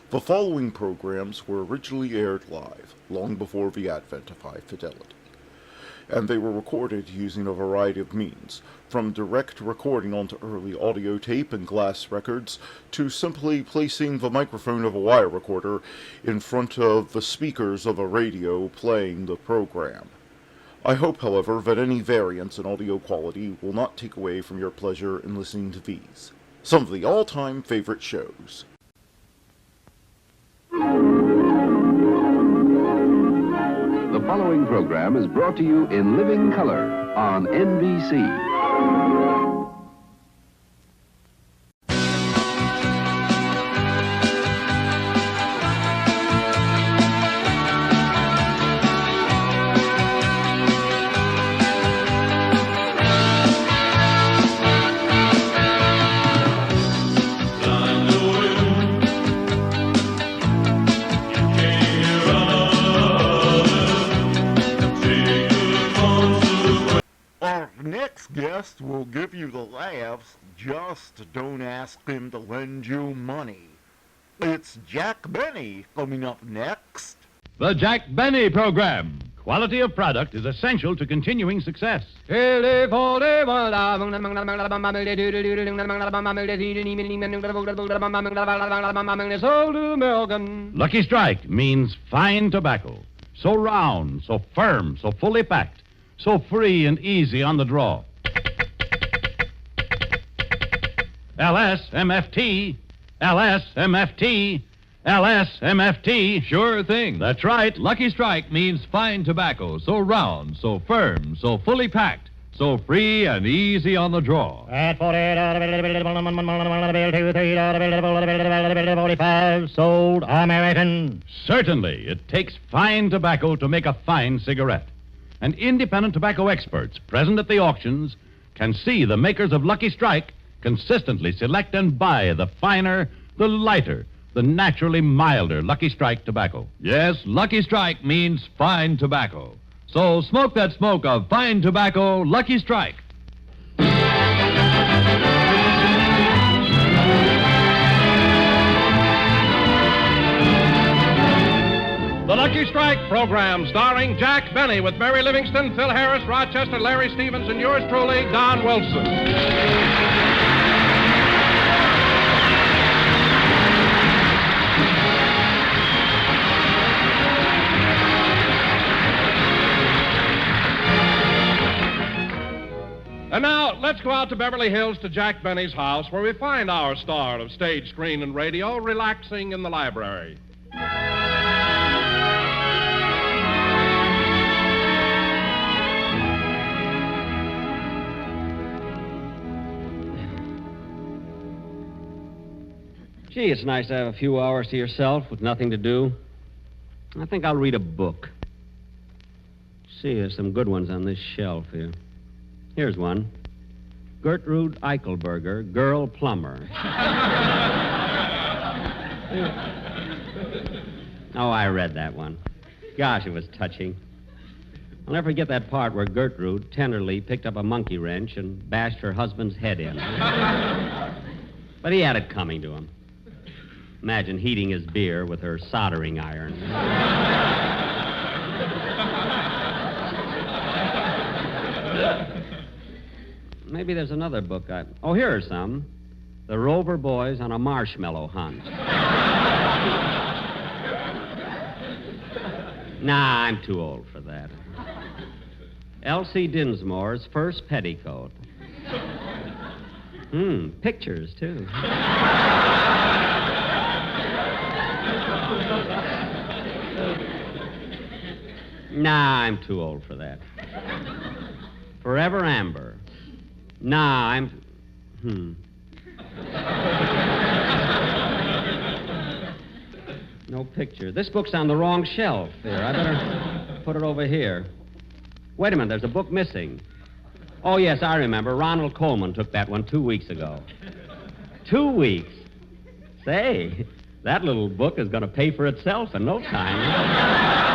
The following programs were originally aired live, long before the advent of high fidelity, and they were recorded using a variety of means, from direct recording onto early audio tape and glass records, to simply placing the microphone of a wire recorder in front of the speakers of a radio playing the program. I hope, however, that any variance in audio quality will not take away from your pleasure in listening to these, some of the all-time favorite shows. The following program is brought to you in living color on NBC. Next guest will give you the laughs, just don't ask him to lend you money. It's Jack Benny coming up next. The Jack Benny Program. Quality of product is essential to continuing success. Lucky Strike means fine tobacco. So round, so firm, so fully packed. So free and easy on the draw. LSMFT, LSMFT, LSMFT. Sure thing. That's right. Lucky Strike means fine tobacco, so round, so firm, so fully packed, so free and easy on the draw. At 45, sold American. Certainly, it takes fine tobacco to make a fine cigarette. And independent tobacco experts present at the auctions can see the makers of Lucky Strike consistently select and buy the finer, the lighter, the naturally milder Lucky Strike tobacco. Yes, Lucky Strike means fine tobacco. So smoke that smoke of fine tobacco, Lucky Strike. The Lucky Strike program, starring Jack Benny with Mary Livingston, Phil Harris, Rochester, Larry Stevens, and yours truly, Don Wilson. And now, let's go out to Beverly Hills to Jack Benny's house, where we find our star of stage, screen, and radio relaxing in the library. Gee, it's nice to have a few hours to yourself with nothing to do. I think I'll read a book. See, there's some good ones on this shelf here. Here's one. Gertrude Eichelberger, Girl Plumber. Oh, I read that one. Gosh, it was touching. I'll never forget that part where Gertrude tenderly picked up a monkey wrench and bashed her husband's head in. But he had it coming to him. Imagine heating his beer with her soldering iron. Maybe there's another book Oh, here are some. The Rover Boys on a Marshmallow Hunt. Nah, I'm too old for that. Elsie Dinsmore's First Petticoat. Pictures, too. Nah, I'm too old for that. Forever Amber. Nah, I'm... No picture. This book's on the wrong shelf. Here, I better put it over here. Wait a minute, there's a book missing. Oh, yes, I remember. Ronald Coleman took that one 2 weeks ago. 2 weeks? Say, that little book is going to pay for itself in no time.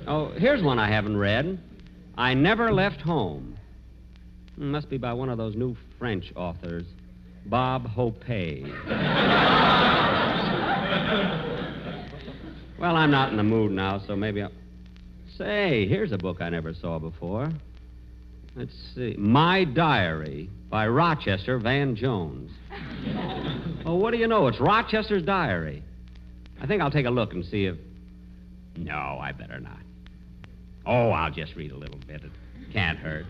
Oh, here's one I haven't read. I Never Left Home. Must be by one of those new French authors, Bob Hope. Well, I'm not in the mood now, so maybe I'll... Say, here's a book I never saw before. Let's see. My Diary by Rochester Van Jones. Oh, what do you know? It's Rochester's diary. I think I'll take a look and see if... No, I better not. Oh, I'll just read a little bit. It can't hurt.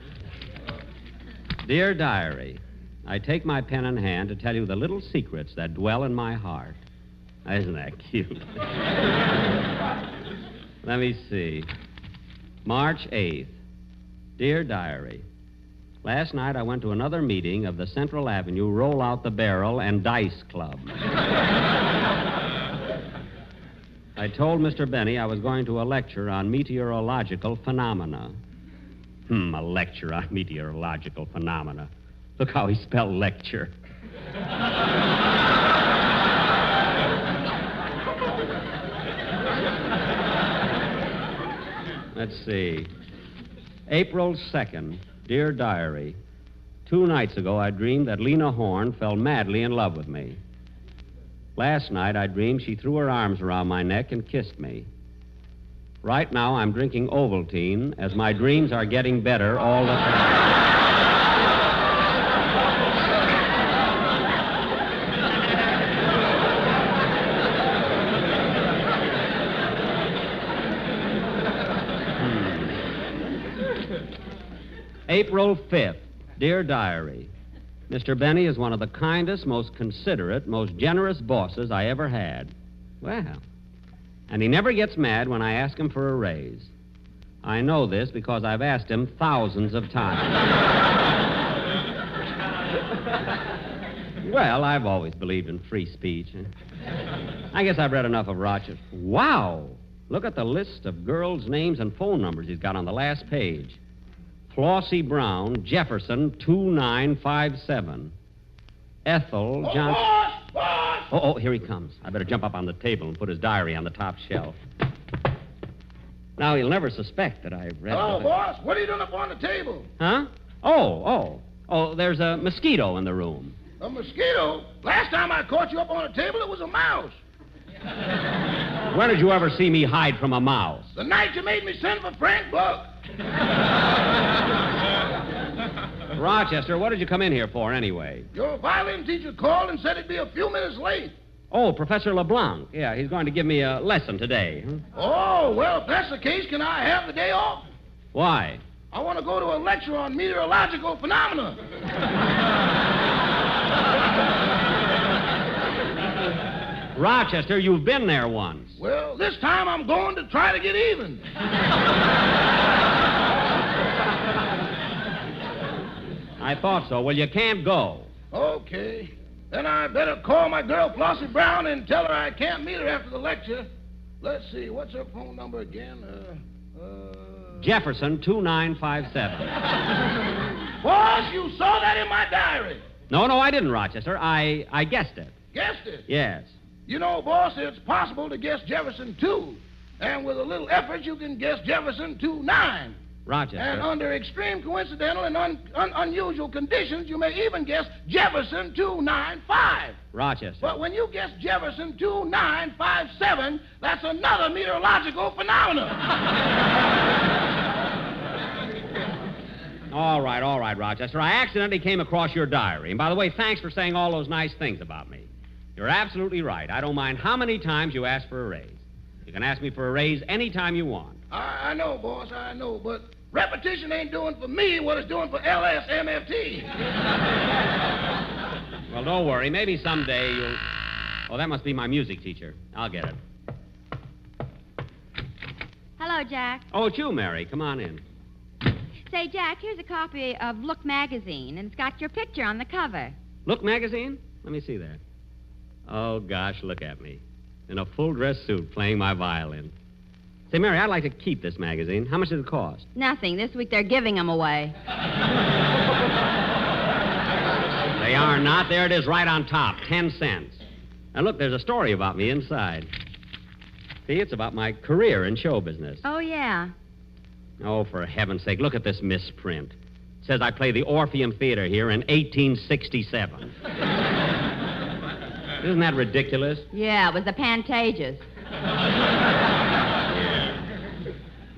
Dear Diary, I take my pen in hand to tell you the little secrets that dwell in my heart. Isn't that cute? Let me see. March 8th. Dear Diary, last night I went to another meeting of the Central Avenue Roll Out the Barrel and Dice Club. I told Mr. Benny I was going to a lecture on meteorological phenomena. A lecture on meteorological phenomena. Look how he spelled lecture. Let's see. April 2nd. Dear Diary, 2 nights ago I dreamed that Lena Horne fell madly in love with me. Last night I dreamed she threw her arms around my neck and kissed me. Right now I'm drinking Ovaltine as my dreams are getting better all the time. April 5th. Dear Diary, Mr. Benny is one of the kindest, most considerate, most generous bosses I ever had. Well, and he never gets mad when I ask him for a raise. I know this because I've asked him thousands of times. Well, I've always believed in free speech. I guess I've read enough of Rochester. Wow! Look at the list of girls' names and phone numbers he's got on the last page. Flossie Brown, Jefferson, 2957. Ethel, John... Boss! Oh, here he comes. I better jump up on the table and put his diary on the top shelf. Now, he'll never suspect that I've read... Hello, boss. What are you doing up on the table? Huh? Oh, there's a mosquito in the room. A mosquito? Last time I caught you up on a table, it was a mouse. When did you ever see me hide from a mouse? The night you made me send for Frank Buck. Rochester, what did you come in here for, anyway? Your violin teacher called and said he'd be a few minutes late. Oh, Professor LeBlanc. Yeah, he's going to give me a lesson today. Oh, well, if that's the case, can I have the day off? Why? I want to go to a lecture on meteorological phenomena. Rochester, you've been there once. Well, this time I'm going to try to get even. I thought so. Well, you can't go. Okay. Then I better call my girl Flossie Brown and tell her I can't meet her after the lecture. Let's see, what's her phone number again? Jefferson, 2957. Boss, you saw that in my diary. No, I didn't, Rochester. I guessed it. Guessed it? Yes. You know, boss, it's possible to guess Jefferson 2. And with a little effort, you can guess Jefferson 29. Rochester. And under extreme coincidental and unusual conditions, you may even guess Jefferson 295. Rochester. But when you guess Jefferson 2957, that's another meteorological phenomenon. All right, Rochester. I accidentally came across your diary. And by the way, thanks for saying all those nice things about me. You're absolutely right. I don't mind how many times you ask for a raise. You can ask me for a raise any time you want. I know, boss, I know, but repetition ain't doing for me what it's doing for LSMFT. Well, don't worry. Maybe someday you'll... Oh, that must be my music teacher. I'll get it. Hello, Jack. Oh, it's you, Mary. Come on in. Say, Jack, here's a copy of Look magazine, and it's got your picture on the cover. Look magazine? Let me see that. Oh, gosh, look at me. In a full-dress suit playing my violin. Say, Mary, I'd like to keep this magazine. How much does it cost? Nothing. This week they're giving them away. They are not. There it is right on top. 10 cents. And look, there's a story about me inside. See, it's about my career in show business. Oh, yeah. Oh, for heaven's sake, look at this misprint. It says I play the Orpheum Theater here in 1867. Isn't that ridiculous? Yeah, it was the Pantages.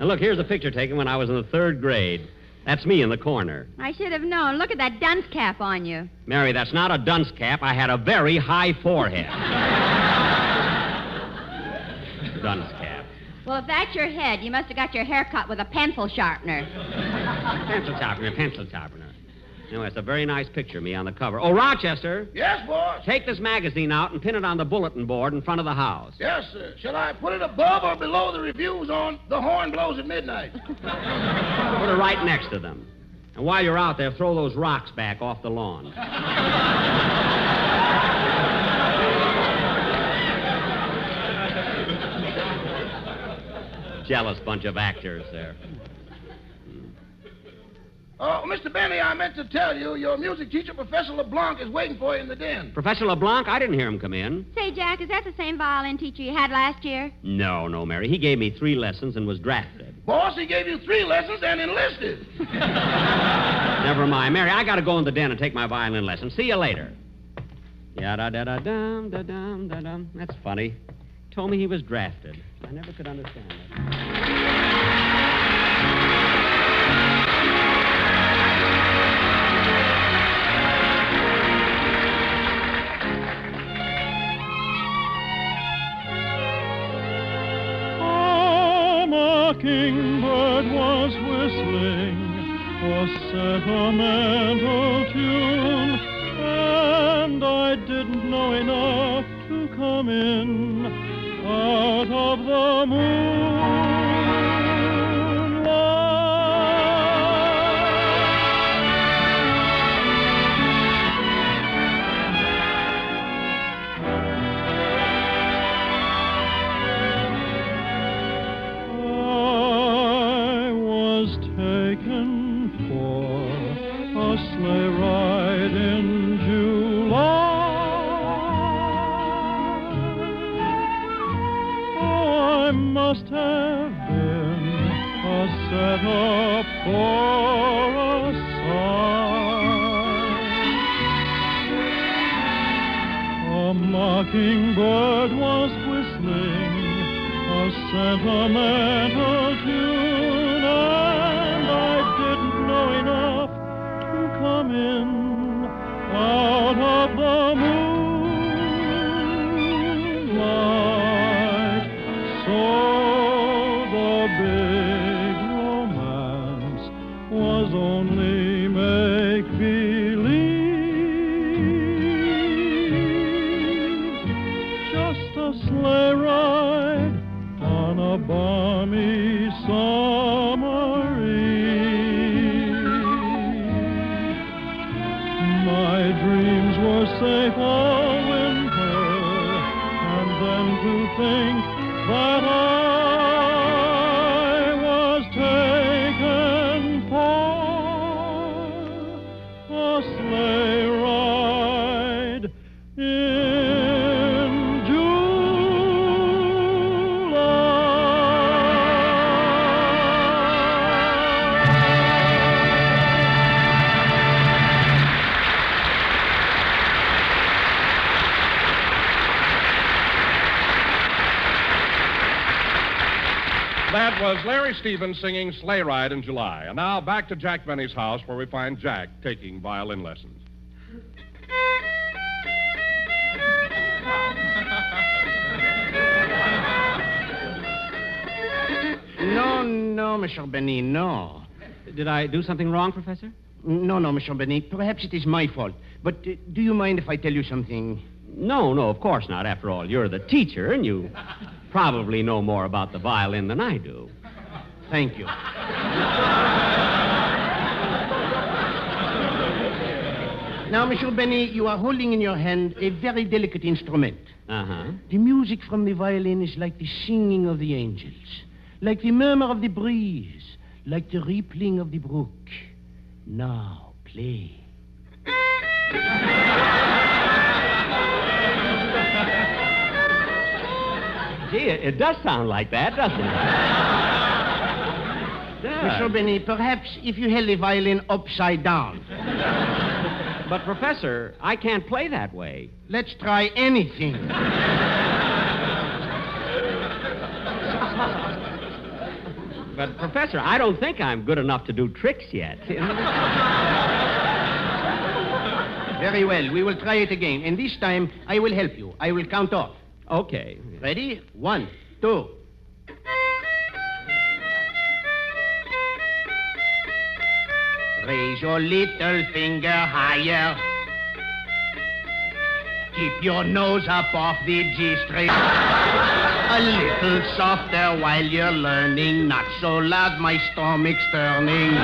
Now, look, here's a picture taken when I was in the 3rd grade. That's me in the corner. I should have known. Look at that dunce cap on you. Mary, that's not a dunce cap. I had a very high forehead. Dunce cap. Well, if that's your head, you must have got your hair cut with a pencil sharpener. Pencil sharpener. No, it's a very nice picture of me on the cover. Oh, Rochester. Yes, boss? Take this magazine out and pin it on the bulletin board in front of the house. Yes, sir. Shall I put it above or below the reviews on The Horn Blows at Midnight? Put it right next to them. And while you're out there, throw those rocks back off the lawn. Jealous bunch of actors there. Oh, Mr. Benny, I meant to tell you, your music teacher, Professor LeBlanc, is waiting for you in the den. Professor LeBlanc? I didn't hear him come in. Say, Jack, is that the same violin teacher you had last year? No, Mary. He gave me 3 lessons and was drafted. Boss, he gave you 3 lessons and enlisted. Never mind. Mary, I got to go in the den and take my violin lesson. See you later. Ya-da-da-da-dum, da-dum, da-dum. That's funny. Told me he was drafted. I never could understand that. Mockingbird was whistling a sentimental tune, and I didn't know enough to come in out of the sleigh ride in July. Oh, I must have been a setup for a sigh. A mockingbird was whistling a sentimental tune, and I didn't know enough come in out of the moonlight. So the big romance was only make-believe. Just a sleigh ride on a balmy summer eve. My dreams were safe all winter, and then to think that I was taken for a sleigh ride in That was Larry Stevens singing Sleigh Ride in July. And now back to Jack Benny's house, where we find Jack taking violin lessons. No, Monsieur Benny, no. Did I do something wrong, Professor? No, Monsieur Benny. Perhaps it is my fault. But do you mind if I tell you something? No, of course not. After all, you're the teacher, and you probably know more about the violin than I do. Thank you. Now, Monsieur Benny, you are holding in your hand a very delicate instrument. Uh-huh. The music from the violin is like the singing of the angels, like the murmur of the breeze, like the rippling of the brook. Now, play. Gee, it does sound like that, doesn't it? Monsieur Benny, perhaps if you held the violin upside down. But, Professor, I can't play that way. Let's try anything. But, Professor, I don't think I'm good enough to do tricks yet. Very well. We will try it again. And this time, I will help you. I will count off. Okay. Ready? 1, 2. Raise your little finger higher. Keep your nose up off the G string. A little softer while you're learning. Not so loud, my stomach's turning.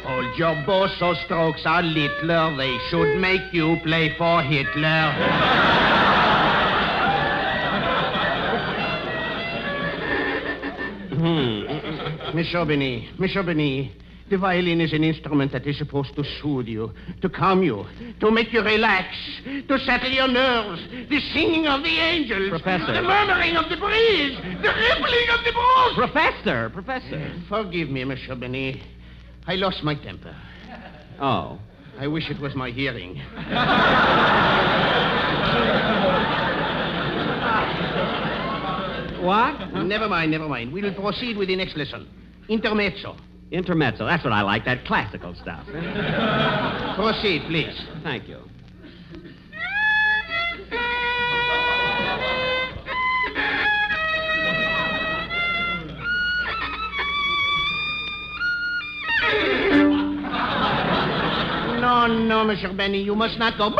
Hold your bow so strokes are littler. They should make you play for Hitler. Monsieur Benny, the violin is an instrument that is supposed to soothe you, to calm you, to make you relax, to settle your nerves. The singing of the angels, Professor. The murmuring of the breeze, the rippling of the brook. Professor. Forgive me, Monsieur Benny. I lost my temper. Oh. I wish it was my hearing. What? Never mind. We will proceed with the next lesson. Intermezzo. Intermezzo. That's what I like, that classical stuff. Proceed, please. Thank you. No, Monsieur Benny, you must not go.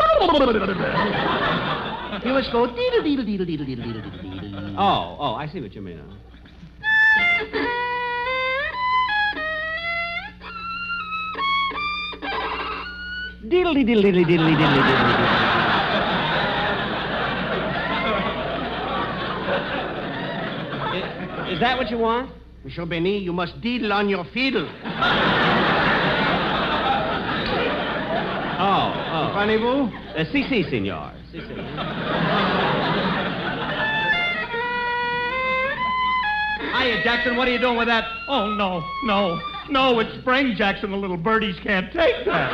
You must go deedle, deedle, deedle, deedle, deedle, deedle, deedle. Oh, I see what you mean. Diddly diddly diddly diddly diddly diddly. Is that what you want? Monsieur Benny, you must deedle on your fiddle. Oh. Comprenez-vous? Si, senor. Si, senor. Hiya, Jackson, what are you doing with that? Oh, no, it's spring, Jackson. The little birdies can't take that.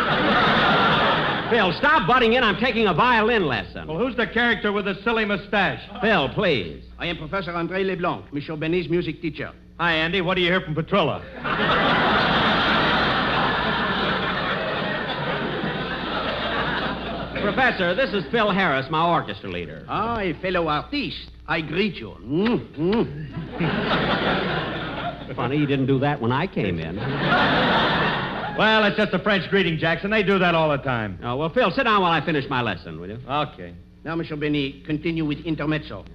Phil, stop butting in. I'm taking a violin lesson. Well, who's the character with the silly mustache? Phil, please. I am Professor André Leblanc, Monsieur Benny's music teacher. Hi, Andy. What do you hear from Petrilla? Professor, this is Phil Harris, my orchestra leader. Ah, a fellow artiste. I greet you. Funny you didn't do that when I came in. Well, it's just a French greeting, Jackson. They do that all the time. Oh, well, Phil, sit down while I finish my lesson, will you? Okay. Now, Monsieur Benny, continue with intermezzo.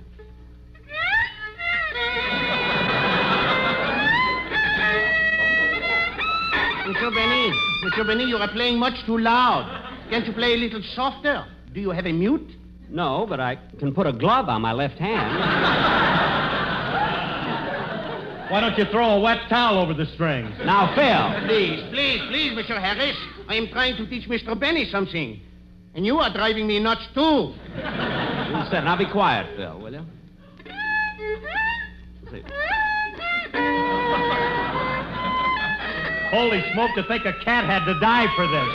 Monsieur Benny, you are playing much too loud. Can't you play a little softer? Do you have a mute? No, but I can put a glove on my left hand. Why don't you throw a wet towel over the strings? Now, Phil. Please, Monsieur Harris. I am trying to teach Mr. Benny something. And you are driving me nuts, too. You said, now be quiet, Phil, will you? Holy smoke, to think a cat had to die for this.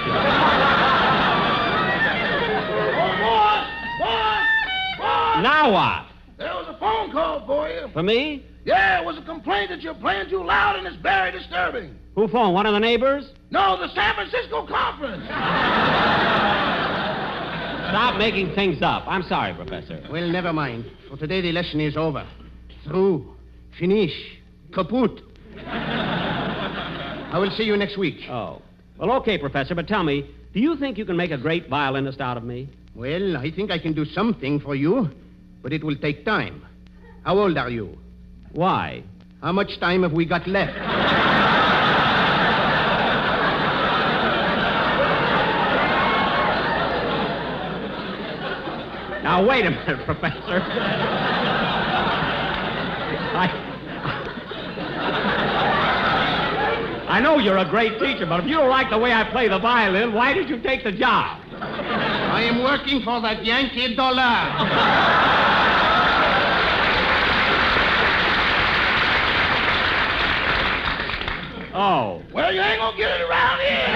Boss! Now what? There was a phone call for you. For me? Yeah, it was a complaint that you're playing too loud and it's very disturbing. Who phoned? One of the neighbors? No, the San Francisco conference. Stop making things up. I'm sorry, Professor. Well, never mind. For today, the lesson is over. Through. Finish. Kaput. I will see you next week. Oh. Well, okay, Professor, but tell me, do you think you can make a great violinist out of me? Well, I think I can do something for you, but it will take time. How old are you? Why? How much time have we got left? Now, wait a minute, Professor. I know you're a great teacher, but if you don't like the way I play the violin, why did you take the job? I am working for that Yankee dollar. Oh. Well, you ain't gonna get it around here.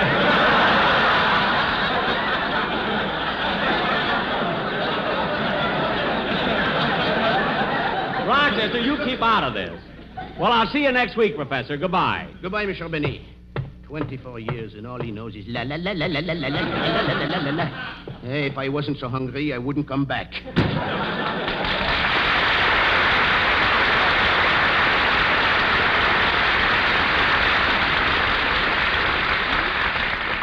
Rochester, you keep out of this. Well, I'll see you next week, Professor. Goodbye. Goodbye, Monsieur Benny. 24 years, and all he knows is la la la la la la la la la la la la. Hey, if I wasn't so hungry, I wouldn't come back.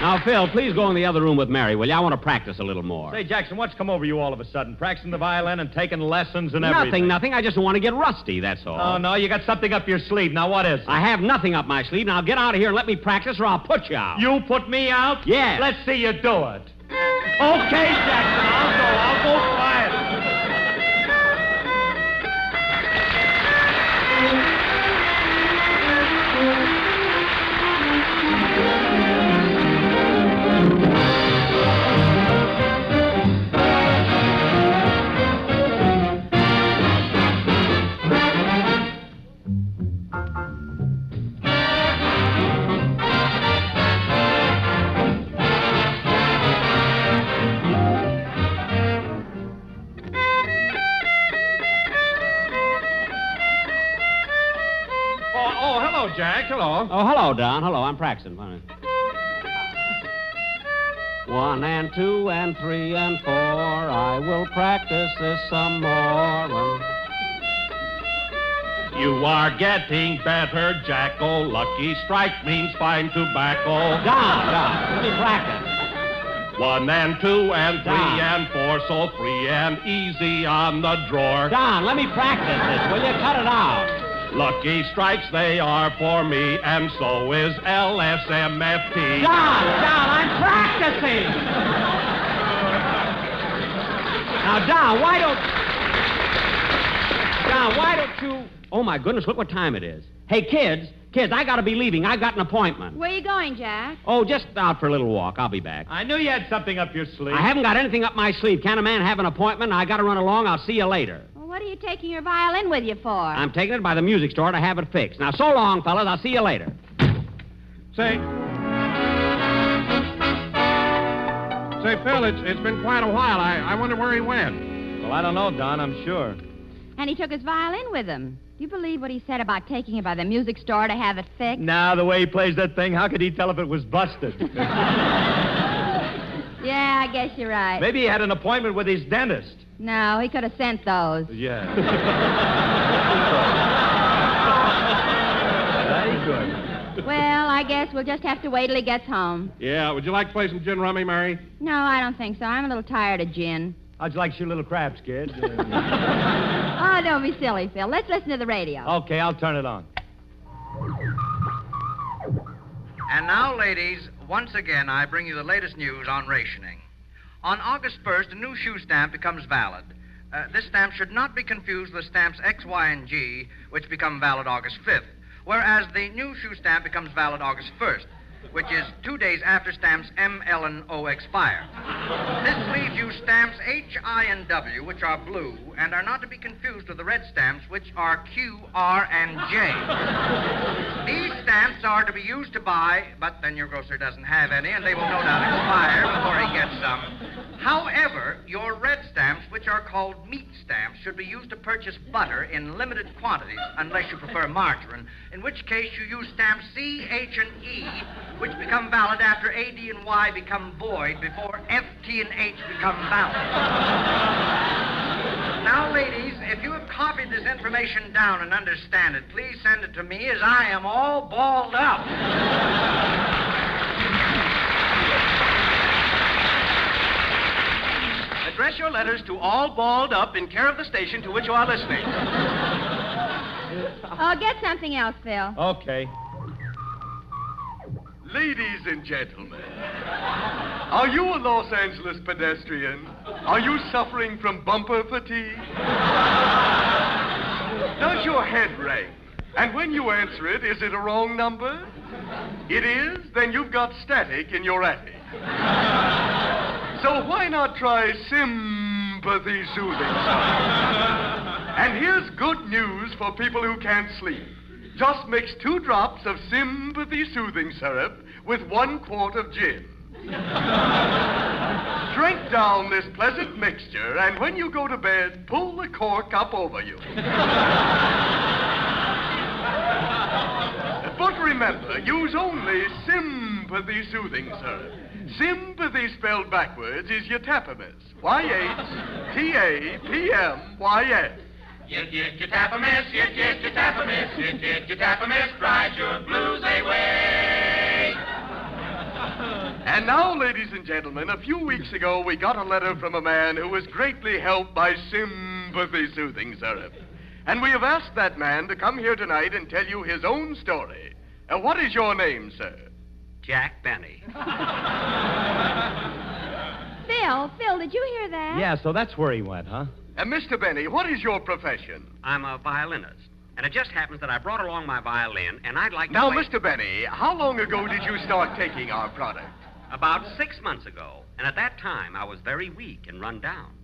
Now, Phil, please go in the other room with Mary, will you? I want to practice a little more. Say, Jackson, what's come over you all of a sudden? Practicing the violin and taking lessons and everything. Nothing. I just want to get rusty, that's all. Oh, no, you got something up your sleeve. Now, what is it? I have nothing up my sleeve. Now, get out of here and let me practice, or I'll put you out. You put me out? Yes. Let's see you do it. Okay, Jackson, I'll go quiet. Jack, hello. Oh, hello, Don. Hello, I'm practicing. 1 and 2 and 3 and 4. I will practice this some more. You are getting better, Jack. Oh, Lucky Strike means fine tobacco. Don, let me practice. 1 and 2 and 3 Don. and 4, so free and easy on the drawer. Don, let me practice this. Will you cut it out? Lucky Strikes, they are for me, and so is LSMFT. Don, I'm practicing. Now, Don, why don't you... Oh, my goodness, look what time it is. Hey, kids, I got to be leaving. I got an appointment. Where you going, Jack? Oh, just out for a little walk. I'll be back. I knew you had something up your sleeve. I haven't got anything up my sleeve. Can't a man have an appointment? I got to run along. I'll see you later. Well, what are you taking your violin with you for? I'm taking it by the music store to have it fixed. Now, so long, fellas. I'll see you later. Say, Phil, it's been quite a while. I wonder where he went. Well, I don't know, Don, I'm sure. And he took his violin with him. Do you believe what he said about taking it by the music store to have it fixed? Now, the way he plays that thing, how could he tell if it was busted? Yeah, I guess you're right. Maybe he had an appointment with his dentist. No, he could have sent those. Yeah. Very good. Well, I guess we'll just have to wait till he gets home. Yeah, would you like to play some gin rummy, Mary? No, I don't think so. I'm a little tired of gin. How'd you like to shoot little craps, kid? Oh, don't be silly, Phil. Let's listen to the radio. Okay, I'll turn it on. And now, ladies, once again, I bring you the latest news on rationing. On August 1st, a new shoe stamp becomes valid. This stamp should not be confused with stamps X, Y, and G, which become valid August 5th, whereas the new shoe stamp becomes valid August 1st, which is 2 days after stamps M, L, and O expire. This leaves you stamps H, I, and W, which are blue, and are not to be confused with the red stamps, which are Q, R, and J. These stamps are to be used to buy, but then your grocer doesn't have any, and they will no doubt expire before he gets some. However, your red stamps, which are called meat stamps, should be used to purchase butter in limited quantities, unless you prefer margarine, in which case you use stamps C, H, and E, which become valid after A, D, and Y become void before F, T, and H become valid. Now, ladies, if you have copied this information down and understand it, please send it to me, as I am all balled up. Address your letters to All Balled Up in care of the station to which you are listening. Oh, get something else, Phil. Okay. Ladies and gentlemen, are you a Los Angeles pedestrian? Are you suffering from bumper fatigue? Does your head ring? And when you answer it, is it a wrong number? It is? Then you've got static in your attic. So why not try sympathy soothing song? And here's good news for people who can't sleep. Just mix 2 drops of sympathy soothing syrup with 1 quart of gin. Drink down this pleasant mixture, and when you go to bed, pull the cork up over you. But remember, use only sympathy soothing syrup. Sympathy spelled backwards is Yatapamis. Y-H-T-A-P-M-Y-S. Yatapamis, Yatapamis, Yatapamis, drives your blues away. And now, ladies and gentlemen, a few weeks ago we got a letter from a man who was greatly helped by sympathy soothing syrup. And we have asked that man to come here tonight and tell you his own story. What is your name, sir? Jack Benny. Phil, did you hear that? Yeah, so that's where he went, huh? Mr. Benny, what is your profession? I'm a violinist. And it just happens that I brought along my violin, and I'd like to Now, play... Mr. Benny, how long ago did you start taking our product? About 6 months ago. And at that time, I was very weak and run down.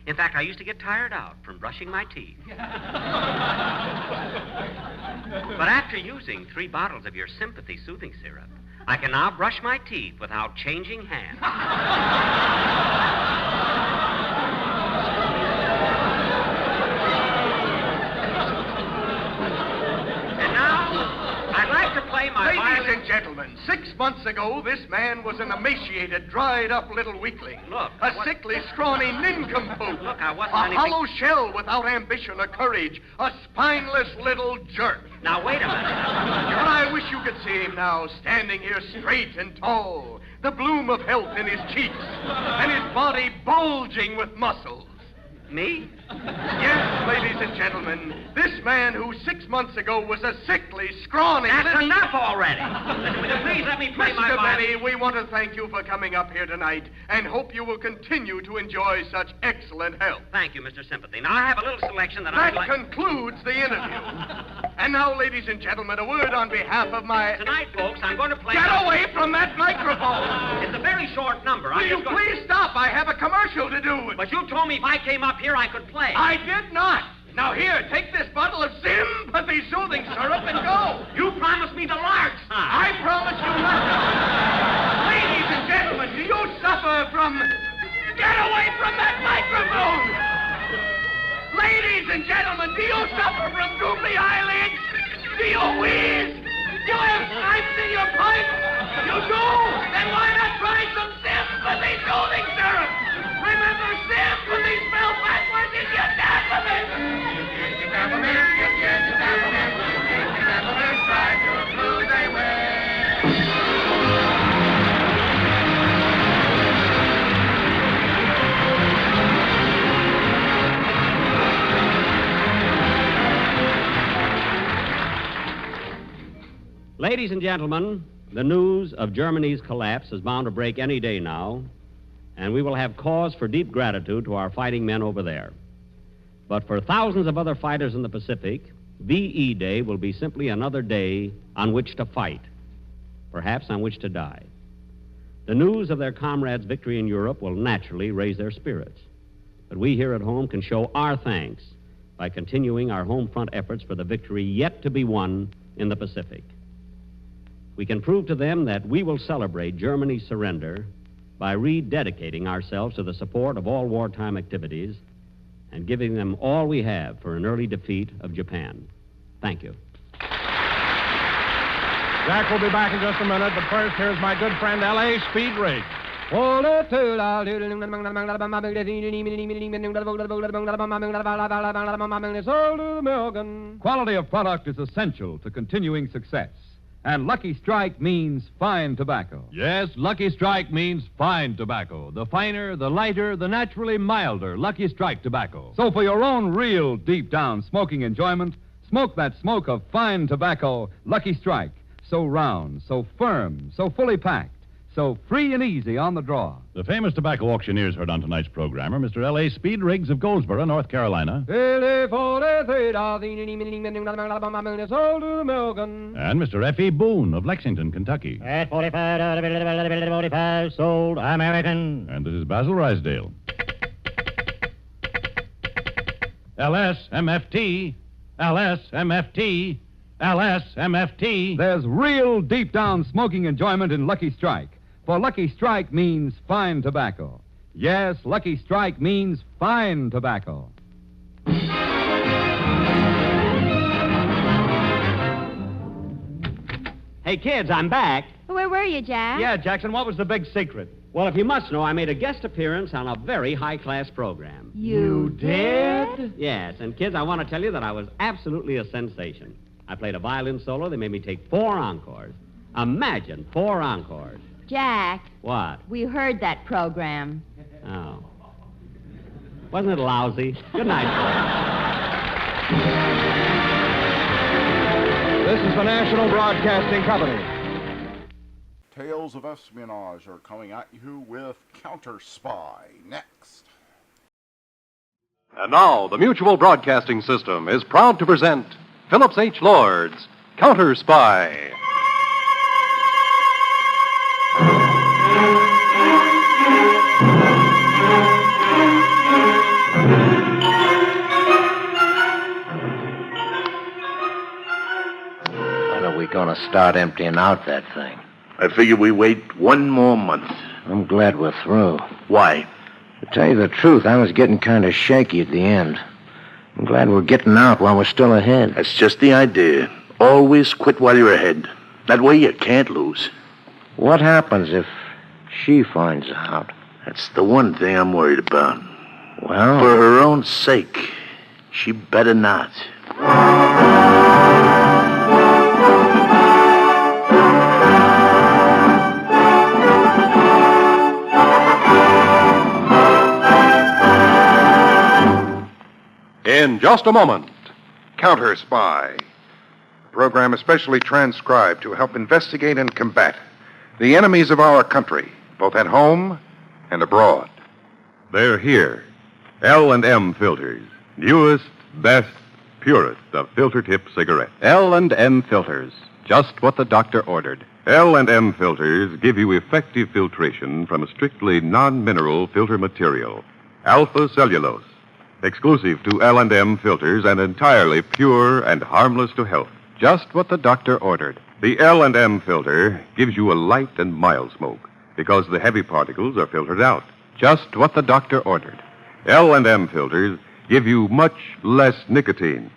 In fact, I used to get tired out from brushing my teeth. But after using 3 bottles of your sympathy soothing syrup, I can now brush my teeth without changing hands. And now, I'd like to play my violin... Ladies and gentlemen, 6 months ago, this man was an emaciated, dried-up little weakling. Look, a sickly, scrawny nincompoop. Look, I wasn't a anything... hollow shell without ambition or courage. A spineless little jerk. Now, wait a minute. But I wish you could see him now, standing here straight and tall, the bloom of health in his cheeks, and his body bulging with muscles. Me? Yes, ladies and gentlemen, this man who 6 months ago was a sickly, scrawny... That's enough already. Please let me play my Mr. violin. Benny, we want to thank you for coming up here tonight and hope you will continue to enjoy such excellent health. Thank you, Mr. Sympathy. Now, I have a little selection that I'd like... That concludes the interview. And now, ladies and gentlemen, a word on behalf of my... Tonight, folks, I'm going to play... Get away from that microphone! It's a very short number. Will you please stop? I have a commercial to do. But you told me if I came up here, I could play. I did not. Now, here, take this bottle of sympathy soothing syrup and go. You promised me the large size. I promise you nothing. Ladies and gentlemen, do you suffer from... Get away from that microphone! Ladies and gentlemen, do you suffer from droopy eyelids? Do you wheeze? Do you have stripes in your pipe? You do? Then why not try some sympathy soothing syrup? Remember, sympathy spelled backwards is Yatapamis. Yatapamis, Yatapamis, Yatapamis, drive your blues away. Ladies and gentlemen, the news of Germany's collapse is bound to break any day now, and we will have cause for deep gratitude to our fighting men over there. But for thousands of other fighters in the Pacific, VE Day will be simply another day on which to fight, perhaps on which to die. The news of their comrades' victory in Europe will naturally raise their spirits. But we here at home can show our thanks by continuing our home front efforts for the victory yet to be won in the Pacific. We can prove to them that we will celebrate Germany's surrender by rededicating ourselves to the support of all wartime activities and giving them all we have for an early defeat of Japan. Thank you. Jack will be back in just a minute, but first, here's my good friend L.A. Speed Riggs. Quality of product is essential to continuing success. And Lucky Strike means fine tobacco. Yes, Lucky Strike means fine tobacco. The finer, the lighter, the naturally milder Lucky Strike tobacco. So for your own real deep-down smoking enjoyment, smoke that smoke of fine tobacco, Lucky Strike. So round, so firm, so fully packed, so free and easy on the draw. The famous tobacco auctioneers heard on tonight's program are Mr. L.A. Speed Riggs of Goldsboro, North Carolina, and Mr. F.E. Boone of Lexington, Kentucky. At 45, sold American. And this is Basil Rysdale. LSMFT, LSMFT, LSMFT. There's real deep down smoking enjoyment in Lucky Strike. For Lucky Strike means fine tobacco. Yes, Lucky Strike means fine tobacco. Hey, kids, I'm back. Where were you, Jack? Yeah, Jackson, what was the big secret? Well, if you must know, I made a guest appearance on a very high-class program. You did? Yes, and kids, I want to tell you that I was absolutely a sensation. I played a violin solo. They made me take 4 encores. Imagine 4 encores. Jack, What? we heard that program. Oh. Wasn't it lousy? Good night, This is the National Broadcasting Company. Tales of Espionage are coming at you with CounterSpy next. And now, the Mutual Broadcasting System is proud to present Phillips H. Lord's CounterSpy. When are we going to start emptying out that thing? I figure we wait one more month. I'm glad we're through. Why? To tell you the truth, I was getting kind of shaky at the end. I'm glad we're getting out while we're still ahead. That's just the idea. Always quit while you're ahead. That way you can't lose. What happens if she finds out? That's the one thing I'm worried about. Well... For her own sake, she better not. In just a moment, CounterSpy, a program especially transcribed to help investigate and combat the enemies of our country, both at home and abroad. They're here. L&M filters, newest, best, purest of filter-tip cigarettes. L&M filters, just what the doctor ordered. L&M filters give you effective filtration from a strictly non-mineral filter material, alpha cellulose. Exclusive to L&M filters and entirely pure and harmless to health. Just what the doctor ordered. The L&M filter gives you a light and mild smoke because the heavy particles are filtered out. Just what the doctor ordered. L&M filters give you much less nicotine.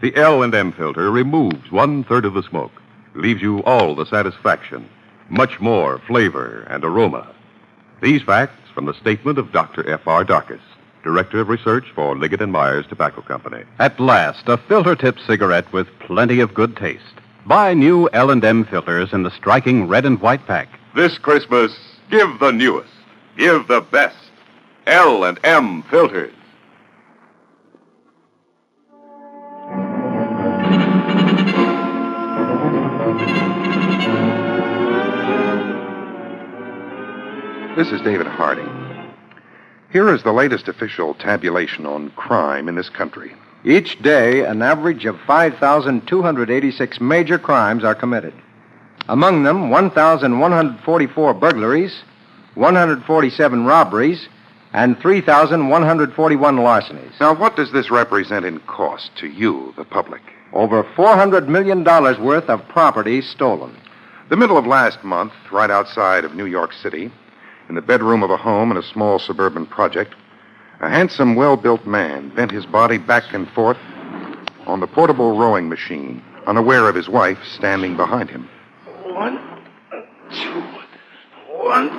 The L&M filter removes 1/3 of the smoke, leaves you all the satisfaction, much more flavor and aroma. These facts from the statement of Dr. F.R. Darkus, Director of Research for Liggett & Myers Tobacco Company. At last, a filter-tip cigarette with plenty of good taste. Buy new L&M filters in the striking red and white pack. This Christmas, give the newest, give the best. L&M filters. This is David Harding. Here is the latest official tabulation on crime in this country. Each day, an average of 5,286 major crimes are committed. Among them, 1,144 burglaries, 147 robberies, and 3,141 larcenies. Now, what does this represent in cost to you, the public? Over $400 million worth of property stolen. The middle of last month, right outside of New York City, in the bedroom of a home in a small suburban project, a handsome, well-built man bent his body back and forth on the portable rowing machine, unaware of his wife standing behind him. 1, 2, 1,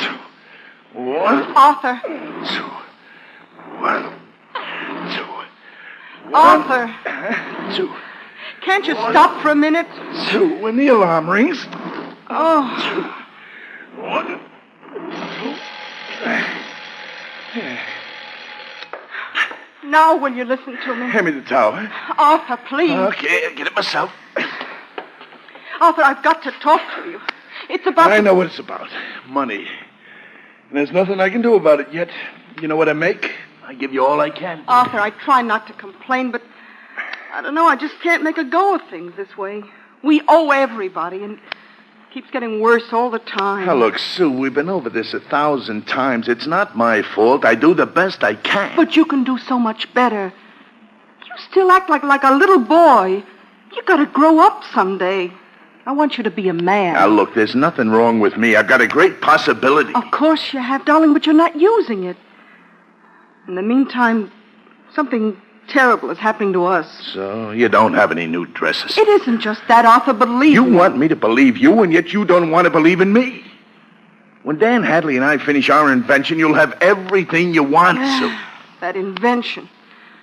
2, 1. Arthur. 2, 1, 2, 1. Arthur. 2. Can't you stop for a minute? 2. When the alarm rings. Oh. 2, 1, 2. Now will you listen to me? Hand me the towel. Arthur, please. Okay, I'll get it myself. Arthur, I've got to talk to you. It's about... I know what it's about. Money. And there's nothing I can do about it yet. You know what I make? I give you all I can. Arthur, I try not to complain, but I don't know, I just can't make a go of things this way. We owe everybody, and it keeps getting worse all the time. Now, look, Sue, we've been over this 1,000 times. It's not my fault. I do the best I can. But you can do so much better. You still act like a little boy. You gotta grow up someday. I want you to be a man. Now, look, there's nothing wrong with me. I've got a great possibility. Of course you have, darling, but you're not using it. In the meantime, something terrible is happening to us. So, you don't have any new dresses. It isn't just that, Arthur. Believe You me. want me to believe you, and yet you don't want to believe in me. When Dan Hadley and I finish our invention, you'll have everything you want, Sue. That invention.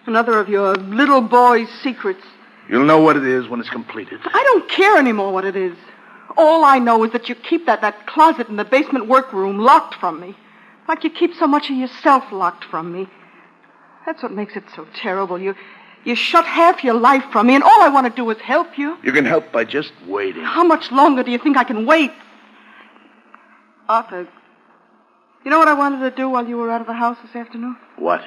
Another of your little boy's secrets. You'll know what it is when it's completed. I don't care anymore what it is. All I know is that you keep that closet in the basement workroom locked from me. Like you keep so much of yourself locked from me. That's what makes it so terrible. You shut half your life from me, and all I want to do is help you. You can help by just waiting. How much longer do you think I can wait? Arthur, you know what I wanted to do while you were out of the house this afternoon? What?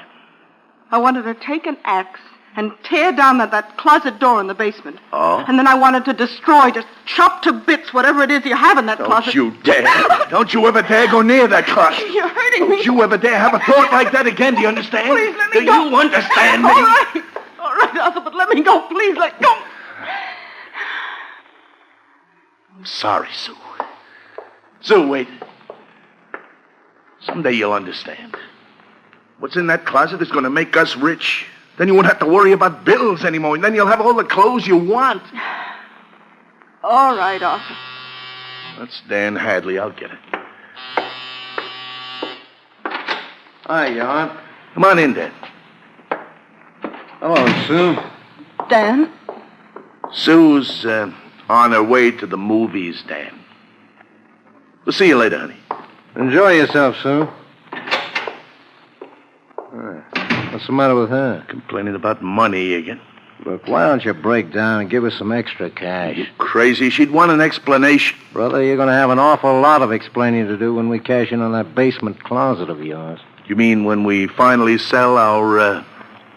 I wanted to take an axe and tear down that closet door in the basement. Oh? And then I wanted to destroy, just chop to bits whatever it is you have in that closet. Don't you dare. Don't you ever dare go near that closet. You're hurting me. Don't you ever dare have a thought like that again. Do you understand? Please let me Do go. you understand me? All right, Arthur, but let me go. Please, let go. I'm sorry, Sue. Sue, wait. Someday you'll understand. What's in that closet is going to make us rich. Then you won't have to worry about bills anymore. And then you'll have all the clothes you want. All right, Arthur. That's Dan Hadley. I'll get it. Hi, Jan. Come on in, Dan. Hello, Sue. Dan? Sue's on her way to the movies, Dan. We'll see you later, honey. Enjoy yourself, Sue. What's the matter with her? Complaining about money again. Look, why don't you break down and give us some extra cash? You crazy? She'd want an explanation. Brother, you're going to have an awful lot of explaining to do when we cash in on that basement closet of yours. You mean when we finally sell our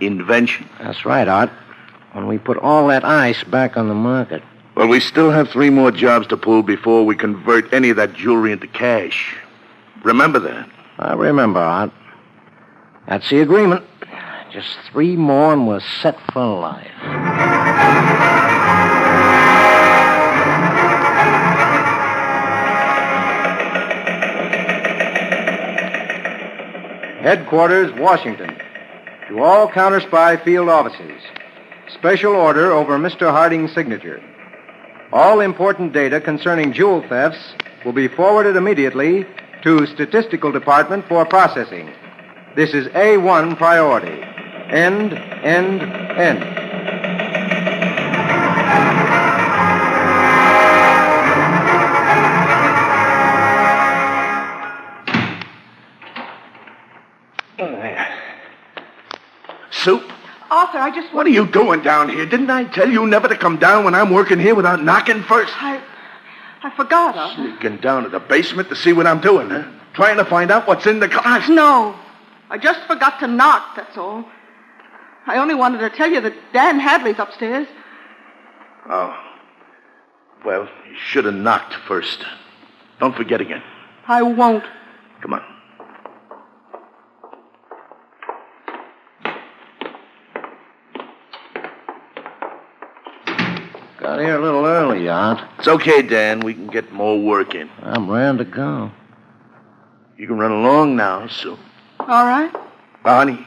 invention? That's right, Art. When we put all that ice back on the market. Well, we still have 3 more jobs to pull before we convert any of that jewelry into cash. Remember that? I remember, Art. That's the agreement. Just 3 more and we're set for life. Headquarters, Washington. To all CounterSpy field offices. Special order over Mr. Harding's signature. All important data concerning jewel thefts will be forwarded immediately to Statistical Department for processing. This is A1 priority. End. Sue? Arthur, I just... What are you doing down here? Didn't I tell you never to come down when I'm working here without knocking first? I forgot, Arthur. Sneaking down to the basement to see what I'm doing, huh? Trying to find out what's in the closet. No. I just forgot to knock, that's all. I only wanted to tell you that Dan Hadley's upstairs. Oh. Well, you should have knocked first. Don't forget again. I won't. Come on. Got here a little early, Aunt. It's okay, Dan. We can get more work in. I'm ready to go. You can run along now, Sue. All right. Honey,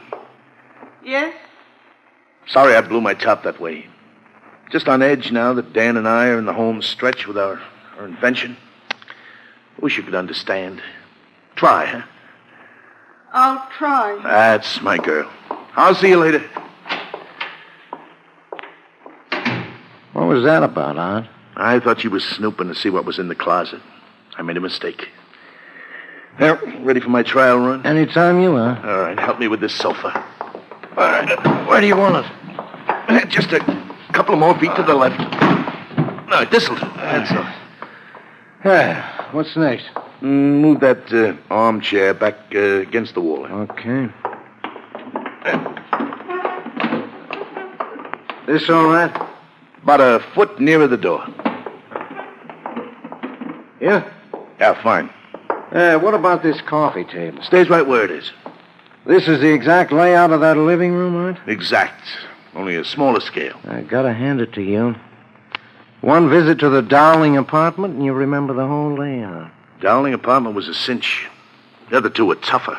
Yes? sorry I blew my top that way. Just on edge now that Dan and I are in the home stretch with our invention. Wish you could understand. Try, huh? I'll try. That's my girl. I'll see you later. What was that about, Aunt? I thought you was snooping to see what was in the closet. I made a mistake. Well, ready for my trial run? Anytime you are. All right, help me with this sofa. All right, where do you want it? Just a couple of more feet to the left. No, this'll do. That's all. Yeah, what's next? Move that armchair back against the wall. Okay. This all right? About a foot nearer the door. Yeah? Yeah, fine. What about this coffee table? Stays right where it is. This is the exact layout of that living room, Aunt? Exact. Only a smaller scale. I gotta hand it to you. One visit to the Dowling apartment, and you remember the whole layout. Dowling apartment was a cinch. The other two were tougher.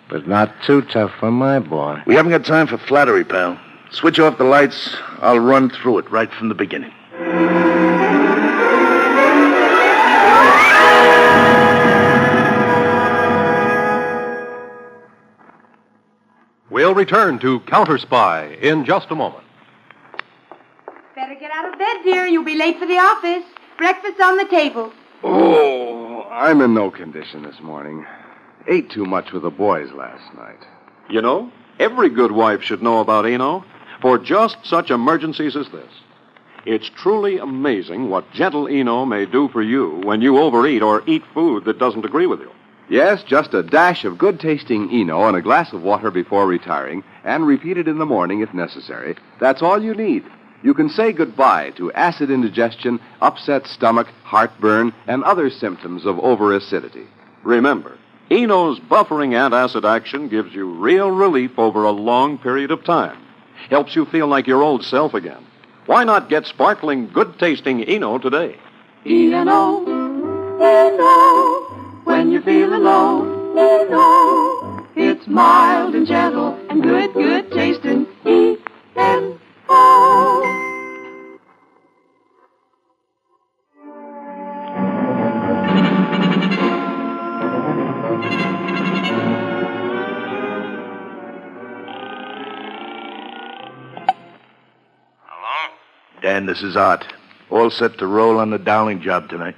But not too tough for my boy. We haven't got time for flattery, pal. Switch off the lights. I'll run through it right from the beginning. We'll return to CounterSpy in just a moment. Better get out of bed, dear. You'll be late for the office. Breakfast's on the table. Oh, I'm in no condition this morning. Ate too much with the boys last night. You know, every good wife should know about Eno for just such emergencies as this. It's truly amazing what gentle Eno may do for you when you overeat or eat food that doesn't agree with you. Yes, just a dash of good-tasting Eno and a glass of water before retiring, and repeat it in the morning if necessary. That's all you need. You can say goodbye to acid indigestion, upset stomach, heartburn, and other symptoms of overacidity. Remember, Eno's buffering antacid action gives you real relief over a long period of time. Helps you feel like your old self again. Why not get sparkling, good-tasting Eno today? E-N-O, E-N-O, when you're feeling low, E-N-O, it's mild and gentle and good, good tasting, E-N-O. Dan, this is Art. All set to roll on the Dowling job tonight.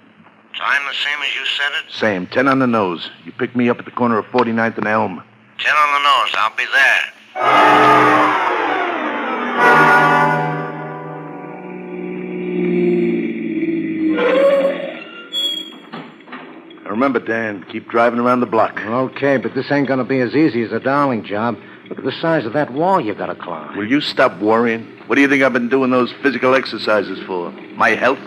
Time the same as you said it? Same, 10 on the nose. You pick me up at the corner of 49th and Elm. 10 on the nose. I'll be there. Remember, Dan, keep driving around the block. Okay, but this ain't gonna be as easy as the Dowling job. Look at the size of that wall you gotta climb. Will you stop worrying? What do you think I've been doing those physical exercises for? My health?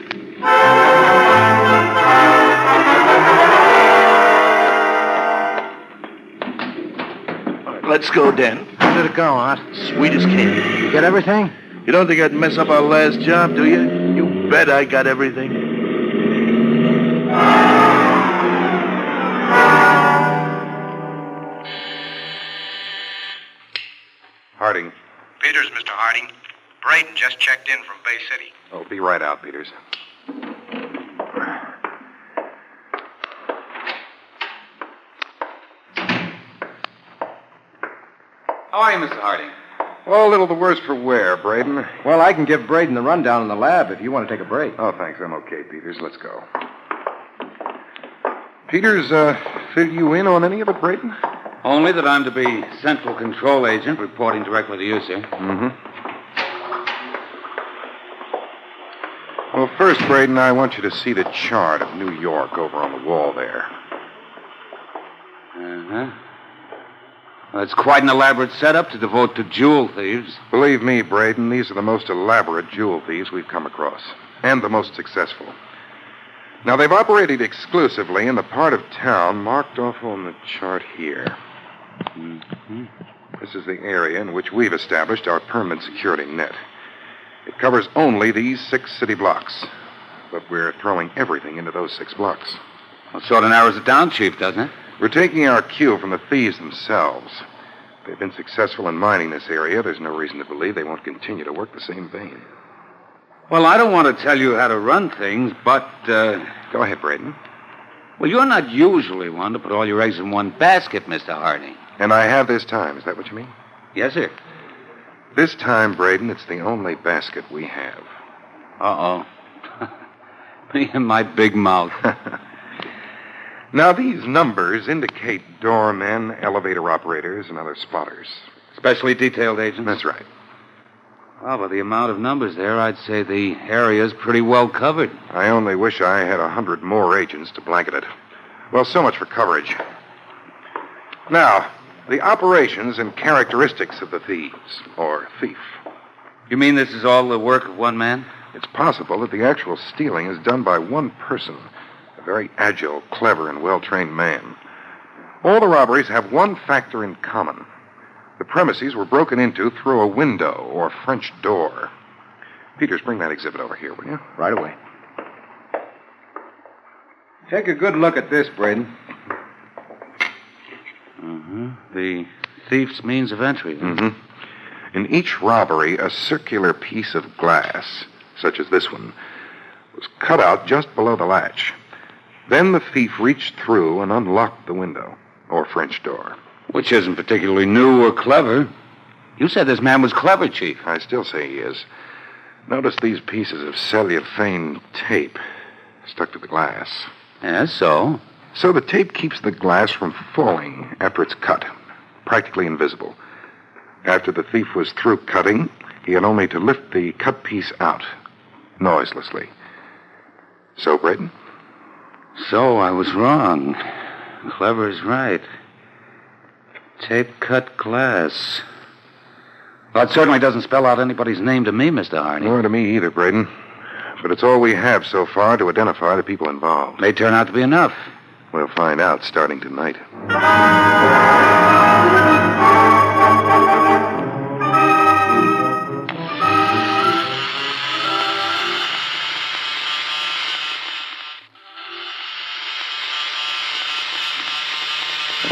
All right, let's go, Dan. How did it go, Art? Sweet as candy. You get everything? You don't think I'd mess up our last job, do you? You bet I got everything. Harding. Peters, Mr. Harding. Braden just checked in from Bay City. Oh, be right out, Peters. How are you, Mr. Harding? Oh, a little the worse for wear, Braden. Well, I can give Braden the rundown in the lab if you want to take a break. Oh, thanks. I'm okay, Peters. Let's go. Peters, fill you in on any of it, Braden? Only that I'm to be Central Control Agent, reporting directly to you, sir. Mm-hmm. Well, first, Braden, I want you to see the chart of New York over on the wall there. Uh-huh. Well, it's quite an elaborate setup to devote to jewel thieves. Believe me, Braden, these are the most elaborate jewel thieves we've come across, and the most successful. Now, they've operated exclusively in the part of town marked off on the chart here. Mm-hmm. This is the area in which we've established our permanent security net. It covers only these 6 city blocks, but we're throwing everything into those 6 blocks. Well, sort of narrows it down, Chief, doesn't it? We're taking our cue from the thieves themselves. If they've been successful in mining this area, there's no reason to believe they won't continue to work the same vein. Well, I don't want to tell you how to run things, but, Go ahead, Braden. Well, you're not usually one to put all your eggs in one basket, Mr. Harding. And I have this time. Is that what you mean? Yes, sir. This time, Braden, it's the only basket we have. Uh-oh. Me and my big mouth. Now, these numbers indicate doormen, elevator operators, and other spotters. Specially detailed agents? That's right. Well, by the amount of numbers there, I'd say the area's pretty well covered. I only wish I had 100 more agents to blanket it. Well, so much for coverage. Now, the operations and characteristics of the thieves, or thief. You mean this is all the work of one man? It's possible that the actual stealing is done by one person, a very agile, clever, and well-trained man. All the robberies have one factor in common. The premises were broken into through a window or French door. Peters, bring that exhibit over here, will you? Right away. Take a good look at this, Braden. The thief's means of entry. In each robbery, a circular piece of glass, such as this one, was cut out just below the latch. Then the thief reached through and unlocked the window, or French door. Which isn't particularly new or clever. You said this man was clever, Chief. I still say he is. Notice these pieces of cellophane tape stuck to the glass. Yes, so? So the tape keeps the glass from falling after it's cut, practically invisible. After the thief was through cutting, he had only to lift the cut piece out, noiselessly. So, Braden? So I was wrong. Clever is right. Tape-cut glass. Well, it certainly doesn't spell out anybody's name to me, Mr. Harding. Nor to me either, Braden. But it's all we have so far to identify the people involved. May turn out to be enough. We'll find out starting tonight.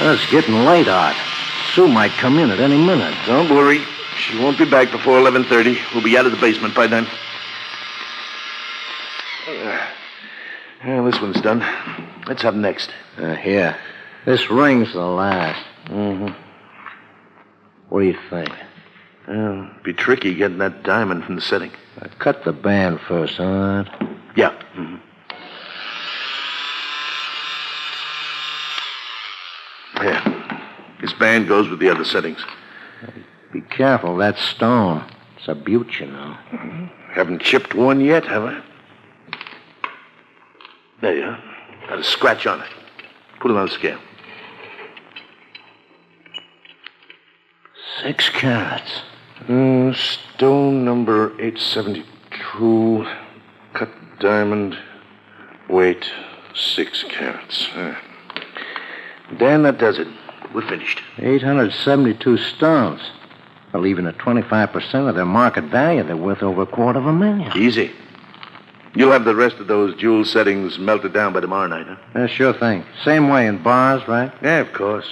It's getting late, Art. Sue might come in at any minute. Don't worry. She won't be back before 11:30. We'll be out of the basement by then. Well, this one's done. Let's have next. Here. This ring's the last. What do you think? Well, be tricky getting that diamond from the setting. Cut the band first, huh? Yeah. Yeah. This band goes with the other settings. Be careful, that stone. It's a beaut, you know. Haven't chipped one yet, have I? There you are. Got a scratch on it. Put it on the scale. 6 carats. Stone number 872. Cut diamond. Weight 6 carats. Dan, that does it. We're finished. 872 stones. Well, even at 25% of their market value, they're worth over $250,000. Easy. You'll have the rest of those jewel settings melted down by tomorrow night, huh? Yeah, sure thing. Same way in bars, right? Yeah, of course.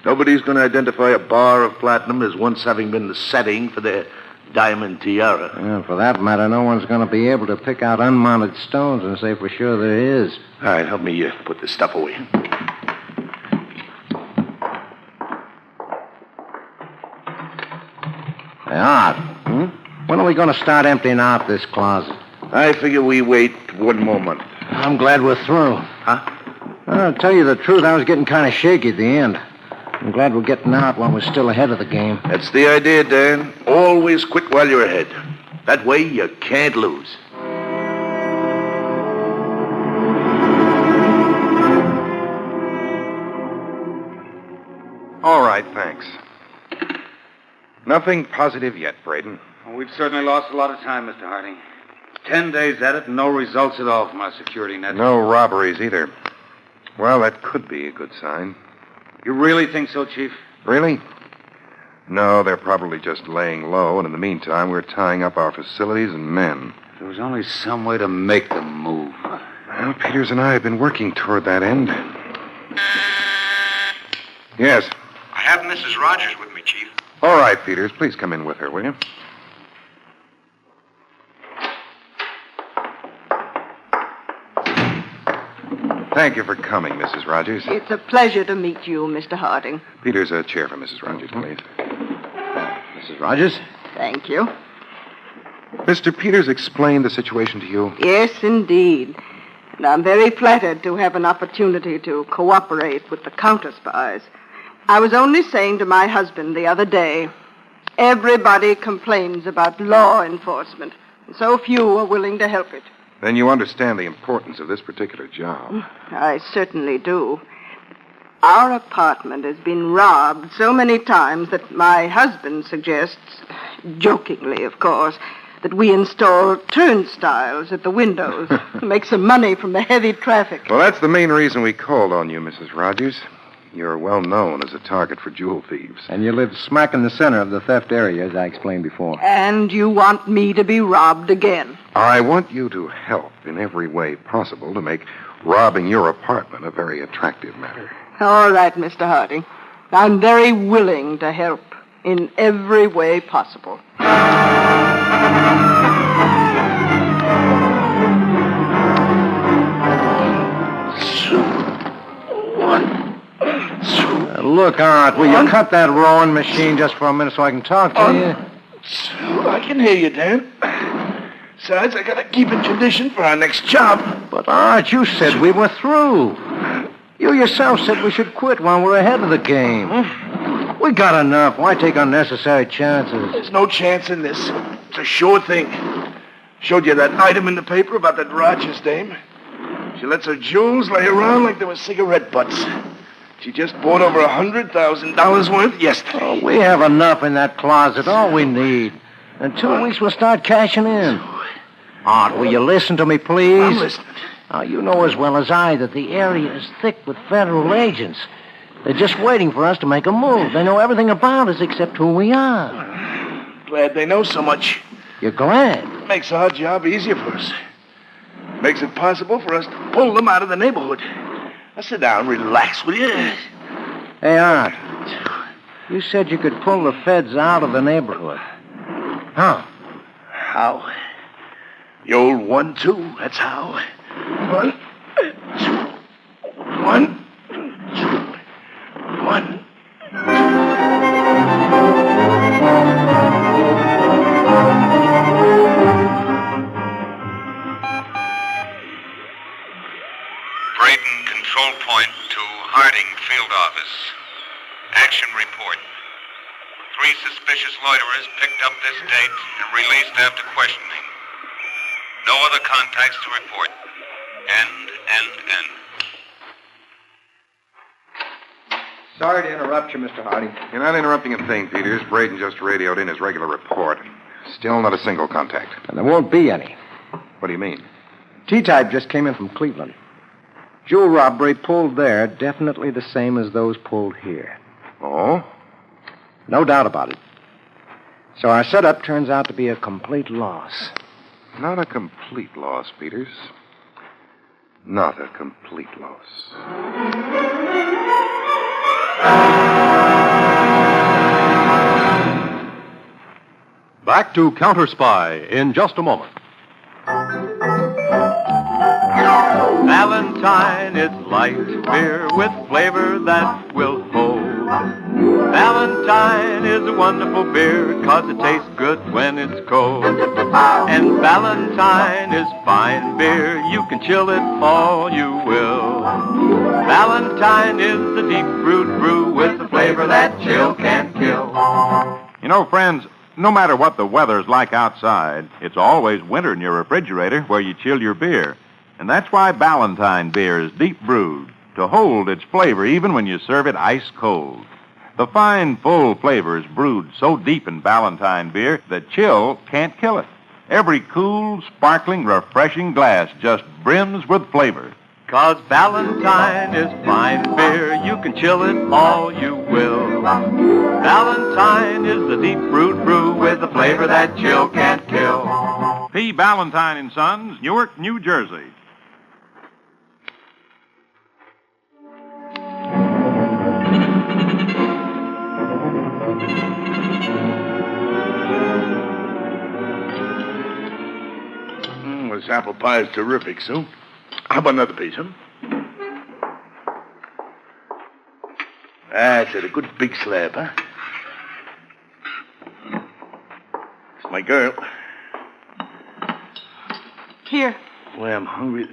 Nobody's going to identify a bar of platinum as once having been the setting for their diamond tiara. Yeah, for that matter, no one's going to be able to pick out unmounted stones and say for sure there is. All right, help me put this stuff away. Hey, Art. When are we going to start emptying out this closet? I figure we wait one more month. I'm glad we're through. Huh? I'll tell you the truth, I was getting kind of shaky at the end. I'm glad we're getting out while we're still ahead of the game. That's the idea, Dan. Always quit while you're ahead. That way you can't lose. All right, thanks. Nothing positive yet, Braden. Well, we've certainly lost a lot of time, Mr. Harding. 10 days at it and no results at all from our security net. No robberies either. Well, that could be a good sign. You really think so, Chief? Really? No, they're probably just laying low, and in the meantime, we're tying up our facilities and men. If there was only some way to make them move. Well, Peters and I have been working toward that end. Yes. I have Mrs. Rogers with me, Chief. All right, Peters, please come in with her, will you? Thank you for coming, Mrs. Rogers. It's a pleasure to meet you, Mr. Harding. Peters, a chair for Mrs. Rogers, please. Mrs. Rogers? Thank you. Mr. Peters explained the situation to you? Yes, indeed. And I'm very flattered to have an opportunity to cooperate with the CounterSpies. I was only saying to my husband the other day, everybody complains about law enforcement, and so few are willing to help it. Then you understand the importance of this particular job. I certainly do. Our apartment has been robbed so many times that my husband suggests, jokingly, of course, that we install turnstiles at the windows to make some money from the heavy traffic. Well, that's the main reason we called on you, Mrs. Rogers. You're well known as a target for jewel thieves. And you live smack in the center of the theft area, as I explained before. And you want me to be robbed again. I want you to help in every way possible to make robbing your apartment a very attractive matter. All right, Mr. Harding. I'm very willing to help in every way possible. Look, Art, will you cut that rowing machine just for a minute so I can talk to you? I can hear you, Dan. Besides, I gotta keep in condition for our next job. But, Art, you said we were through. You yourself said we should quit while we're ahead of the game. We got enough. Why take unnecessary chances? There's no chance in this. It's a sure thing. Showed you that item in the paper about that Rogers dame. She lets her jewels lay around like they were cigarette butts. She just bought over $100,000 worth yesterday. Oh, we have enough in that closet, all we need. In 2 weeks, we'll start cashing in. Art, will you listen to me, please? I'm listening. Now, you know as well as I that the area is thick with federal agents. They're just waiting for us to make a move. They know everything about us except who we are. Glad they know so much. You're glad? Makes our job easier for us. Makes it possible for us to pull them out of the neighborhood. Now sit down, relax, will you? Hey, Art, you said you could pull the feds out of the neighborhood. How? How? The old 1-2, that's how. 1, 2, 1, 2, 1. Braden, control point to Harding Field Office. Action report. 3 suspicious loiterers picked up this date and released after questioning. No other contacts to report. End. Sorry to interrupt you, Mr. Harding. You're not interrupting a thing, Peters. Braden just radioed in his regular report. Still not a single contact. And there won't be any. What do you mean? T-Type just came in from Cleveland. Jewel robbery pulled there, definitely the same as those pulled here. Oh? No doubt about it. So our setup turns out to be a complete loss. Not a complete loss, Peters. Not a complete loss. Back to CounterSpy in just a moment. Valentine is light beer with flavor that will hold. Valentine is a wonderful beer 'cause it tastes good when it's cold. And Valentine is fine beer. You can chill it all you will. Valentine is the deep brewed brew with the flavor that chill can't kill. You know, friends, no matter what the weather's like outside, it's always winter in your refrigerator where you chill your beer. And that's why Valentine beer is deep brewed, to hold its flavor even when you serve it ice cold. The fine, full flavor is brewed so deep in Valentine beer that chill can't kill it. Every cool, sparkling, refreshing glass just brims with flavor. 'Cause Valentine is fine beer. You can chill it all you will. Valentine is the deep brewed brew with the flavor that chill can't kill. P. Valentine and Sons, Newark, New Jersey. This apple pie is terrific, Sue. How about another piece, huh? That's it, a good big slab, huh? It's my girl. Here. Boy, I'm hungry.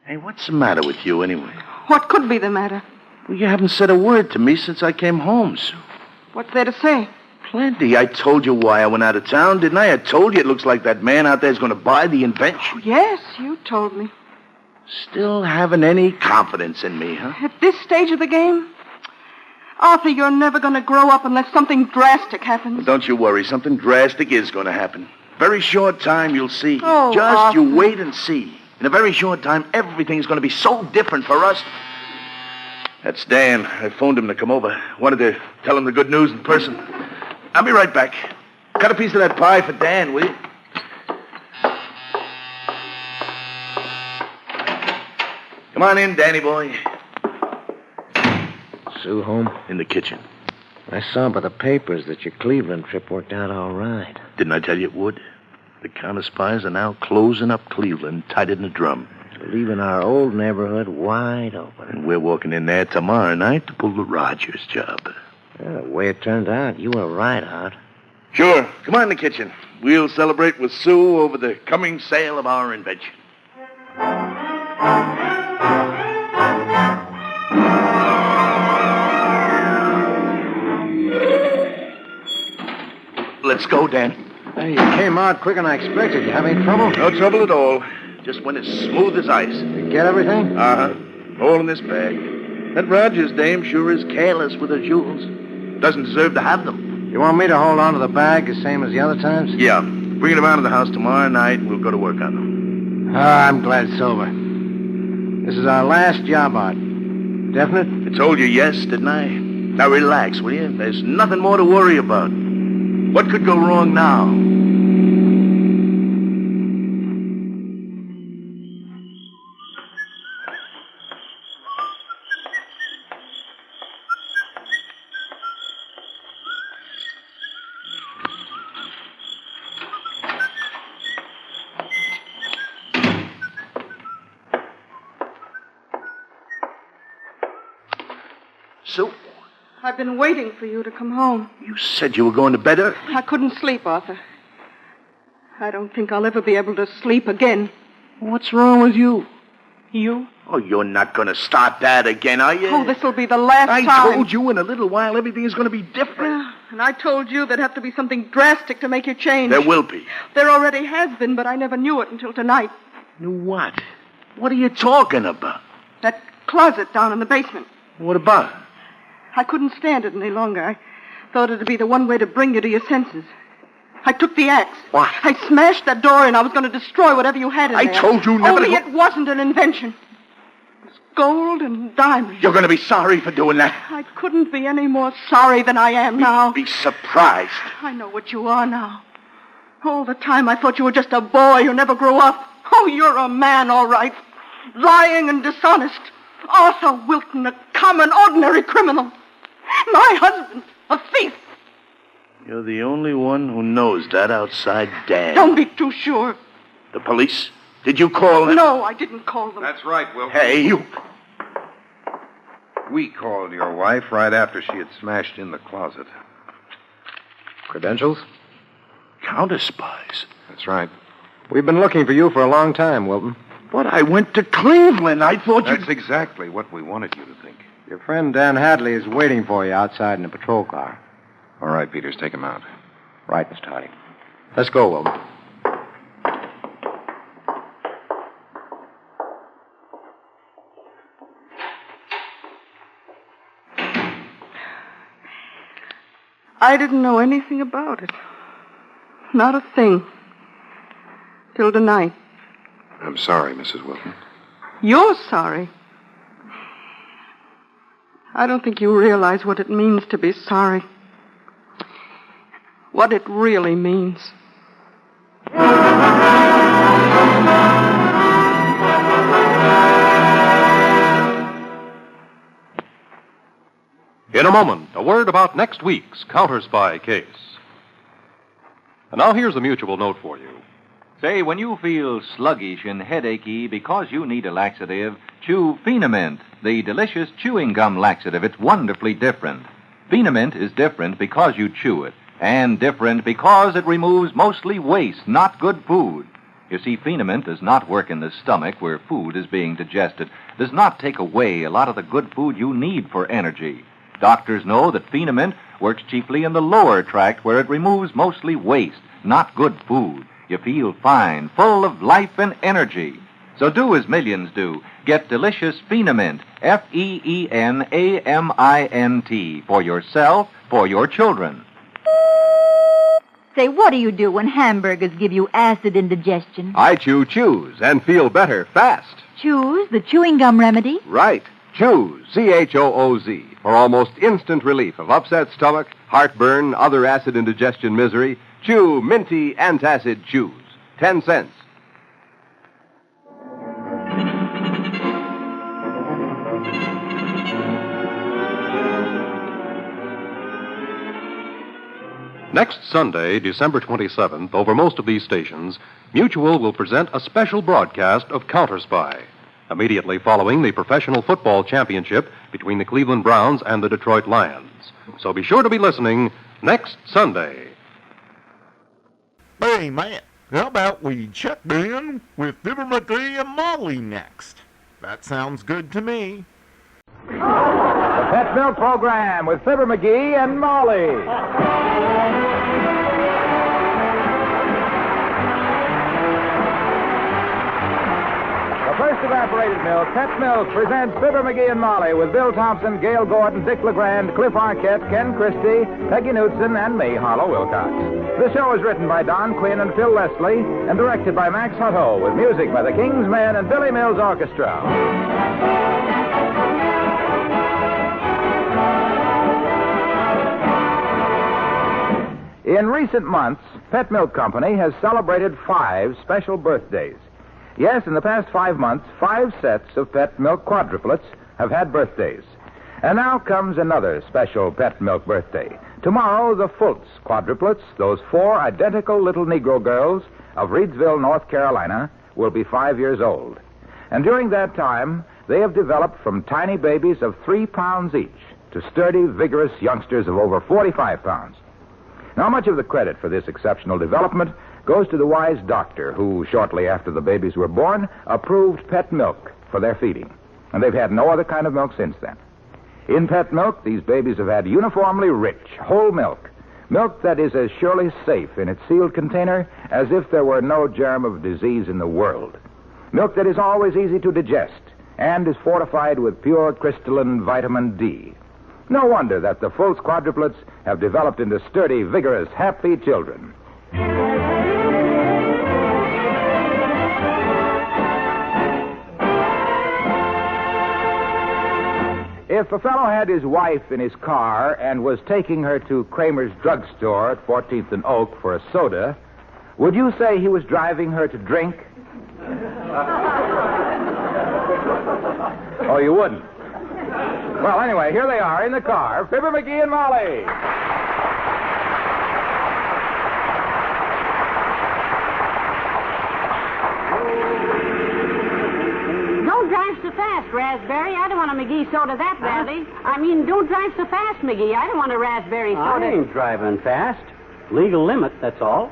Hey, what's the matter with you, anyway? What could be the matter? Well, you haven't said a word to me since I came home, Sue. What's there to say? Plenty. I told you why I went out of town, didn't I? I told you it looks like that man out there is going to buy the invention. Yes, you told me. Still haven't any confidence in me, huh? At this stage of the game? Arthur, you're never going to grow up unless something drastic happens. Well, don't you worry. Something drastic is going to happen. Very short time, you'll see. Oh, Just Arthur. you wait and see. In a very short time, everything's going to be so different for us. That's Dan. I phoned him to come over. Wanted to tell him the good news in person. I'll be right back. Cut a piece of that pie for Dan, will you? Come on in, Danny boy. Sue home? In the kitchen. I saw by the papers that your Cleveland trip worked out all right. Didn't I tell you it would? The counter-spies are now closing up Cleveland tight in a drum. Leaving our old neighborhood wide open. And we're walking in there tomorrow night to pull the Rogers job. Well, the way it turned out, you were right, Art. Sure. Come on in the kitchen. We'll celebrate with Sue over the coming sale of our invention. Let's go, Dan. Hey, you came out quicker than I expected. You have any trouble? No trouble at all. Just went as smooth as ice. You get everything? Uh-huh. All in this bag. That Rogers dame sure is careless with her jewels. Doesn't deserve to have them. You want me to hold on to the bag the same as the other times? Yeah. Bring it around to the house tomorrow night and we'll go to work on them. I'm glad it's over. This is our last job, Art. Definite? I told you yes, didn't I? Now relax, will you? There's nothing more to worry about. What could go wrong now? Sue? I've been waiting for you to come home. You said you were going to bed early. I couldn't sleep, Arthur. I don't think I'll ever be able to sleep again. What's wrong with you? You? Oh, you're not going to start that again, are you? Oh, this'll be the last time. I told you in a little while everything is going to be different. Yeah, and I told you there'd have to be something drastic to make you change. There will be. There already has been, but I never knew it until tonight. Knew what? What are you talking about? That closet down in the basement. What about it? I couldn't stand it any longer. I thought it'd be the one way to bring you to your senses. I took the axe. What? I smashed that door in. I was going to destroy whatever you had in there. I told you never Only to... it wasn't an invention. It was gold and diamonds. You're going to be sorry for doing that. I couldn't be any more sorry than I am now. Be surprised. I know what you are now. All the time I thought you were just a boy who never grew up. Oh, you're a man, all right. Lying and dishonest. Arthur Wilton, a common, ordinary criminal. My husband, a thief. You're the only one who knows that outside Dan. Don't be too sure. The police? Did you call them? No, I didn't call them. That's right, Wilton. Hey, you... We called your wife right after she had smashed in the closet. Credentials? CounterSpies. That's right. We've been looking for you for a long time, Wilton. But I went to Cleveland. I thought That's exactly what we wanted you to think. Your friend Dan Hadley is waiting for you outside in a patrol car. All right, Peters, take him out. Right, Mr. Harding. Let's go, Wilton. I didn't know anything about it. Not a thing. Till tonight. I'm sorry, Mrs. Wilton. You're sorry. I don't think you realize what it means to be sorry. What it really means. In a moment, a word about next week's CounterSpy case. And now here's a mutual note for you. Say, when you feel sluggish and headachy because you need a laxative, chew Phenamint, the delicious chewing gum laxative. It's wonderfully different. Phenamint is different because you chew it, and different because it removes mostly waste, not good food. You see, Phenamint does not work in the stomach where food is being digested, does not take away a lot of the good food you need for energy. Doctors know that Phenamint works chiefly in the lower tract where it removes mostly waste, not good food. You feel fine, full of life and energy. So do as millions do. Get delicious Phenamint, F-E-E-N-A-M-I-N-T, for yourself, for your children. Say, what do you do when hamburgers give you acid indigestion? I chew Chews and feel better fast. Chews, the chewing gum remedy? Right. Choose CHOOZ for almost instant relief of upset stomach, heartburn, other acid indigestion misery. Chew Minty Antacid Chews. 10 cents. Next Sunday, December 27th, over most of these stations, Mutual will present a special broadcast of CounterSpy, immediately following the professional football championship between the Cleveland Browns and the Detroit Lions. So be sure to be listening next Sunday. Hey, Matt, how about we check in with Fibber, Magee, and Molly next? That sounds good to me. The Pet Milk Program with Fibber, Magee, and Molly. First Evaporated Milk, Pet Milk, presents Fibber, Magee, and Molly with Bill Thompson, Gail Gordon, Dick LeGrand, Cliff Arquette, Ken Christie, Peggy Knudsen, and me, Harlow Wilcox. The show is written by Don Quinn and Phil Leslie and directed by Max Hutto with music by the King's Men and Billy Mills Orchestra. In recent months, Pet Milk Company has celebrated 5 special birthdays. Yes, in the past 5 months, 5 sets of Pet Milk quadruplets have had birthdays. And now comes another special Pet Milk birthday. Tomorrow, the Fultz quadruplets, those 4 identical little Negro girls of Reidsville, North Carolina, will be 5 years old. And during that time, they have developed from tiny babies of 3 pounds each to sturdy, vigorous youngsters of over 45 pounds. Now, much of the credit for this exceptional development goes to the wise doctor who, shortly after the babies were born, approved Pet Milk for their feeding. And they've had no other kind of milk since then. In Pet Milk, these babies have had uniformly rich, whole milk. Milk that is as surely safe in its sealed container as if there were no germ of disease in the world. Milk that is always easy to digest and is fortified with pure crystalline vitamin D. No wonder that the Fultz quadruplets have developed into sturdy, vigorous, happy children. If a fellow had his wife in his car and was taking her to Kramer's drugstore at 14th and Oak for a soda, would you say he was driving her to drink? Oh, you wouldn't? Well, anyway, here they are in the car, Fibber, Magee, and Molly. Don't drive so fast, Raspberry. I don't want a McGee soda that badly. I mean, don't drive so fast, McGee. I don't want a raspberry soda. I ain't driving fast. Legal limit, that's all.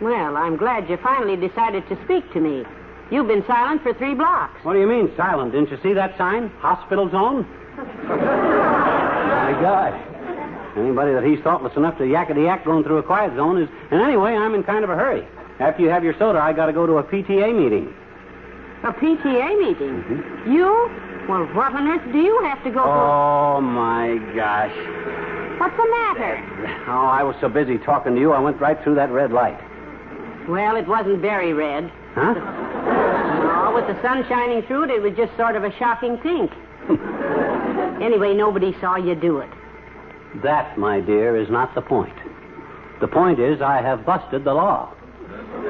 Well, I'm glad you finally decided to speak to me. You've been silent for 3 blocks. What do you mean, silent? Didn't you see that sign? Hospital zone? My gosh. Anybody that he's thoughtless enough to yakety-yak going through a quiet zone is... And anyway, I'm in kind of a hurry. After you have your soda, I got to go to a PTA meeting. A PTA meeting? Mm-hmm. You? Well, what on earth do you have to go Oh, my gosh. What's the matter? Oh, I was so busy talking to you, I went right through that red light. Well, it wasn't very red. Huh? No, with the sun shining through it, it was just sort of a shocking pink. Anyway, nobody saw you do it. That, my dear, is not the point. The point is I have busted the law.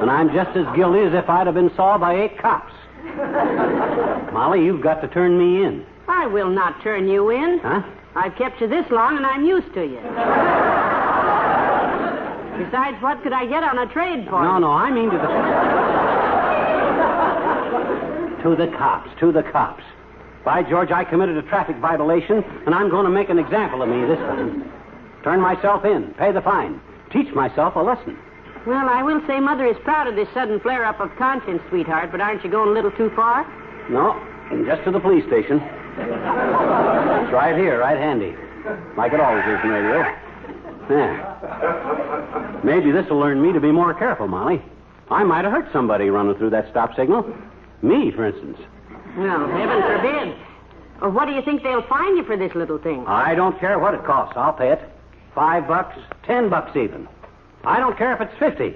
And I'm just as guilty as if I'd have been saw by 8 cops. Molly, you've got to turn me in. I will not turn you in. Huh? I've kept you this long, and I'm used to you. Besides, what could I get on a trade for? No, I mean to the cops. To the cops. By George, I committed a traffic violation, and I'm going to make an example of me this time. Turn myself in, pay the fine, teach myself a lesson. Well, I will say Mother is proud of this sudden flare-up of conscience, sweetheart, but aren't you going a little too far? No, just to the police station. It's right here, right handy. Like it always is in radio. Yeah. Maybe this will learn me to be more careful, Molly. I might have hurt somebody running through that stop signal. Me, for instance. Well, heaven forbid. Well, what do you think they'll fine you for this little thing? I don't care what it costs. I'll pay it. $5, $10 even. I don't care if it's 50.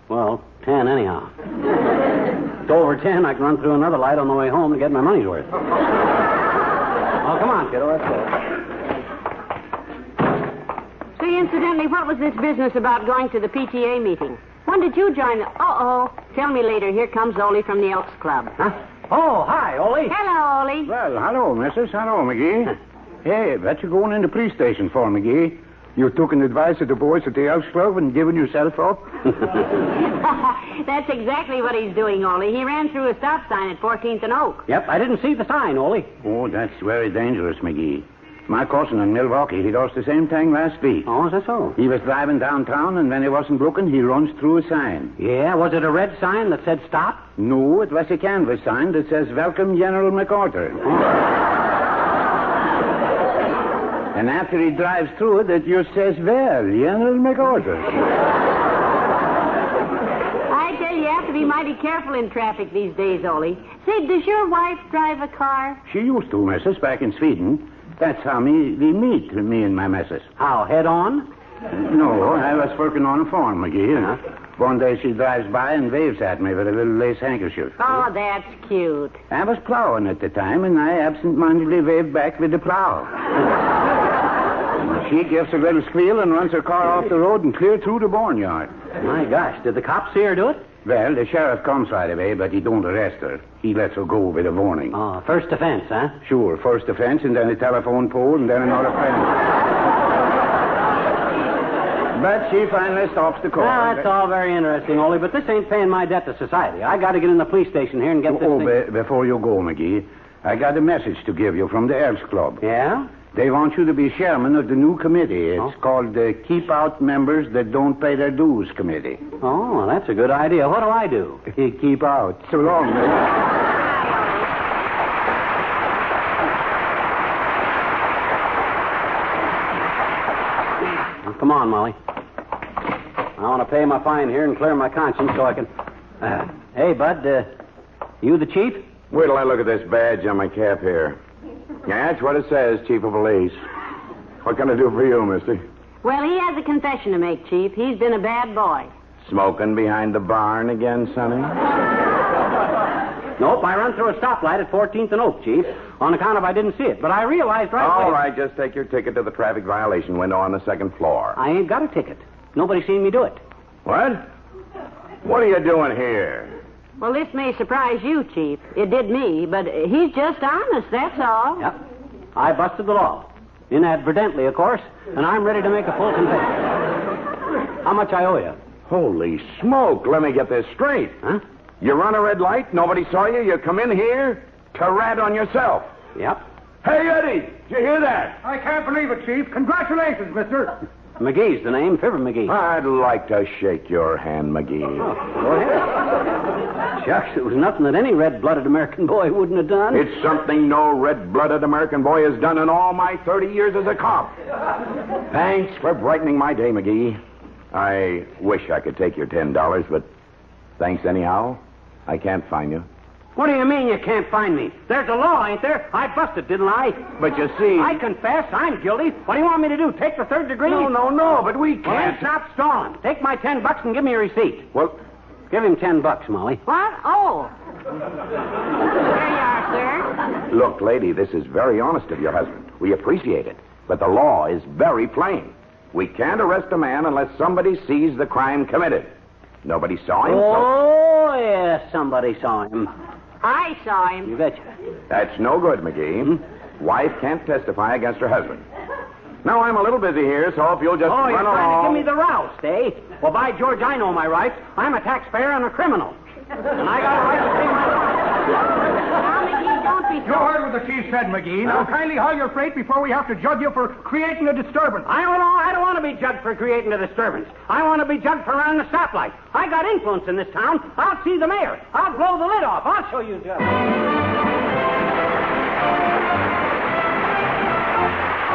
Well, 10 anyhow. If it's over 10, I can run through another light on the way home to get my money's worth. Oh, come on, kiddo. Let's go. Say, incidentally, what was this business about going to the PTA meeting? When did you join the... Uh-oh. Tell me later. Here comes Ole from the Elks Club. Huh? Oh, hi, Ole. Hello, Ole. Well, hello, missus. Hello, McGee. Hey, what you going in the police station for, McGee? You took an advice of the boys at the Elks Club and given yourself up? That's exactly what he's doing, Ole. He ran through a stop sign at 14th and Oak. Yep, I didn't see the sign, Ole. Oh, that's very dangerous, McGee. My cousin in Milwaukee, he does the same thing last week. Oh, is that so? He was driving downtown, and when he wasn't looking, he runs through a sign. Yeah, was it a red sign that said stop? No, it was a canvas sign that says, Welcome, General MacArthur. And after he drives through it, it just says, Well, General MacArthur. I tell you have to be mighty careful in traffic these days, Ole. Say, does your wife drive a car? She used to, missus, back in Sweden. That's how we meet, me and my missus. How, head on? No, I was working on a farm, McGee. One day she drives by and waves at me with a little lace handkerchief. Oh, that's cute. I was plowing at the time, and I absent-mindedly waved back with the plow. She gives a little squeal and runs her car off the road and clear through the barnyard. My gosh, did the cops see her do it? Well, the sheriff comes right away, but he don't arrest her. He lets her go with a warning. Oh, first offense, huh? Sure, first offense, and then a telephone pole, and then another offense. But she finally stops the car. Well, that's all very interesting, Ole, but this ain't paying my debt to society. I got to get in the police station here and get this thing... Before you go, McGee, I got a message to give you from the Elks Club. Yeah? They want you to be chairman of the new committee. It's called the Keep Out Members That Don't Pay Their Dues Committee. Oh, well, that's a good idea. What do I do? Keep out. So long, man. Come on, Molly. I want to pay my fine here and clear my conscience so I can... Hey, Bud, you the chief? Wait till I look at this badge on my cap here. Yeah, that's what it says, Chief of Police. What can I do for you, mister? Well, he has a confession to make, Chief. He's been a bad boy. Smoking behind the barn again, Sonny? Nope, I run through a stoplight at 14th and Oak, Chief, on account of I didn't see it. But I realized right away... All right, just take your ticket to the traffic violation window on the second floor. I ain't got a ticket. Nobody's seen me do it. What? What are you doing here? Well, this may surprise you, Chief. It did me, but he's just honest, that's all. Yep. I busted the law. Inadvertently, of course, and I'm ready to make a full confession. How much I owe you? Holy smoke, let me get this straight. Huh? You run a red light, nobody saw you, you come in here to rat on yourself. Yep. Hey, Eddie, did you hear that? I can't believe it, Chief. Congratulations, mister. McGee's the name, Fibber Magee. I'd like to shake your hand, Magee. Oh, go ahead. Shucks, it was nothing that any red-blooded American boy wouldn't have done. It's something no red-blooded American boy has done in all my 30 years as a cop. Thanks for brightening my day, Magee. I wish I could take your $10, but thanks anyhow. I can't find you. What do you mean you can't find me? There's a law, ain't there? I busted, didn't I? But you see... I confess. I'm guilty. What do you want me to do? Take the third degree? No, but we can't... Well, then stop stalling. Take my $10 and give me a receipt. Well... Give him $10, Molly. What? Oh. There you are, sir. Look, lady, this is very honest of your husband. We appreciate it. But the law is very plain. We can't arrest a man unless somebody sees the crime committed. Nobody saw him, Oh, yes, somebody saw him. I saw him. You betcha. That's no good, Magee. Wife can't testify against her husband. Now, I'm a little busy here, so if you'll just run you're along... trying to give me the roust, eh? Well, by George, I know my rights. I'm a taxpayer and a criminal. And I got a right to pay my Now, McGee, don't be You heard what the chief said, McGee. Now, kindly haul your freight before we have to judge you for creating a disturbance. I don't want to be judged for creating a disturbance. I want to be judged for running a stoplight. I got influence in this town. I'll see the mayor. I'll blow the lid off. I'll show you, Judge.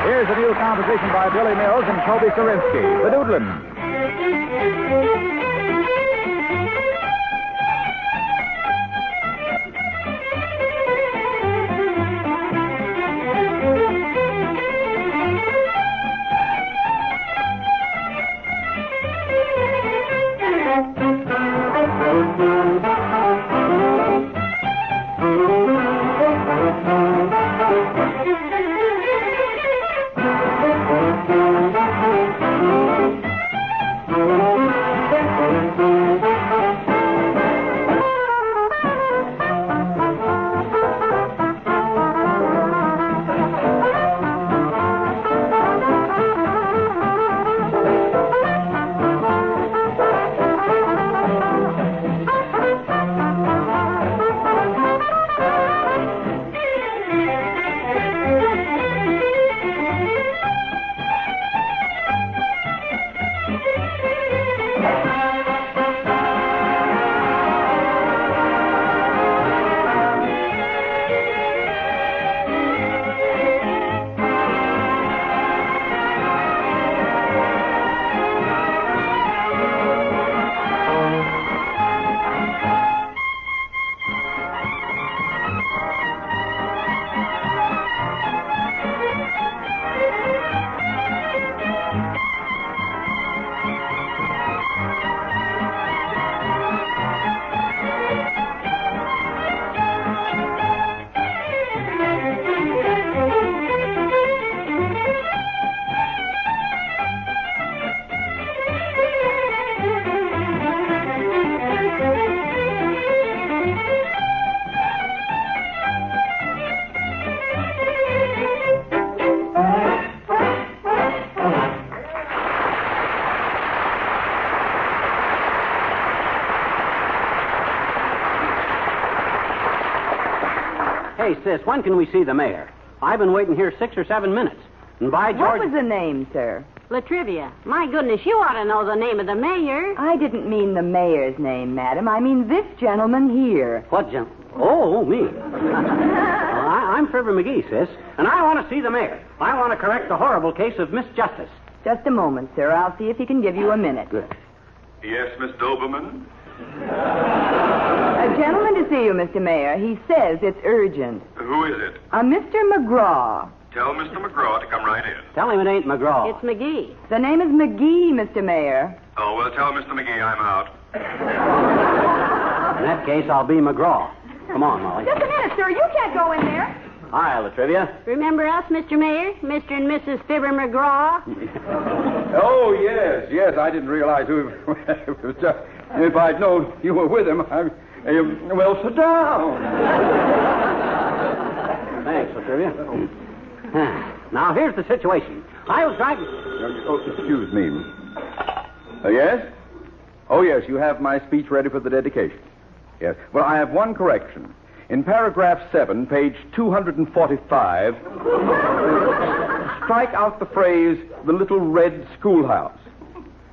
Here's a new composition by Billy Mills and Toby Sarinsky, The Doodlin'. Hey, sis, when can we see the mayor? I've been waiting here 6 or 7 minutes. And by George... What was the name, sir? Latrivia. My goodness, you ought to know the name of the mayor. I didn't mean the mayor's name, madam. I mean this gentleman here. What gentleman? Oh, me. I'm Fibber Magee, sis, and I want to see the mayor. I want to correct the horrible case of misjustice. Just a moment, sir. I'll see if he can give you a minute. Good. Yes, Miss Doberman? A gentleman to see you, Mr. Mayor. He says it's urgent. Who is it? A Mr. McGraw. Tell Mr. McGraw to come right in. Tell him it ain't McGraw. It's Magee. The name is Magee, Mr. Mayor. Oh, well, tell Mr. McGee I'm out. In that case, I'll be McGraw. Come on, Molly. Just a minute, sir. You can't go in there. Hi, Latrivia. Remember us, Mr. Mayor? Mr. and Mrs. Fibber McGraw? Oh, yes. I didn't realize who... If I'd known you were with him, well, sit down. Thanks, Latrivia. Now, here's the situation. I was driving... Oh, excuse me. Yes? Oh, yes, you have my speech ready for the dedication. Yes. Well, I have one correction. In paragraph 7, page 245, strike out the phrase, the little red schoolhouse.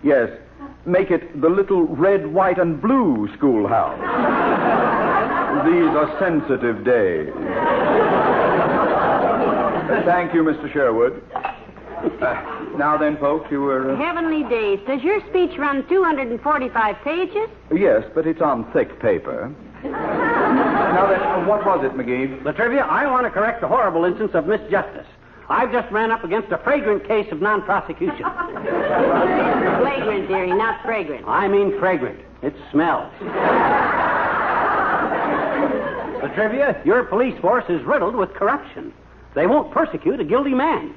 Yes, make it the little red, white, and blue schoolhouse. These are sensitive days. Thank you, Mr. Sherwood. Now then, folks, you were... Heavenly days. Does your speech run 245 pages? Yes, but it's on thick paper. Now then, what was it, Magee? Latrivia, I want to correct the horrible instance of misjustice. I've just ran up against a flagrant case of non-prosecution. Flagrant, dearie, not fragrant. I mean fragrant. It smells. Latrivia, your police force is riddled with corruption. They won't persecute a guilty man.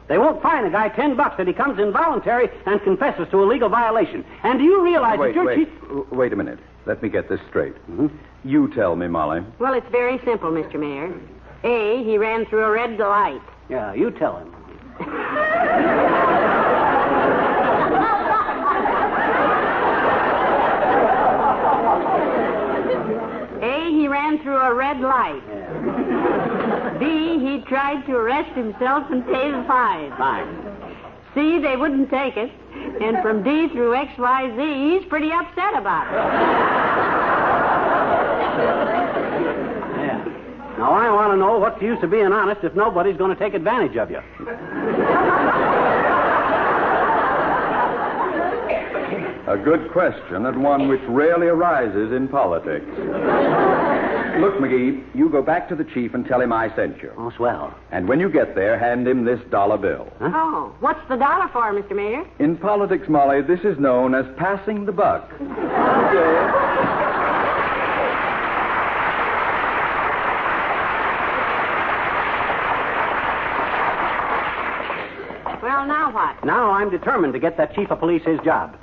They won't fine a guy $10 that he comes involuntary and confesses to a legal violation. And do you realize that your chief... Wait a minute. Let me get this straight. Mm-hmm. You tell me, Molly. Well, it's very simple, Mr. Mayor. A, he ran through a red light. Yeah, you tell him. A, he ran through a red light. Yeah. B, he tried to arrest himself and pay the fine. Fine. C, they wouldn't take it. And from D through X, Y, Z, he's pretty upset about it. Yeah. Now, I want to know what's the use of being honest if nobody's going to take advantage of you. A good question, and one which rarely arises in politics. Look, Magee, you go back to the chief and tell him I sent you. Oh, swell. And when you get there, hand him this dollar bill. Huh? Oh, what's the dollar for, Mr. Mayor? In politics, Molly, this is known as passing the buck. Well, now what? Now I'm determined to get that chief of police his job.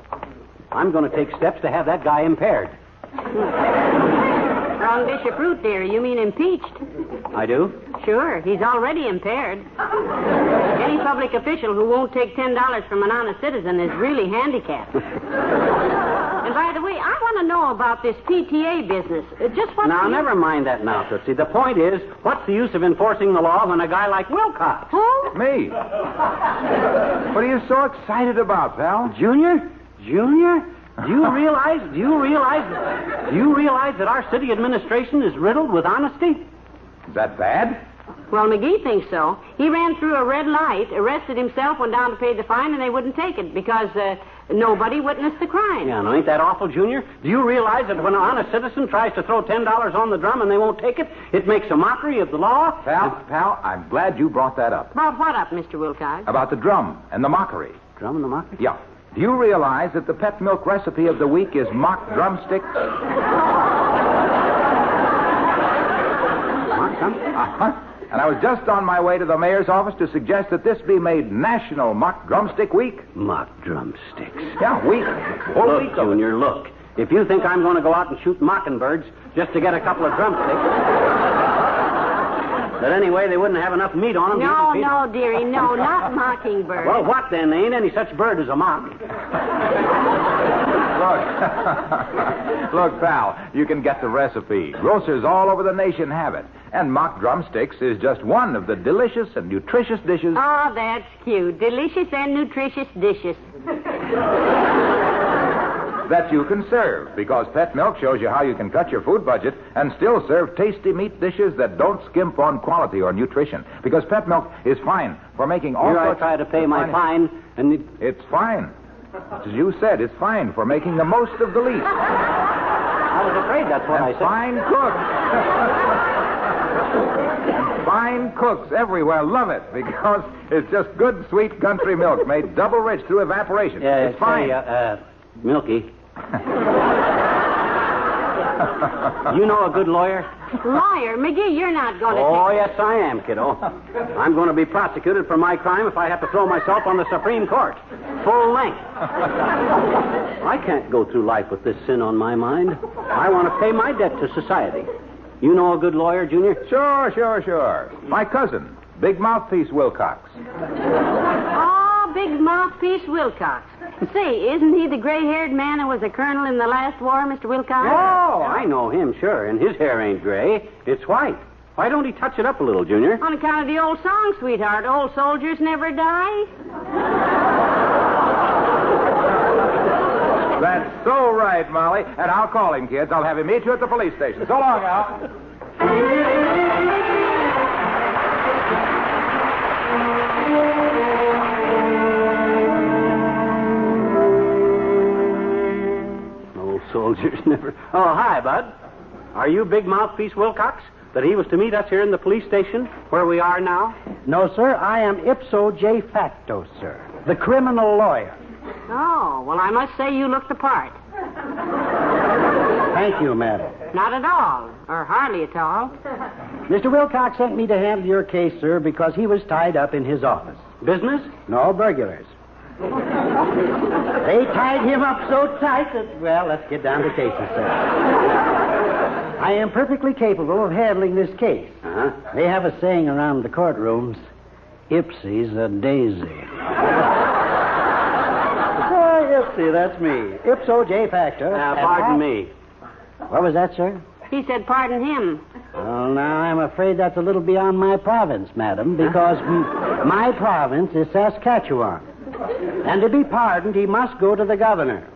I'm going to take steps to have that guy impaired. Wrong dish of fruit, dear. You mean impeached. I do? Sure. He's already impaired. Any public official who won't take $10 from an honest citizen is really handicapped. And by the way, I want to know about this PTA business. Just what... Now, never mind that now, Tootsie. The point is, what's the use of enforcing the law when a guy like Wilcox... Who? Me. What are you so excited about, pal? Junior? Junior? Do you realize that our city administration is riddled with honesty? Is that bad? Well, Magee thinks so. He ran through a red light, arrested himself, went down to pay the fine, and they wouldn't take it because nobody witnessed the crime. Yeah, no, ain't that awful, Junior? Do you realize that when an honest citizen tries to throw $10 on the drum and they won't take it, it makes a mockery of the law? Pal, I'm glad you brought that up. About what up, Mr. Wilcox? About the drum and the mockery. Drum and the mockery? Yeah. Do you realize that the pet milk recipe of the week is mock drumsticks? Mock drumsticks? Uh-huh. And I was just on my way to the mayor's office to suggest that this be made National Mock Drumstick Week. Mock drumsticks? Yeah, week. Whole week. Look, Junior, look. If you think I'm going to go out and shoot mockingbirds just to get a couple of drumsticks... But anyway, they wouldn't have enough meat on them. No, dearie, no, not mockingbird. Well, what then? There ain't any such bird as a mock. Look, pal, you can get the recipe. Grocers all over the nation have it. And mock drumsticks is just one of the delicious and nutritious dishes. Oh, that's cute. Delicious and nutritious dishes. That you can serve, because Pet Milk shows you how you can cut your food budget and still serve tasty meat dishes that don't skimp on quality or nutrition. Because Pet Milk is fine for making all Here I sorts try to pay my fine, and it's fine. As you said, it's fine for making the most of the least. I was afraid that's what I said. Fine cooks. And fine cooks everywhere love it because it's just good, sweet country milk made double rich through evaporation. It's fine. Milky. You know a good lawyer? Lawyer? McGee, you're not going to Oh, yes, I am, kiddo. I'm going to be prosecuted for my crime if I have to throw myself on the Supreme Court. Full length. I can't go through life with this sin on my mind. I want to pay my debt to society. You know a good lawyer, Junior? Sure. My cousin, Big Mouthpiece Wilcox. Oh, Big Mouthpiece Wilcox. Say, isn't he the gray-haired man who was a colonel in the last war, Mr. Wilcox? Oh, I know him, sure. And his hair ain't gray. It's white. Why don't he touch it up a little, Junior? On account of the old song, sweetheart. Old soldiers never die. That's so right, Molly. And I'll call him, kids. I'll have him meet you at the police station. So long, Al. Soldiers never... Oh, hi, Bud. Are you Big Mouthpiece Wilcox? That he was to meet us here in the police station, where we are now? No, sir. I am ipso J facto, sir. The criminal lawyer. Oh, well, I must say you look the part. Thank you, madam. Not at all, or hardly at all. Mr. Wilcox sent me to handle your case, sir, because he was tied up in his office. Business? No, burglars. They tied him up so tight that, well, let's get down to cases, sir. I am perfectly capable of handling this case. Uh-huh. They have a saying around the courtrooms, Ipsy's a daisy. Ipsy, that's me. Ipso J facto. Pardon me. What was that, sir? He said pardon him. Well, now, I'm afraid that's a little beyond my province, madam, because my province is Saskatchewan. And to be pardoned, he must go to the governor.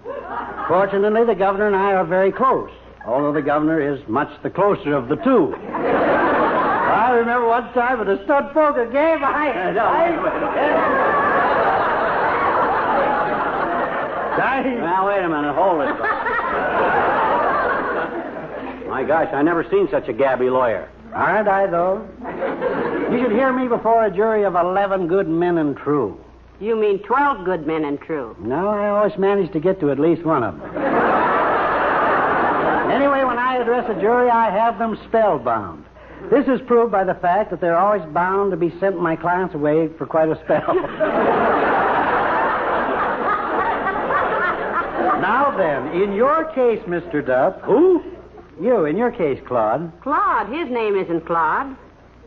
Fortunately, the governor and I are very close, although the governor is much the closer of the two. I remember one time at a stud poker game, Now, wait a minute. Hold it. My gosh, I never seen such a gabby lawyer. Aren't I, though? You should hear me before a jury of 11 good men and true. You mean 12 good men and true. No, I always manage to get to at least one of them. Anyway, when I address a jury, I have them spellbound. This is proved by the fact that they're always bound to be sent my clients away for quite a spell. Now then, in your case, Mr. Duff... Who? You, in your case, Claude. Claude? His name isn't Claude.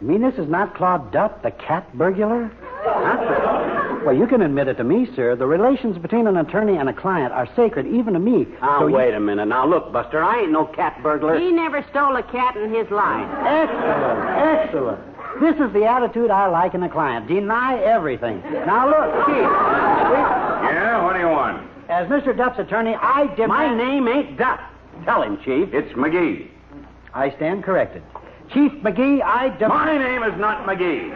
You mean this is not Claude Duff, the cat burglar? Huh? Well, you can admit it to me, sir. The relations between an attorney and a client are sacred, even to me. Now, wait a minute. Now, look, Buster, I ain't no cat burglar. He never stole a cat in his life. Excellent. This is the attitude I like in a client. Deny everything. Now, look, Chief. Yeah, what do you want? As Mr. Duff's attorney, I demand... My name ain't Duff. Tell him, Chief. It's Magee. I stand corrected. Chief Magee, I demand... My name is not Magee.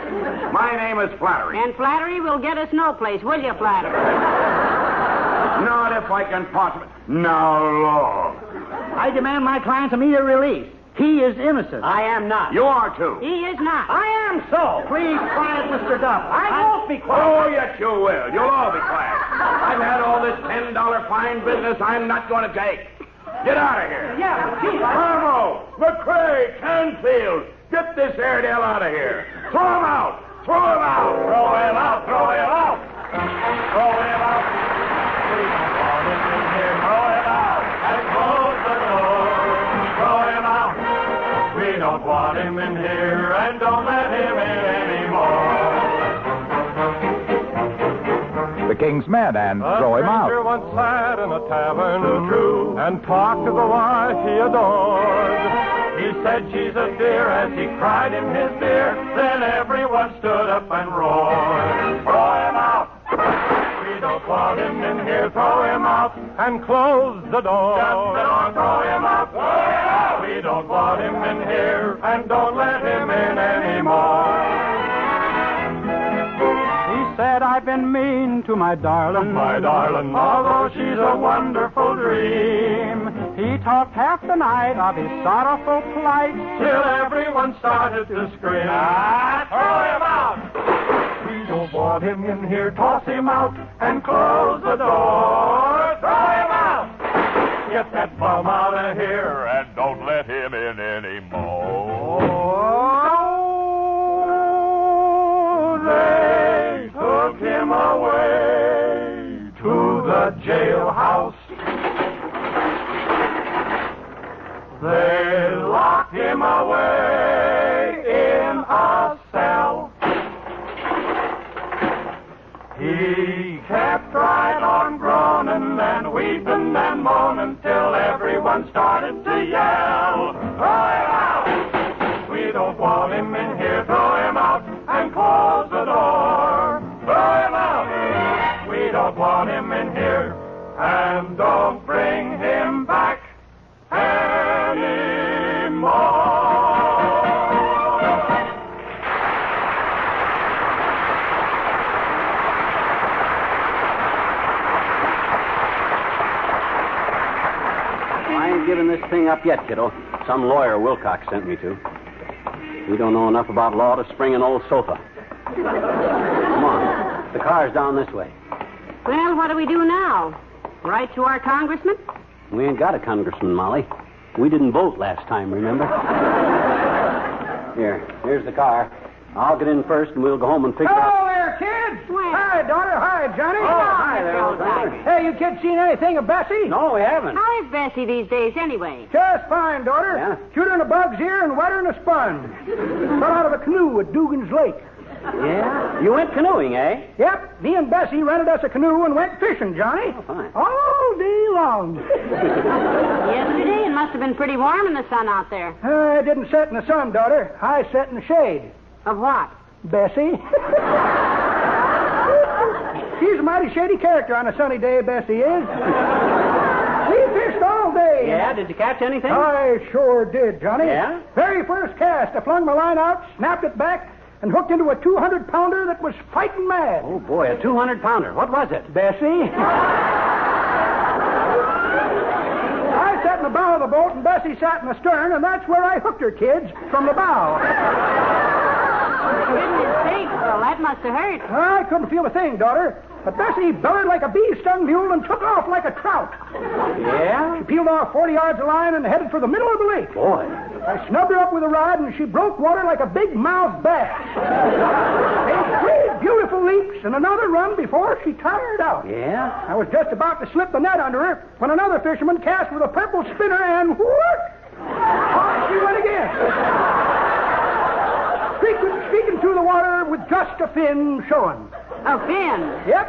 My name is Flattery. And flattery will get us no place, will you, Flattery? Not if I can possibly... Now, Lord. I demand my client's immediate release. He is innocent. I am not. You are, too. He is not. I am so. Please, quiet, Mr. Duff. I won't be quiet. Oh, yes, you will. You'll all be quiet. I've had all this $10 fine business I'm not going to take. Get out of here. Yeah, Chief. Carmo, McCrae, Canfield, get this Airedale out of here. Throw him out. Throw him out. Throw him out. Throw him out. Throw him out. Throw him out. And close the door. Throw him out. We don't want him in here, and don't let him in anymore. The the king's men and throw him out. A stranger once sat in a tavern true and talked to the wife he adored. He said she's a dear as he cried in his beer. Then everyone stood up and roared. Throw him out! We don't want him in here. Throw him out and close the door. Shut the door. Throw him out. Throw him out. We don't want him in here and don't let him in anymore. He said, I've been mean to my darling, although she's a wonderful dream. He talked half the night of his sorrowful plight, Till everyone started to scream. Throw him out! We don't want him in here. Toss him out and close the door. Throw him out! Get that bum out of here and don't let him in anymore. They took him away to the jailhouse. They locked him away in a cell. He kept right on groaning and weeping and moaning till everyone started to yell. Throw him out! We don't want him in here. Throw him out and close the door. Throw him out! We don't want him in here. And don't bring him back anymore. I ain't giving this thing up yet, kiddo. Some lawyer Wilcox sent me to. We don't know enough about law to spring an old sofa. Come on. The car's down this way. Well, what do we do now? Write to our congressman? We ain't got a congressman, Molly. We didn't vote last time, remember? Here's the car. I'll get in first, and we'll go home and figure out... Hello there, kids! Hi, daughter. Hi, Johnny. Oh, hi there, old timer. Hey, you kids seen anything of Bessie? No, we haven't. How is Bessie these days, anyway? Just fine, daughter. Yeah? Cuter than a bug's ear and wetter than a sponge. Fell out of a canoe at Dugan's Lake. Yeah? You went canoeing, eh? Yep. Me and Bessie rented us a canoe and went fishing, Johnny. Oh, fine. All day long. Yesterday, it must have been pretty warm in the sun out there. I didn't set in the sun, daughter. I set in the shade. Of what? Bessie. She's a mighty shady character on a sunny day, Bessie is. We fished all day. Yeah? Did you catch anything? I sure did, Johnny. Yeah? Very first cast, I flung my line out, snapped it back, and hooked into a 200-pounder that was fighting mad. Oh, boy, a 200-pounder. What was it? Bessie. I sat in the bow of the boat, and Bessie sat in the stern, and that's where I hooked her, kids, from the bow. For goodness sake, well, that must have hurt. I couldn't feel a thing, daughter. But Bessie bellowed like a bee-stung mule and took off like a trout. Yeah? She peeled off 40 yards of line and headed for the middle of the lake. Boy. I snubbed her up with a rod, and she broke water like a big-mouthed bass. Made 3 beautiful leaps and another run before she tired out. Yeah? I was just about to slip the net under her when another fisherman cast with a purple spinner and whoop! Off she went again. Speaking through the water with just a fin showing. A fin? Yep.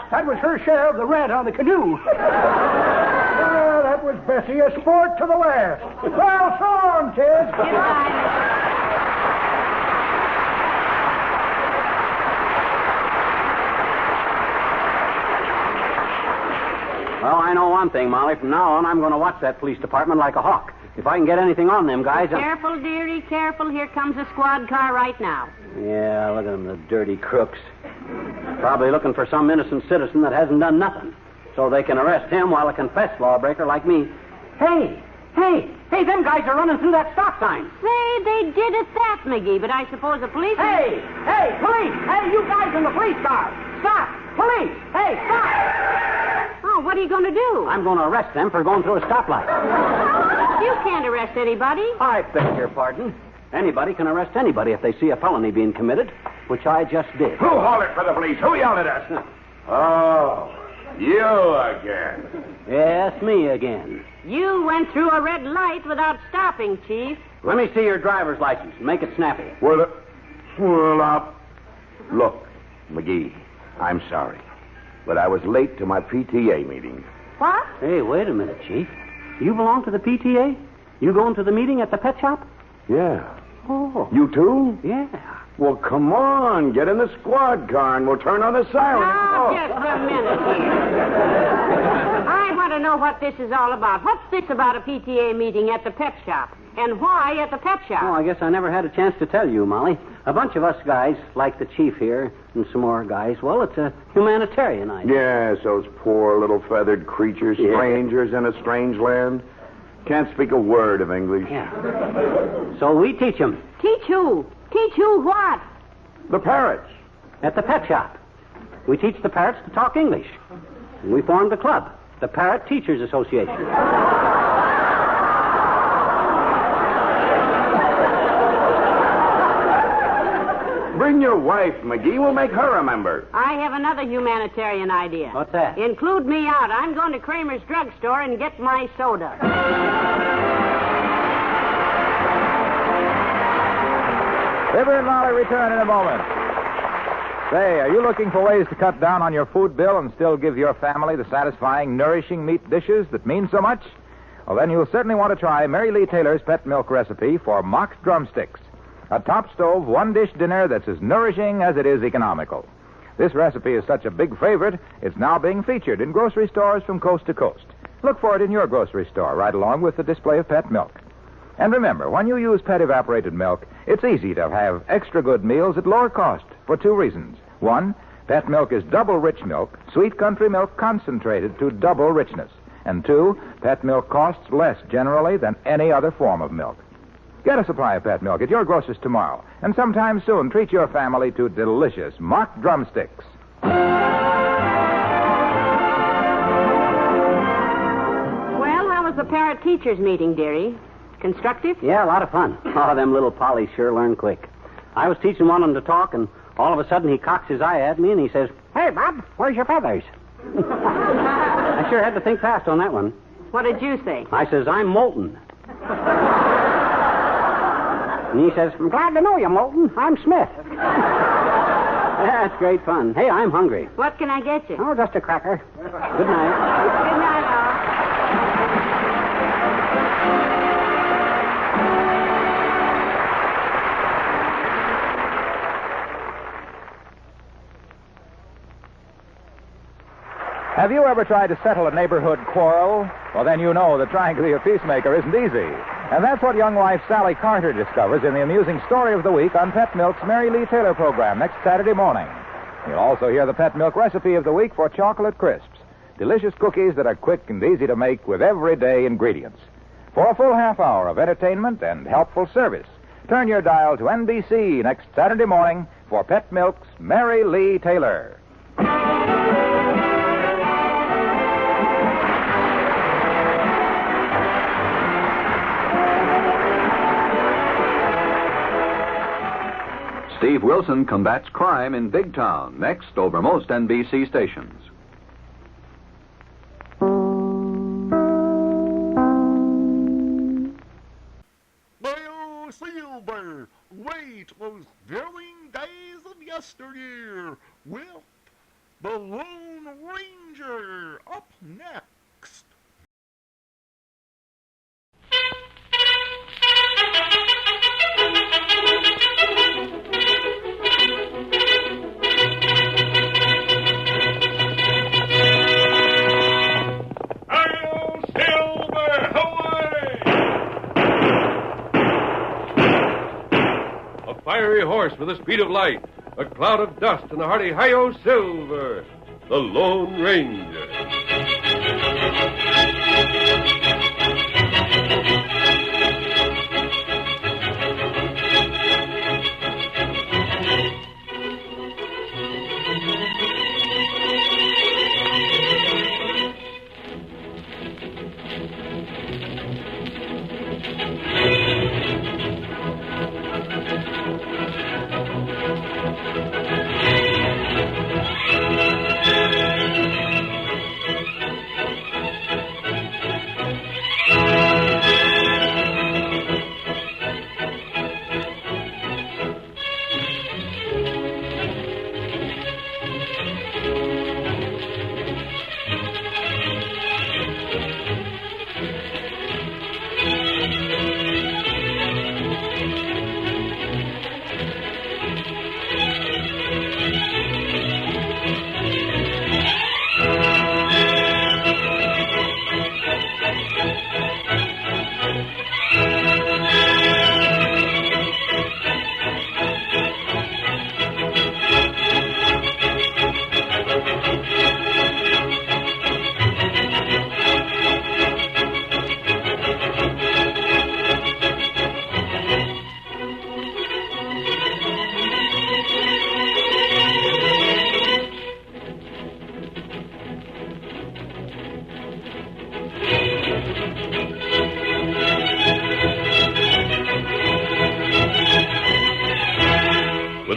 That was her share of the rent on the canoe. That was Bessie, a sport to the last. Well, so long, kids. Goodbye. Well, I know one thing, Molly. From now on, I'm going to watch that police department like a hawk. If I can get anything on them guys... Careful, dearie, careful. Here comes a squad car right now. Yeah, look at them, the dirty crooks. Probably looking for some innocent citizen that hasn't done nothing. So they can arrest him while a confessed lawbreaker like me... Hey, them guys are running through that stop sign. Say, they did at that, Magee, but I suppose the police... Hey, police! Hey, you guys in the police car! Stop! Police! Hey, stop! Oh, what are you going to do? I'm going to arrest them for going through a stoplight. You can't arrest anybody. I beg your pardon. Anybody can arrest anybody if they see a felony being committed, which I just did. Who hollered for the police? Who yelled at us? Oh, you again. Yes, me again. You went through a red light without stopping, Chief. Let me see your driver's license. Make it snappy. Look, Magee, I'm sorry. but I was late to my PTA meeting. What? Hey, wait a minute, Chief. You belong to the PTA? You going to the meeting at the pet shop? Yeah. Oh. You too? Yeah. Well, come on. Get in the squad car and we'll turn on the siren. Now, just a minute here. I want to know what this is all about. What's this about a PTA meeting at the pet shop? And why at the pet shop? Oh, I guess I never had a chance to tell you, Molly. A bunch of us guys, like the Chief here, and some more guys, well, it's a humanitarian idea. Yes, those poor little feathered creatures, strangers in a strange land. Can't speak a word of English. Yeah. So we teach them. Teach who? Teach who what? The parrots. At the pet shop. We teach the parrots to talk English. And we formed a club, the Parrot Teachers Association. Bring your wife, Magee. We'll make her a member. I have another humanitarian idea. What's that? Include me out. I'm going to Kramer's drugstore and get my soda. Fibber and Molly return in a moment. Say, are you looking for ways to cut down on your food bill and still give your family the satisfying, nourishing meat dishes that mean so much? Well, then you'll certainly want to try Mary Lee Taylor's pet milk recipe for mock drumsticks. A top-stove, one-dish dinner that's as nourishing as it is economical. This recipe is such a big favorite, it's now being featured in grocery stores from coast to coast. Look for it in your grocery store, right along with the display of pet milk. And remember, when you use pet evaporated milk, it's easy to have extra good meals at lower cost for two reasons. One, pet milk is double rich milk, sweet country milk concentrated to double richness. And two, pet milk costs less generally than any other form of milk. Get a supply of pet milk at your grocer's tomorrow, and sometime soon treat your family to delicious mock drumsticks. Well, how was the parrot teachers meeting, dearie? Constructive? Yeah, a lot of fun. Oh, them little pollies sure learn quick. I was teaching one of them to talk, and all of a sudden he cocks his eye at me and he says, "Hey, Bob, where's your feathers?" I sure had to think fast on that one. What did you say? I says, "I'm molten." And he says, "I'm glad to know you, Molten. I'm Smith." That's great fun. Hey, I'm hungry. What can I get you? Oh, just a cracker. Good night. Good night, all. Have you ever tried to settle a neighborhood quarrel? Well, then you know that trying to be a peacemaker isn't easy. And that's what young wife Sally Carter discovers in the amusing story of the week on Pet Milk's Mary Lee Taylor program next Saturday morning. You'll also hear the Pet Milk recipe of the week for chocolate crisps. Delicious cookies that are quick and easy to make with everyday ingredients. For a full half hour of entertainment and helpful service, turn your dial to NBC next Saturday morning for Pet Milk's Mary Lee Taylor. Steve Wilson combats crime in Big Town, next over most NBC stations. Well, Silver, wait those daring days of yesteryear. Well, the Lone Ranger, up next. Fiery horse with the speed of light, a cloud of dust, and a hearty hi-yo Silver, the Lone Ranger.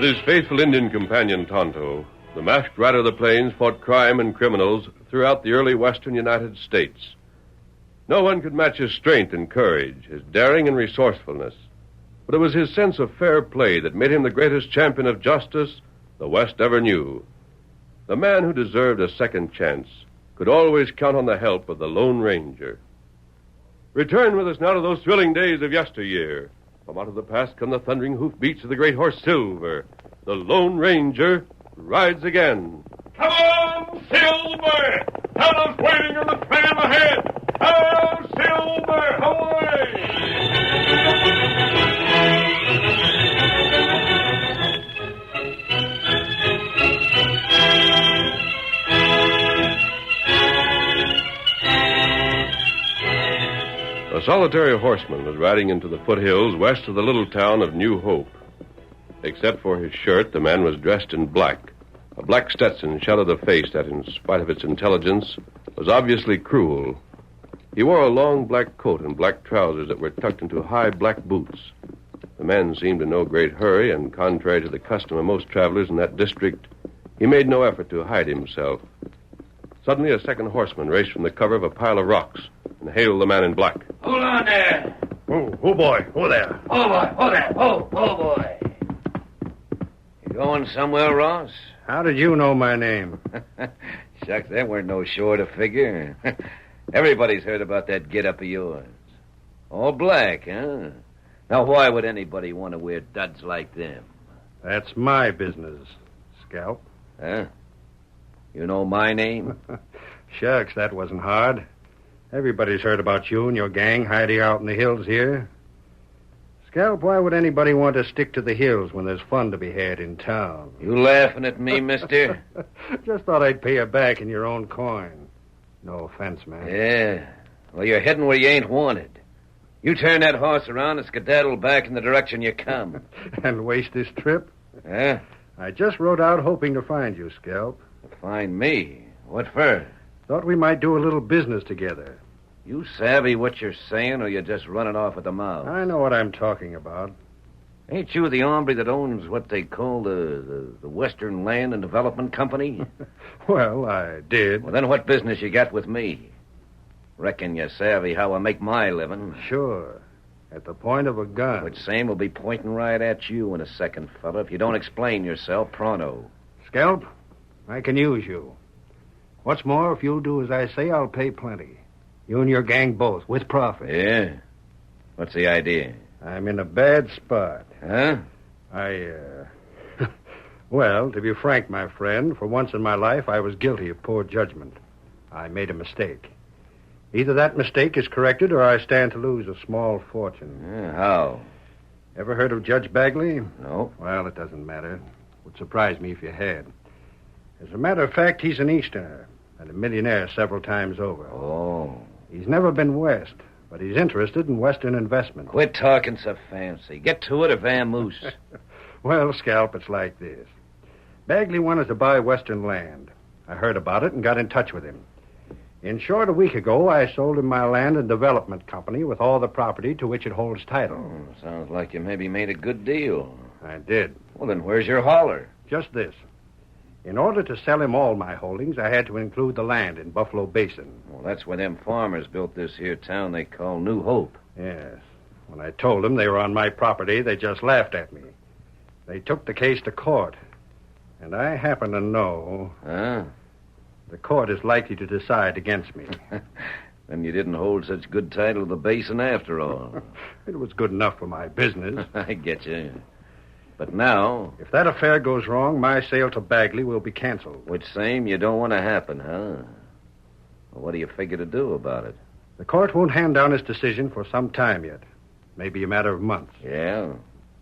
his faithful Indian companion, Tonto, the masked rider of the plains fought crime and criminals throughout the early western United States. No one could match his strength and courage, his daring and resourcefulness. But it was his sense of fair play that made him the greatest champion of justice the West ever knew. The man who deserved a second chance could always count on the help of the Lone Ranger. Return with us now to those thrilling days of yesteryear. From out of the past come the thundering hoofbeats of the great horse Silver. The Lone Ranger rides again. Come on, Silver! Fella's waiting on the tram ahead! Oh, Silver, away! A solitary horseman was riding into the foothills west of the little town of New Hope. Except for his shirt, the man was dressed in black. A black Stetson shadowed a face that, in spite of its intelligence, was obviously cruel. He wore a long black coat and black trousers that were tucked into high black boots. The man seemed in no great hurry, and contrary to the custom of most travelers in that district, he made no effort to hide himself. Suddenly, a second horseman raced from the cover of a pile of rocks and hailed the man in black. Hold on there. Oh, boy. Oh, there. Oh, boy. Oh, there. Oh, boy. You going somewhere, Ross? How did you know my name? Shucks, that weren't no short a figure. Everybody's heard about that get-up of yours. All black, huh? Now, why would anybody want to wear duds like them? That's my business, Scalp. Huh? You know my name? Shucks, that wasn't hard. Everybody's heard about you and your gang hiding out in the hills here. Scalp, why would anybody want to stick to the hills when there's fun to be had in town? You laughing at me, mister? Just thought I'd pay you back in your own coin. No offense, man. Yeah. Well, you're heading where you ain't wanted. You turn that horse around and skedaddle back in the direction you come. And waste this trip? Huh? I just rode out hoping to find you, Scalp. Find me? What for? Thought we might do a little business together. You savvy what you're saying, or you're just running off at the mouth? I know what I'm talking about. Ain't you the hombre that owns what they call the Western Land and Development Company? Well, I did. Well, then what business you got with me? Reckon you savvy how I make my living. Sure. At the point of a gun. Which same will be pointing right at you in a second, fella, if you don't explain yourself pronto. Scalp, I can use you. What's more, if you'll do as I say, I'll pay plenty. You and your gang both, with profit. Yeah? What's the idea? I'm in a bad spot. Huh? Well, to be frank, my friend, for once in my life, I was guilty of poor judgment. I made a mistake. Either that mistake is corrected or I stand to lose a small fortune. Yeah, how? Ever heard of Judge Bagley? No. Well, it doesn't matter. It would surprise me if you had. As a matter of fact, he's an Easterner and a millionaire several times over. Oh. He's never been west, but he's interested in Western investment. Quit talking so fancy. Get to it or vamoose. Well, Scalp, it's like this. Bagley wanted to buy Western land. I heard about it and got in touch with him. In short, a week ago, I sold him my land and development company with all the property to which it holds title. Oh, sounds like you maybe made a good deal. I did. Well, then where's your holler? Just this. In order to sell him all my holdings, I had to include the land in Buffalo Basin. Well, that's where them farmers built this here town they call New Hope. Yes. When I told them they were on my property, they just laughed at me. They took the case to court. And I happen to know... Huh? The court is likely to decide against me. Then you didn't hold such good title to the basin after all. It was good enough for my business. I get you. But now... If that affair goes wrong, my sale to Bagley will be canceled. Which same you don't want to happen, huh? Well, what do you figure to do about it? The court won't hand down its decision for some time yet. Maybe a matter of months. Yeah?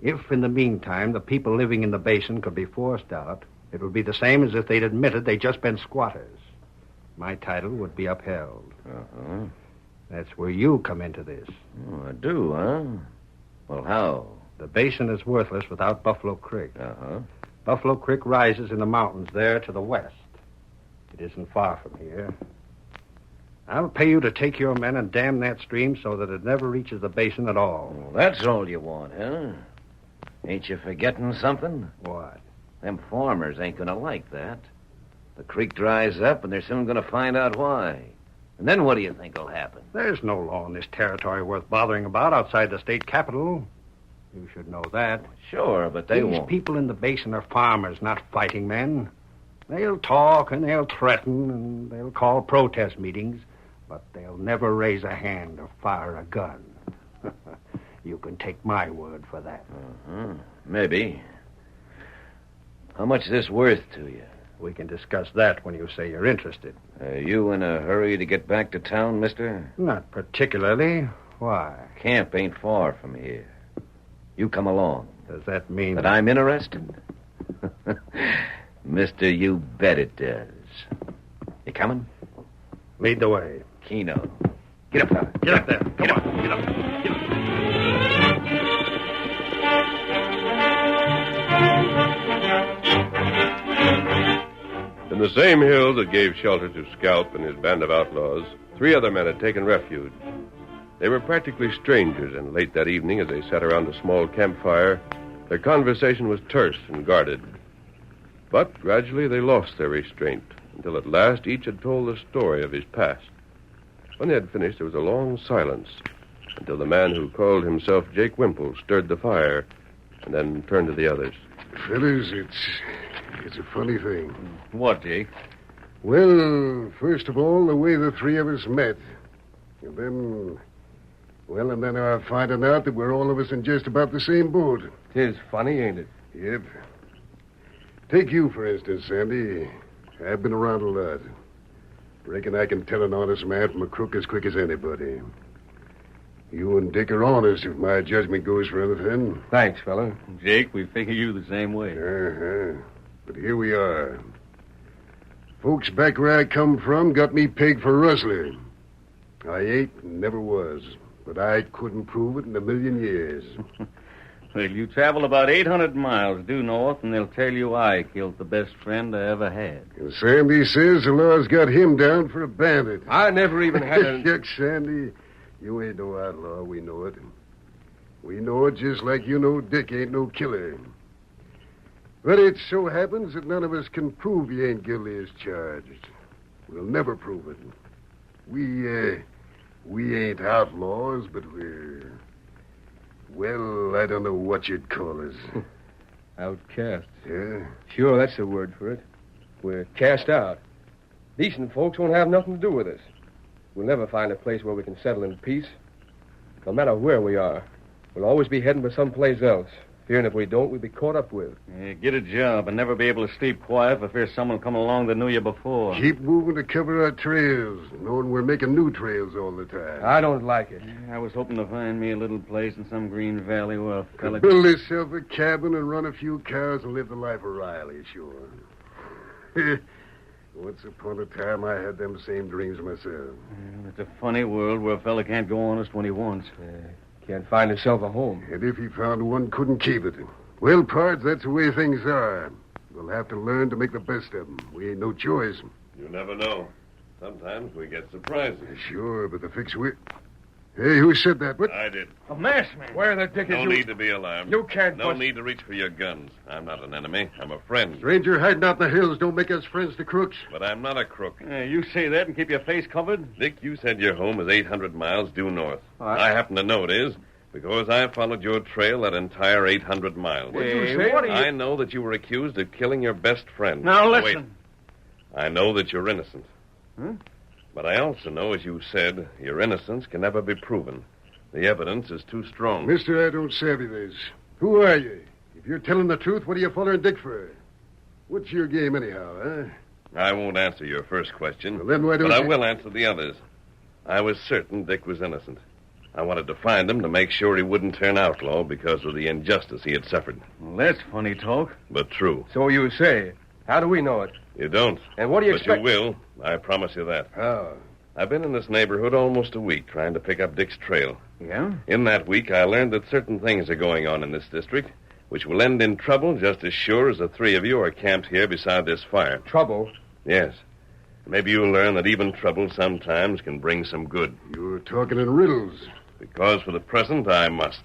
If, in the meantime, the people living in the basin could be forced out, it would be the same as if they'd admitted they'd just been squatters. My title would be upheld. Uh-huh. That's where you come into this. Oh, I do, huh? Well, how? The basin is worthless without Buffalo Creek. Uh-huh. Buffalo Creek rises in the mountains there to the west. It isn't far from here. I'll pay you to take your men and dam that stream so that it never reaches the basin at all. Well, that's all you want, huh? Ain't you forgetting something? What? Them farmers ain't gonna like that. The creek dries up, and they're soon gonna find out why. And then what do you think will happen? There's no law in this territory worth bothering about outside the state capital. You should know that. Sure, but they These won't. people in the basin are farmers, not fighting men. They'll talk and they'll threaten and they'll call protest meetings, but they'll never raise a hand or fire a gun. You can take my word for that. Maybe. How much is this worth to you? We can discuss that when you say you're interested. Are you in a hurry to get back to town, mister? Not particularly. Why? Camp ain't far from here. You come along. Does that mean that I'm interested? Mister, you bet it does. You coming? Lead the way. Keno. Get up, fella. Get up there. Come on. Get up. Get up. In the same hills that gave shelter to Scalp and his band of outlaws, 3 other men had taken refuge. They were practically strangers, and late that evening, as they sat around a small campfire, their conversation was terse and guarded. But gradually they lost their restraint, until at last each had told the story of his past. When they had finished, there was a long silence, until the man who called himself Jake Wimple stirred the fire, and then turned to the others. Fellas, it's a funny thing. What, Jake? Well, first of all, the way the 3 of us met. And then I finding out that we're all of us in just about the same boat. 'Tis funny, ain't it? Yep. Take you, for instance, Sandy. I've been around a lot. Reckon I can tell an honest man from a crook as quick as anybody. You and Dick are honest if my judgment goes for anything. Thanks, fella. Jake, we figure you the same way. But here we are. Folks back where I come from got me pegged for rustling. I ain't and never was, but I couldn't prove it in a million years. Well, you travel about 800 miles due north, and they'll tell you I killed the best friend I ever had. And Sandy says the law's got him down for a bandit. I never even had a... Yuck, Sandy. You ain't no outlaw, we know it. We know it just like you know Dick ain't no killer. But it so happens that none of us can prove he ain't guilty as charged. We'll never prove it. We ain't outlaws, but we're... Well, I don't know what you'd call us. Outcast. Yeah? Sure, that's the word for it. We're cast out. Decent folks won't have nothing to do with us. We'll never find a place where we can settle in peace. No matter where we are, we'll always be heading for someplace else, fearing if we don't, we'll be caught up with. Yeah, get a job and never be able to sleep quiet for fear someone coming along that knew you before. Keep moving to cover our trails, knowing we're making new trails all the time. I don't like it. I was hoping to find me a little place in some green valley where a fella... Build yourself a cabin and run a few cows and live the life of Riley, sure. Once upon a time, I had them same dreams myself. Yeah, it's a funny world where a fella can't go honest when he wants. Can't find himself a home. And if he found one, couldn't keep it. Well, pards, that's the way things are. We'll have to learn to make the best of them. We ain't no choice. You never know. Sometimes we get surprises. Sure, but the fix we... Hey, who said that? What? I did. A masked man. Where the dick is No you? need to be alarmed. You can't No bust- need to reach for your guns. I'm not an enemy. I'm a friend. Stranger hiding out in the hills don't make us friends to crooks. But I'm not a crook. You say that and keep your face covered? Dick, you said your home is 800 miles due north. What? I happen to know it is because I followed your trail that entire 800 miles. What'd you say? What are you... I know that you were accused of killing your best friend. Now, listen. Wait. I know that you're innocent. Huh? But I also know, as you said, your innocence can never be proven. The evidence is too strong. Mister, I don't savvy this. Who are you? If you're telling the truth, what are you following Dick for? What's your game anyhow, huh? I won't answer your first question. Well, then why don't But I you... will answer the others. I was certain Dick was innocent. I wanted to find him to make sure he wouldn't turn outlaw because of the injustice he had suffered. Well, that's funny talk. But true. So you say. How do we know it? You don't. And what do you but expect... you will. I promise you that. How? I've been in this neighborhood almost a week trying to pick up Dick's trail. Yeah? In that week, I learned that certain things are going on in this district, which will end in trouble just as sure as the 3 of you are camped here beside this fire. Trouble? Yes. Maybe you'll learn that even trouble sometimes can bring some good. You're talking in riddles. Because for the present, I must.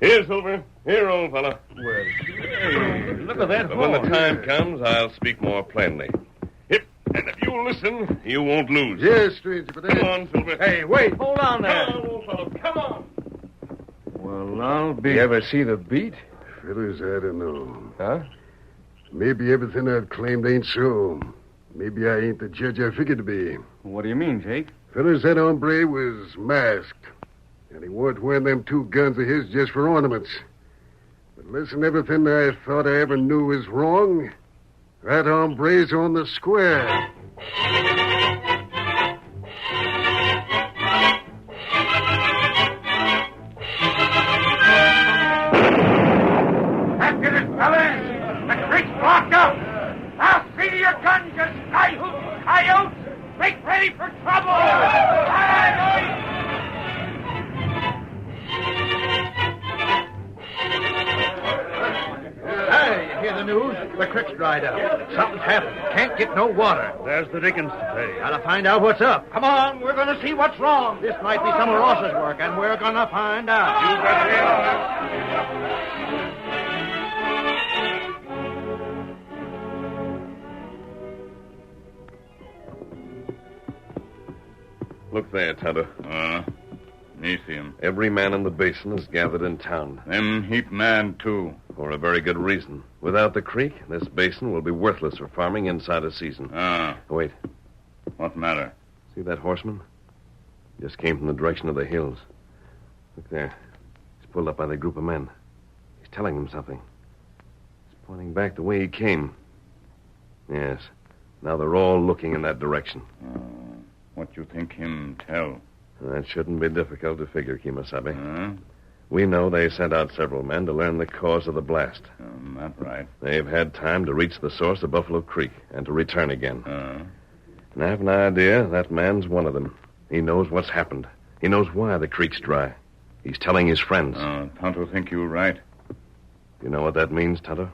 Here, Silver. Here, old fella. Well, hey, look at that But when the horse. time comes, I'll speak more plainly. Yep, and if you listen, you won't lose. Yes, stranger, but Come on, Silver. Hey, wait. Hold on there. Come on, old fellow. Come on. Well, I'll be... You ever see the beat? Fellas, I don't know. Huh? Maybe everything I've claimed ain't so. Maybe I ain't the judge I figured to be. What do you mean, Jake? Fellas, that hombre was masked. And he weren't wearing them 2 guns of his just for ornaments. But listen, everything I thought I ever knew was wrong. That hombre's on the square. After this, fellas! The creek's blocked up! I'll see to your guns, you skyhoops, coyotes! Make ready for trouble! Hey, you hear the news? The creek's dried up. Something's happened. Can't get no water. There's the dickens to pay. Gotta find out what's up. Come on, we're gonna see what's wrong. This might be some of Ross's work, and we're gonna find out. You bet we are. Look there, Tonto. Me see him. Every man in the basin is gathered in town. Them heap man, too. For a very good reason. Without the creek, this basin will be worthless for farming inside a season. Wait. What matter? See that horseman? Just came from the direction of the hills. Look there. He's pulled up by the group of men. He's telling them something. He's pointing back the way he came. Yes. Now they're all looking in that direction. What you think him tell? That shouldn't be difficult to figure, Kimasabi. We know they sent out several men to learn the cause of the blast. That's right. They've had time to reach the source of Buffalo Creek and to return again. And I have an idea that man's one of them. He knows what's happened. He knows why the creek's dry. He's telling his friends. Tonto think you right. You know what that means, Tonto?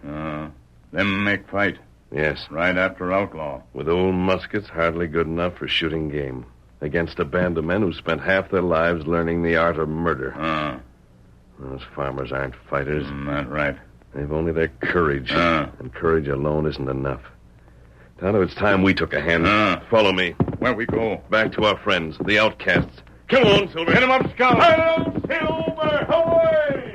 Them make fight. Yes. Right after outlaw. With old muskets hardly good enough for shooting game. Against a band of men who spent half their lives learning the art of murder. Those farmers aren't fighters. That's right. They've only their courage. And courage alone isn't enough. Tonto, it's time we took a hand. Follow me. Where we go? Back to our friends, the outcasts. Come on, Silver. Hit 'em up, Scout. Hello, Silver. Away!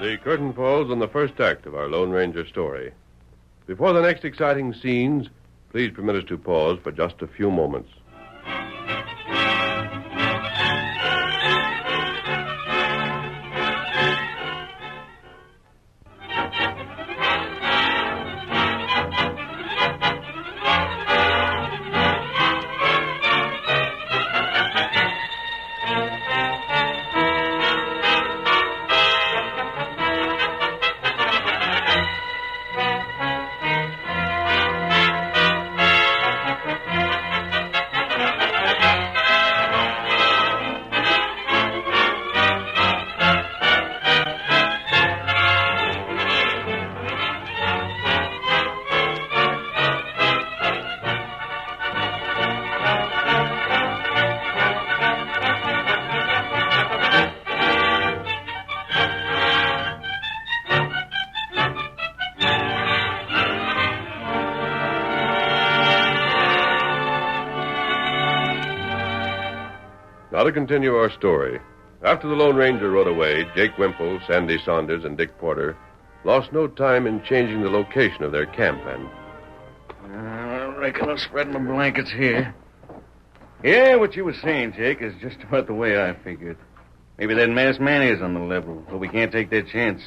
The curtain falls on the first act of our Lone Ranger story. Before the next exciting scenes, please permit us to pause for just a few moments. Now to continue our story. After the Lone Ranger rode away, Jake Wimple, Sandy Saunders, and Dick Porter lost no time in changing the location of their camp, and... I reckon I'll spread my blankets here. Yeah, what you were saying, Jake, is just about the way I figured. Maybe that masked man is on the level, but we can't take that chance.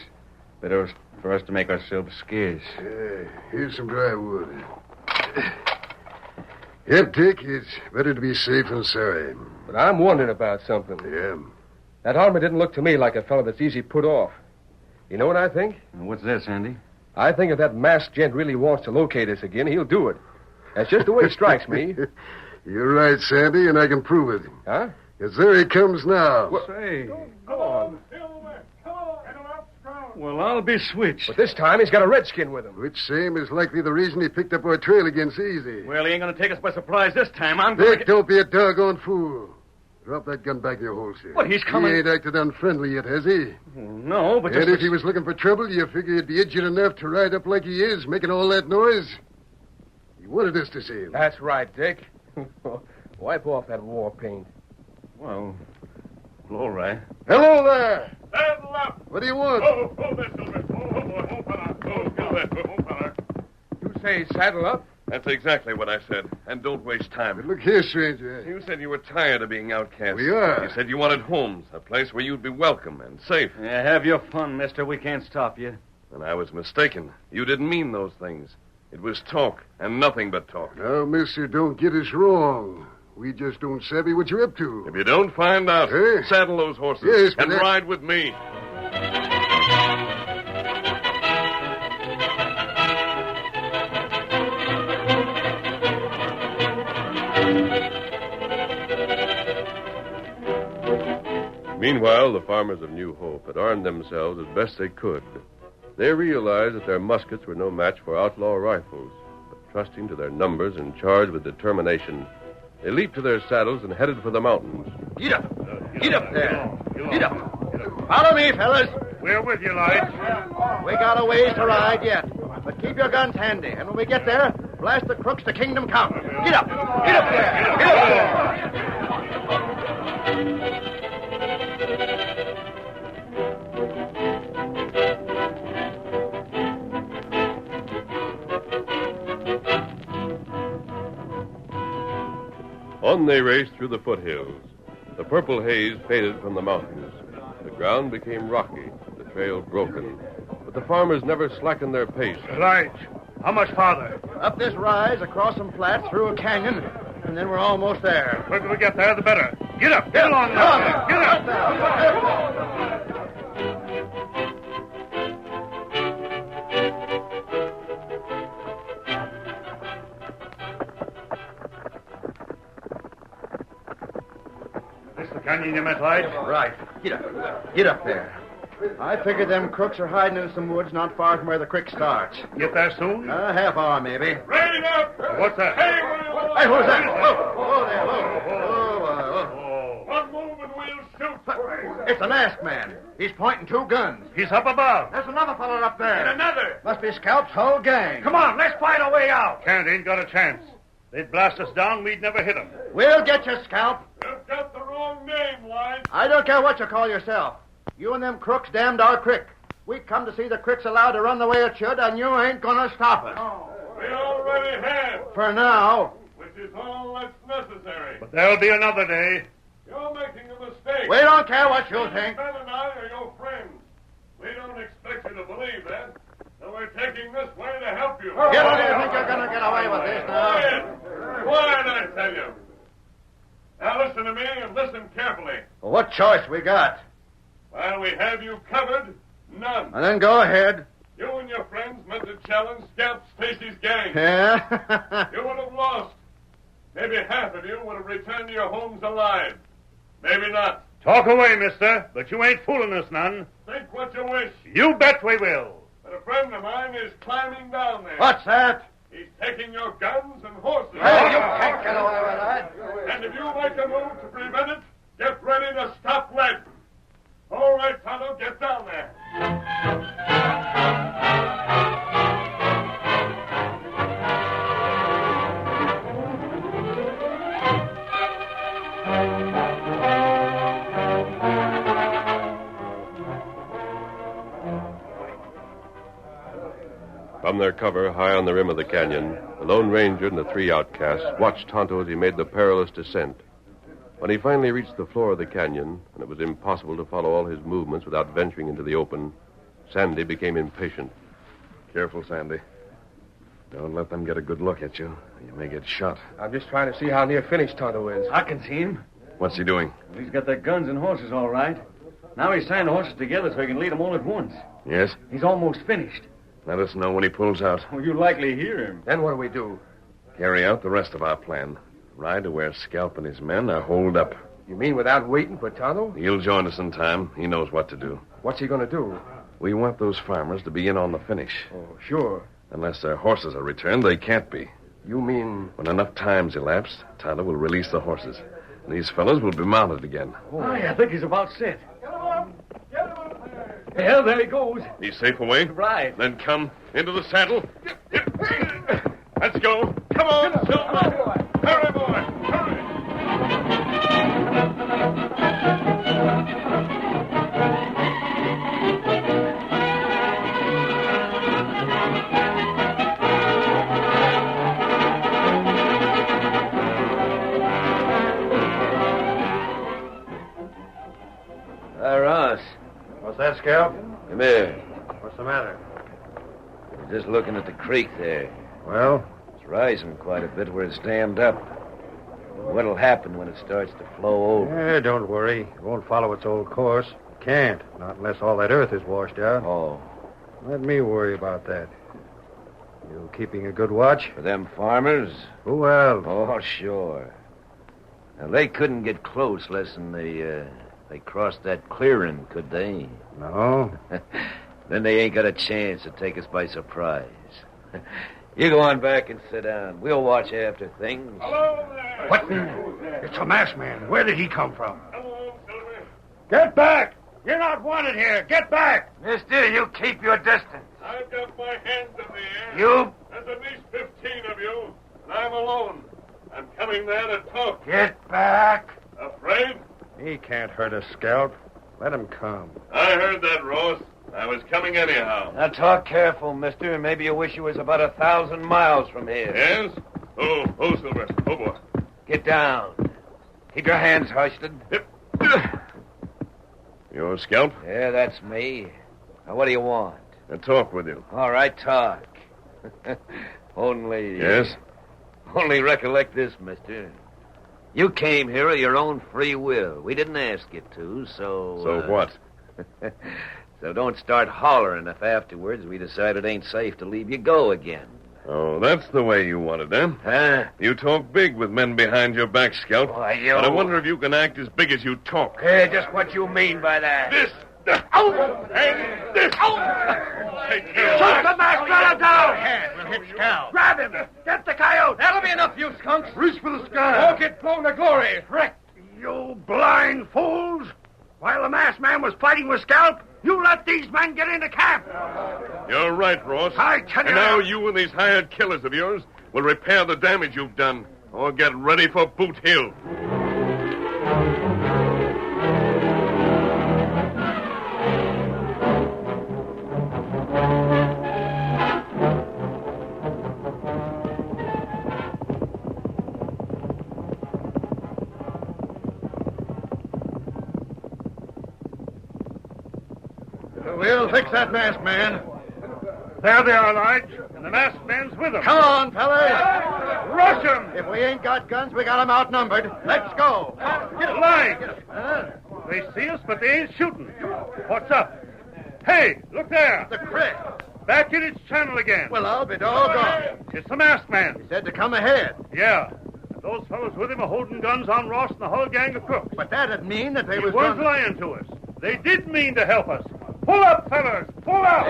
Better for us to make ourselves scarce. Here's some dry wood. Yep, Dick, it's better to be safe than sorry. But I'm wondering about something. Yeah? That armor didn't look to me like a fellow that's easy put off. You know what I think? What's that, Sandy? I think if that masked gent really wants to locate us again, he'll do it. That's just the way it strikes me. You're right, Sandy, and I can prove it. Huh? Because there he comes now. Say, Go on. Silver. Come on. Get him up, Scout. Well, I'll be switched. But this time he's got a redskin with him. Which same is likely the reason he picked up our trail again so easy. Well, he ain't going to take us by surprise this time. I'm Dick, going to... don't be a doggone fool. Drop that gun back in your holster. But he's coming... He ain't acted unfriendly yet, has he? No, but And if he was looking for trouble, you figure he'd be idiot enough to ride up like he is, making all that noise? He wanted us to see him. That's right, Dick. Wipe off that war paint. Well, all right. Hello there. Saddle up. What do you want? Oh, there, Silver. Oh, fella. Oh, fella. You say saddle up? That's exactly what I said. And don't waste time. But look here, stranger. You said you were tired of being outcast. We are. You said you wanted homes, a place where you'd be welcome and safe. Yeah, have your fun, mister. We can't stop you. And I was mistaken. You didn't mean those things. It was talk, and nothing but talk. Now, mister, don't get us wrong. We just don't savvy what you're up to. If you don't find out, saddle those horses Yes, but and ride with me. Meanwhile, the farmers of New Hope had armed themselves as best they could. They realized that their muskets were no match for outlaw rifles, but trusting to their numbers and charged with determination, they leaped to their saddles and headed for the mountains. Get up. Get up there. Get up. Follow me, fellas. We're with you, Lige. We got a ways to ride yet. But keep your guns handy, and when we get there, blast the crooks to kingdom come. Get up. Get up there. Get up there. On they raced through the foothills. The purple haze faded from the mountains. The ground became rocky, the trail broken. But the farmers never slackened their pace. Lige, how much farther? Up this rise, across some flats, through a canyon, and then we're almost there. The quicker we get there, the better. Get up. Get along now. Get up. This the canyon you meant, Lige? Right. Get up. Get up there. I figured them crooks are hiding in some woods not far from where the creek starts. Get there soon? A half hour, maybe. Rain up! What's that? Hey, who's that? Whoa there, whoa. One move and we'll shoot. It's a masked man. He's pointing two guns. He's up above. There's another fellow up there. And another. Must be Scalp's whole gang. Come on, let's find a way out. Can't ain't got a chance. They'd blast us down, we'd never hit them. We'll get you, Scalp. You've got the wrong name, Lige. I don't care what you call yourself. You and them crooks damned our creek. We come to see the creek's allowed to run the way it should, and you ain't gonna stop us. We already have. For now. Which is all that's necessary. But there'll be another day. You're making a mistake. We don't care what you think. Ben and I are your friends. We don't expect you to believe that. So we're taking this way to help you. You don't even think you're gonna get away with this now? Quiet, I tell you. Now listen to me and listen carefully. Well, what choice we got? While we have you covered, none. And then go ahead. You and your friends meant to challenge Scalp Stacy's gang. Yeah? You would have lost. Maybe half of you would have returned to your homes alive. Maybe not. Talk away, mister, but you ain't fooling us none. Think what you wish. You bet we will. But a friend of mine is climbing down there. What's that? He's taking your guns and horses. Hey, you can't get away with that. And if you make a move to prevent it, get ready to stop lead. All right, Tonto, get down there. From their cover, high on the rim of the canyon, the Lone Ranger and the three outcasts watched Tonto as he made the perilous descent. When he finally reached the floor of the canyon, and it was impossible to follow all his movements without venturing into the open, Sandy became impatient. Careful, Sandy. Don't let them get a good look at you. You may get shot. I'm just trying to see how near finished Tonto is. I can see him. What's he doing? He's got their guns and horses all right. Now he's tying the horses together so he can lead them all at once. Yes? He's almost finished. Let us know when he pulls out. Oh, you likely hear him. Then what do we do? Carry out the rest of our plan. Ride to where Scalp and his men are holed up. You mean without waiting for Tonto? He'll join us in time. He knows what to do. What's he going to do? We want those farmers to be in on the finish. Oh, sure. Unless their horses are returned, they can't be. You mean... When enough time's elapsed, Tonto will release the horses. And these fellows will be mounted again. Oh, I think he's about set. Well, there he goes. He's safe away? Right. Then come into the saddle. Let's go. Come on, Silver. Hurry, boy. Hurry. Ross. What's that, Scout? Come here. What's the matter? We're just looking at the creek there. Well? It's rising quite a bit where it's dammed up. What'll happen when it starts to flow over? Don't worry. It won't follow its old course. It can't, not unless all that earth is washed out. Oh. Let me worry about that. You keeping a good watch? For them farmers? Who else? Oh, sure. Now, they couldn't get close less than they crossed that clearing, could they? No. Then they ain't got a chance to take us by surprise. You go on back and sit down. We'll watch after things. Hello there. What? It's a masked man. Where did he come from? Come on, Silver. Get back! You're not wanted here. Get back! Mister, you keep your distance. I've got my hands in the air. You? There's at least 15 of you, and I'm alone. I'm coming there to talk. Get back. Afraid? He can't hurt us, Scout. Let him come. I heard that, Ross. I was coming anyhow. Now talk careful, mister. Maybe you wish you was about 1,000 miles from here. Yes? Oh, Silver. Oh, boy. Get down. Keep your hands hoisted. Yep. Your scalp? Yeah, that's me. Now, what do you want? To talk with you. All right, talk. Only... Yes? Only recollect this, mister. You came here of your own free will. We didn't ask you to, so... So what? So don't start hollering if afterwards we decide it ain't safe to leave you go again. Oh, that's the way you want it, then? Huh? You talk big with men behind your back, Scout. Why, you... But I wonder if you can act as big as you talk. Hey, just what you mean by that? This. And this. Take care. Shoot the masked fella down! We'll hit Scout. Grab him! Get the coyote! That'll be enough, you skunks. Reach for the sky! Or get blown to glory. Frick! You blind fools! While the masked man was fighting with Scalp, you let these men get into camp! You're right, Ross. I tell you... And now you and these hired killers of yours will repair the damage you've done, or get ready for Boot Hill. We'll fix that masked man. There they are, Lige, and the masked man's with them. Come on, fellas. Rush them! If we ain't got guns, we got 'em outnumbered. Let's go. Lige! They see us, but they ain't shooting. What's up? Hey, look there. The creek. Back in its channel again. Well, I'll be doggone. It's the masked man. He said to come ahead. Yeah. And those fellows with him are holding guns on Ross and the whole gang of crooks. But that'd mean that they He was weren't gonna... lying to us. They did mean to help us. Pull up, fellas! Pull up!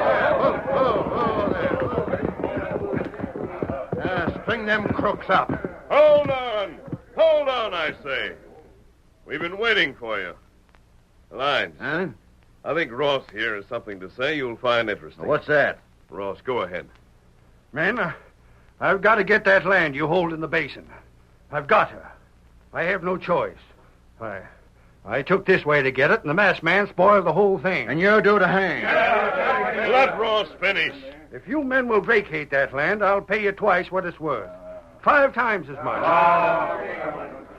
there. String them crooks up. Hold on. Hold on, I say. We've been waiting for you. Lige. Huh? I think Ross here has something to say you'll find interesting. What's that? Ross, go ahead. Men, I've got to get that land you hold in the basin. I've got to. I have no choice. I took this way to get it, and the masked man spoiled the whole thing. And you're due to hang. Let Ross finish. If you men will vacate that land, I'll pay you twice what it's worth. 5 times as much.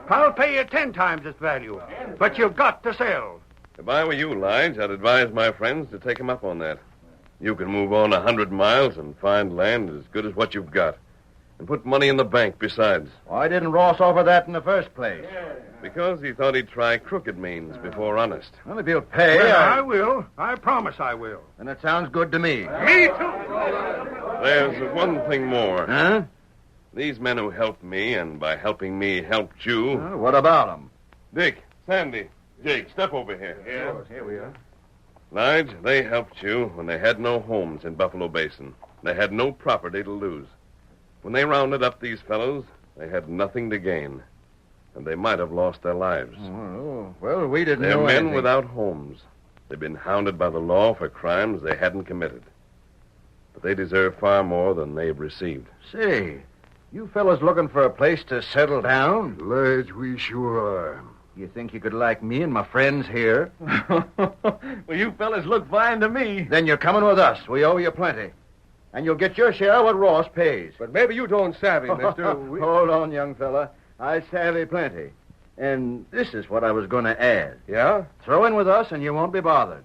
I'll pay you 10 times its value. But you've got to sell. If I were you, Lige, I'd advise my friends to take him up on that. You can move on 100 miles and find land as good as what you've got. And put money in the bank besides. Why didn't Ross offer that in the first place? Because he thought he'd try crooked means before honest. Well, if you'll pay... Well, I will. I promise I will. And it sounds good to me. Me too. There's one thing more. Huh? These men who helped me, and by helping me helped you... What about them? Dick, Sandy, Jake, step over here. Yeah. Here we are. Lige, they helped you when they had no homes in Buffalo Basin. They had no property to lose. When they rounded up these fellows, they had nothing to gain. And they might have lost their lives. Oh, well, we didn't They're know men anything. without homes. They've been hounded by the law for crimes they hadn't committed. But they deserve far more than they've received. Say, you fellas looking for a place to settle down? Lige, we sure are. You think you could like me and my friends here? Well, you fellas look fine to me. Then you're coming with us. We owe you plenty. And you'll get your share what Ross pays. But maybe you don't savvy, mister. Hold on, young fella. I savvy plenty. And this is what I was going to add. Yeah? Throw in with us and you won't be bothered.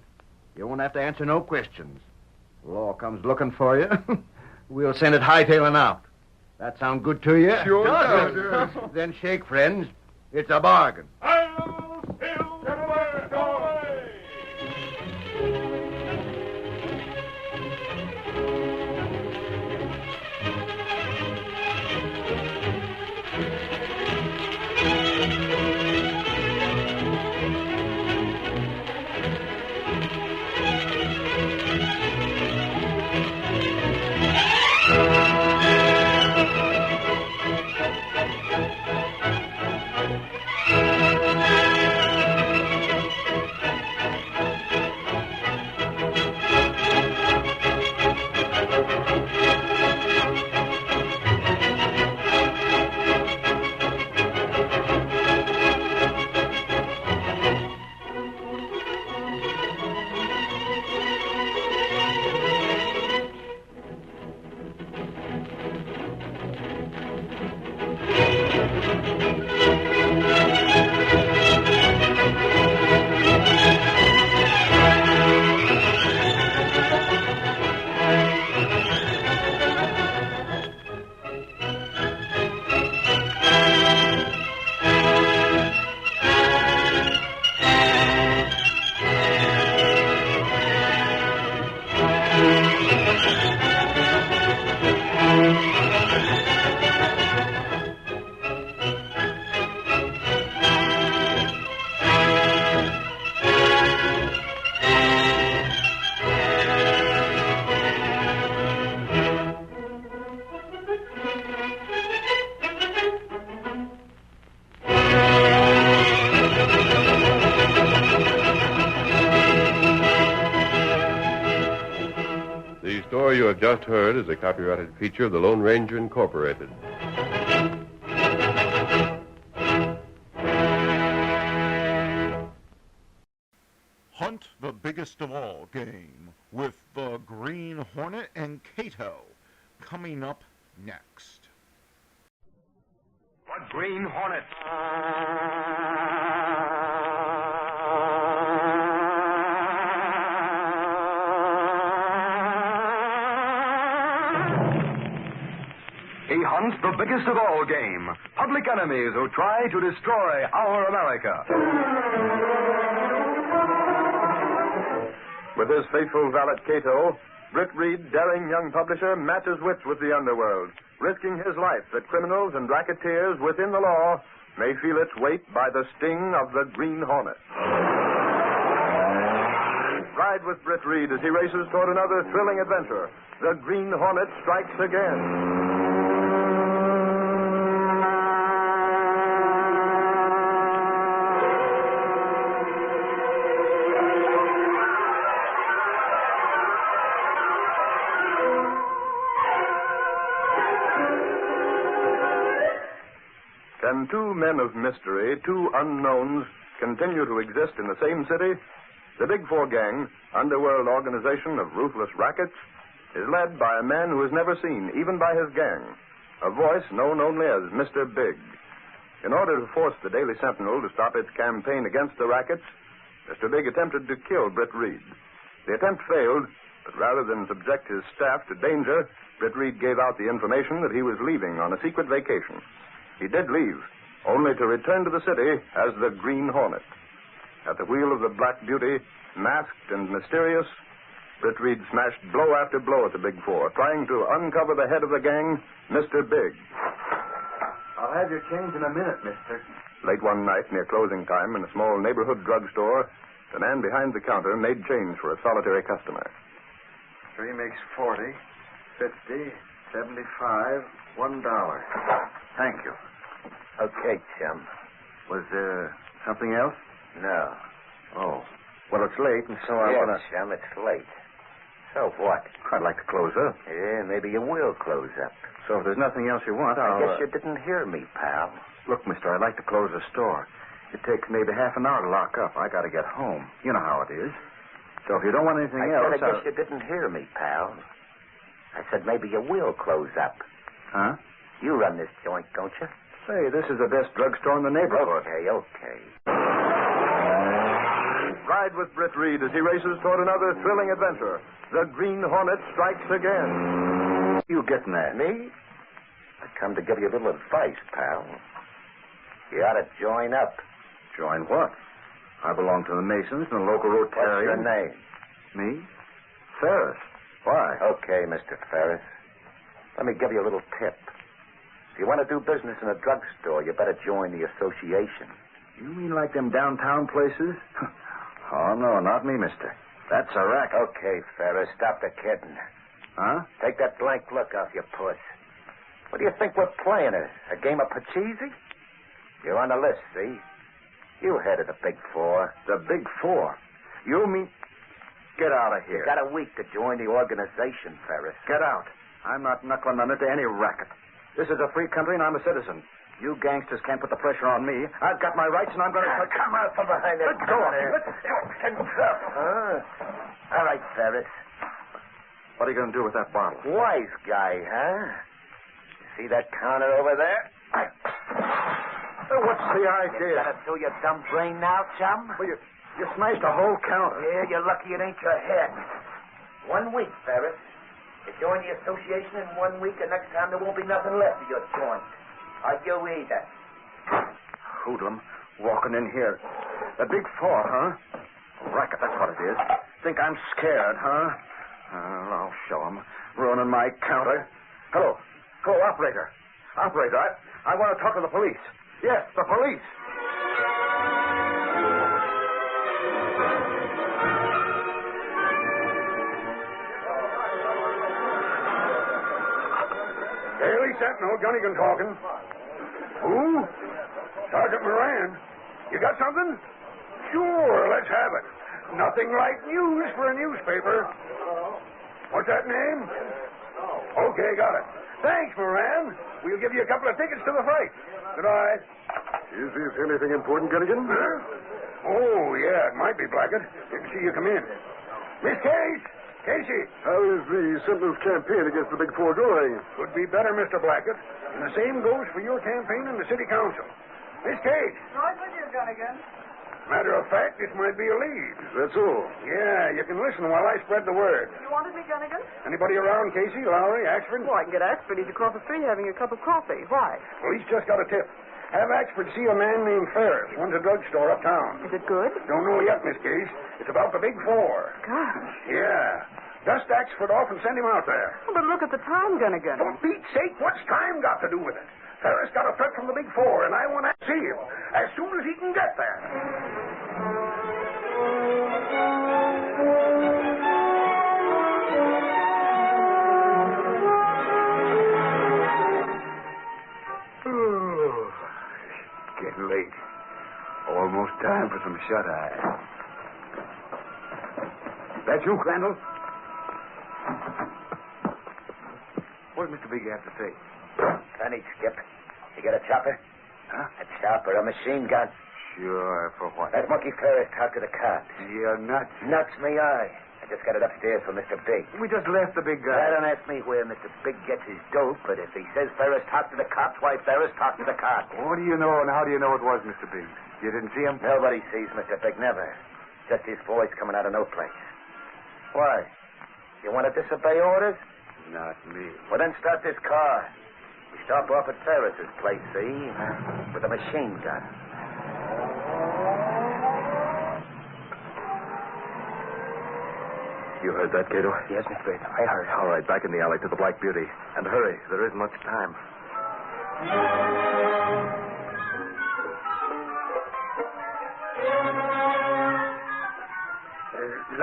You won't have to answer no questions. The law comes looking for you. We'll send it hightailing out. That sound good to you? Sure does. Then shake, friends. It's a bargain. The story you have just heard is a copyrighted feature of the Lone Ranger Incorporated. Hunt the biggest of all game with the Green Hornet and Cato coming up next. The Green Hornet. He hunts the biggest of all game, public enemies who try to destroy our America. With his faithful valet Cato, Britt Reed, daring young publisher, matches wits with the underworld, risking his life that criminals and racketeers within the law may feel its weight by the sting of the Green Hornet. Ride with Britt Reed as he races toward another thrilling adventure. The Green Hornet strikes again. Can two men of mystery, two unknowns, continue to exist in the same city? The Big Four Gang, underworld organization of ruthless rackets, is led by a man who is never seen, even by his gang, a voice known only as Mr. Big. In order to force the Daily Sentinel to stop its campaign against the rackets, Mr. Big attempted to kill Britt Reed. The attempt failed, but rather than subject his staff to danger, Britt Reed gave out the information that he was leaving on a secret vacation. He did leave, only to return to the city as the Green Hornet. At the wheel of the Black Beauty, masked and mysterious, Britt Reed smashed blow after blow at the Big Four, trying to uncover the head of the gang, Mr. Big. I'll have your change in a minute, mister. Late one night, near closing time, in a small neighborhood drugstore, The man behind the counter made change for a solitary customer. 3 makes 40, 50, 75, $1. Thank you. Okay, chum. Was there something else? No. Oh. Well, it's late, and so I Yeah, want to... chum, it's late. So what? I'd like to close up. Yeah, maybe you will close up. So if there's nothing else you want, I I'll... guess you didn't hear me, pal. Look, mister, I'd like to close the store. It takes maybe half an hour to lock up. I got to get home. You know how it is. So if you don't want anything else... I guess you didn't hear me, pal. I said maybe you will close up. Huh? You run this joint, don't you? Say, this is the best drugstore in the neighborhood. Okay. Ride with Britt Reed as he races toward another thrilling adventure. The Green Hornet strikes again. You getting that? Me? I come to give you a little advice, pal. You ought to join up. Join what? I belong to the Masons and the local Rotarians. What's your name? Me? Ferris. Why? Okay, Mr. Ferris. Let me give you a little tip. If you want to do business in a drugstore, you better join the association. You mean like them downtown places? Oh, no, not me, mister. That's a racket. Okay, Ferris, stop the kidding. Huh? Take that blank look off your puss. What do you think we're playing at? A game of Pachisi? You're on the list, see? You head of the Big Four. The Big Four? You mean... Get out of here. You got a week to join the organization, Ferris. Get out. I'm not knuckling under to any racket. This is a free country, and I'm a citizen. You gangsters can't put the pressure on me. I've got my rights, and I'm going to... Come out from behind that Let go of me. All right, Ferris. What are you going to do with that bottle? Wise guy, huh? You see that counter over there? What's the idea? You got it through your dumb brain now, chum? Well, you smashed a whole counter. Yeah, you're lucky it ain't your head. 1 week, Ferris. You join the association in 1 week, and next time there won't be nothing left of your joint. Are you either? Hoodlum, walking in here. The Big Four, huh? Racket, that's what it is. Think I'm scared, huh? I'll show 'em. Ruining my counter. Hello, operator. Operator, I want to talk to the police. Yes, the police. Daily Sentinel, Gunnigan talking. Who? Sergeant Moran. You got something? Sure, let's have it. Nothing like news for a newspaper. What's that name? Okay, got it. Thanks, Moran. We'll give you a couple of tickets to the fight. Good night. Is this anything important, Gunnigan? Huh? Oh, yeah, it might be, Blackett. Didn't see you come in. Miss Case! Casey! How is the Sentinel's campaign against the Big Four going? Could be better, Mr. Blackett. And the same goes for your campaign in the city council. Miss Case! Right with you, Gunnigan. Matter of fact, this might be a lead. That's all. Yeah, you can listen while I spread the word. You wanted me, Gunnigan? Anybody around, Casey, Lowry, Axford? Well, I can get Axford. He's across the street having a cup of coffee. Why? Police just got a tip. Have Axford see a man named Ferris. Runs a drugstore uptown. Is it good? Don't know yet, Miss Case. It's about the Big Four. Gosh. Yeah. Dust Axford off and send him out there. But look at the time, Gunnigan. For Pete's sake, what's time got to do with it? Ferris got a threat from the Big Four, and I want to see him as soon as he can get there. Getting late. Almost time for some shut-eye. That you, Crandall? What does Mr. Big have to say? Plenty, Skip. You got a chopper? Huh? A chopper, a machine gun. Sure, for what? That monkey Ferris talked to the cops. You're nuts. Nuts me eye. I just got it upstairs from Mr. Big. We just left the big guy. Don't ask me where Mr. Big gets his dope, but if he says Ferris talked to the cops, why, Ferris talked to the cops. What do you know, and how do you know it was Mr. Big? You didn't see him? Nobody sees Mr. Big, never. Just his voice coming out of no place. Why? You want to disobey orders? Not me. Well, then start this car. We stop off at Ferris's place, see? With a machine gun. You heard that, Cato? Yes, Mr. Bates, I heard. All right, back in the alley to the Black Beauty. And hurry, there isn't much time.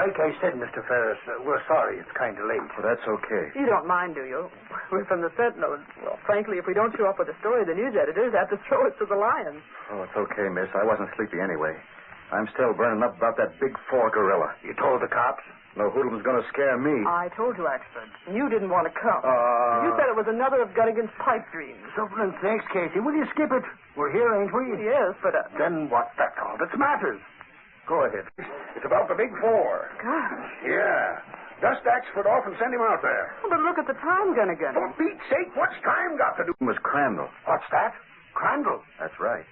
Like I said, Mr. Ferris, we're sorry it's kind of late. Well, that's okay. You don't mind, do you? We're from the Sentinel, and, well, frankly, if we don't show up with a story, the news editors have to throw us to the lions. Oh, it's okay, miss. I wasn't sleepy anyway. I'm still burning up about that big 4 gorilla. You told the cops? No hoodlum's going to scare me. I told you, Axford. You didn't want to come. You said it was another of Gunnigan's pipe dreams. Something, thanks, Casey. Will you skip it? We're here, ain't we? Yes, but... Then what? That's all that matters. Go ahead. It's about the big 4. Gosh. Yeah. Dust Axford off and send him out there. Oh, but look at the time, Gunnigan. For Pete's sake, what's time got to do? It was Crandall. What's that? Crandall? That's right.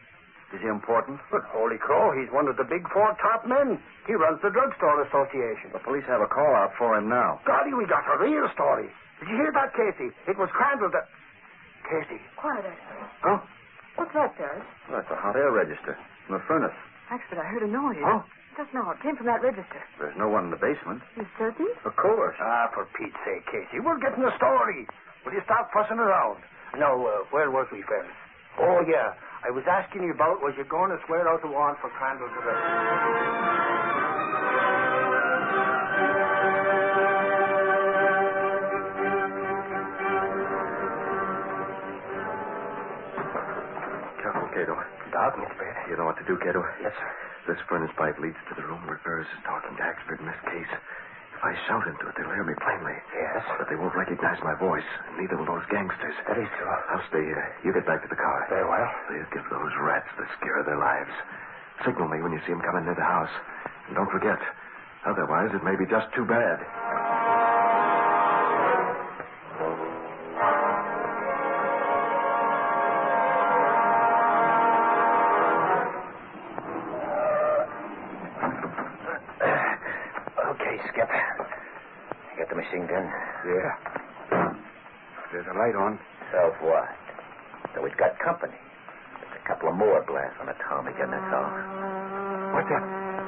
Is he important? But holy crow, he's one of the big 4 top men. He runs the drugstore association. The police have a call out for him now. Golly, we got a real story. Did you hear that, Casey? It was Crandall that... Casey. Quiet, Axford. Huh? What's that, Ferris? Well, that's a hot air register in the furnace. Axford, I heard a noise. Huh? Just now. It came from that register. There's no one in the basement. You certain? Of course. Ah, for Pete's sake, Casey. We're getting a story. Will you stop fussing around? No, where was we, Ferris? Oh, yeah. I was asking you about, was you going to swear out the warrant for Crandall's arrest? Careful, Cato. Darkness, Fred. You know what to do, Cato? Yes, sir. This furnace pipe leads to the room where Ferris is talking to Axford in this case. If I shout into it, they'll hear me plainly. Yes. But they won't recognize my voice, and neither will those gangsters. That is true. I'll stay here. You get back to the car. Very well. They'll give those rats the scare of their lives. Signal me when you see them coming near the house. And don't forget. Otherwise, it may be just too bad. Skip. You got the machine gun? Yeah. There's a light on. So what? So we've got company. Just a couple of more blasts on a Tommy gun, that's all. What's that?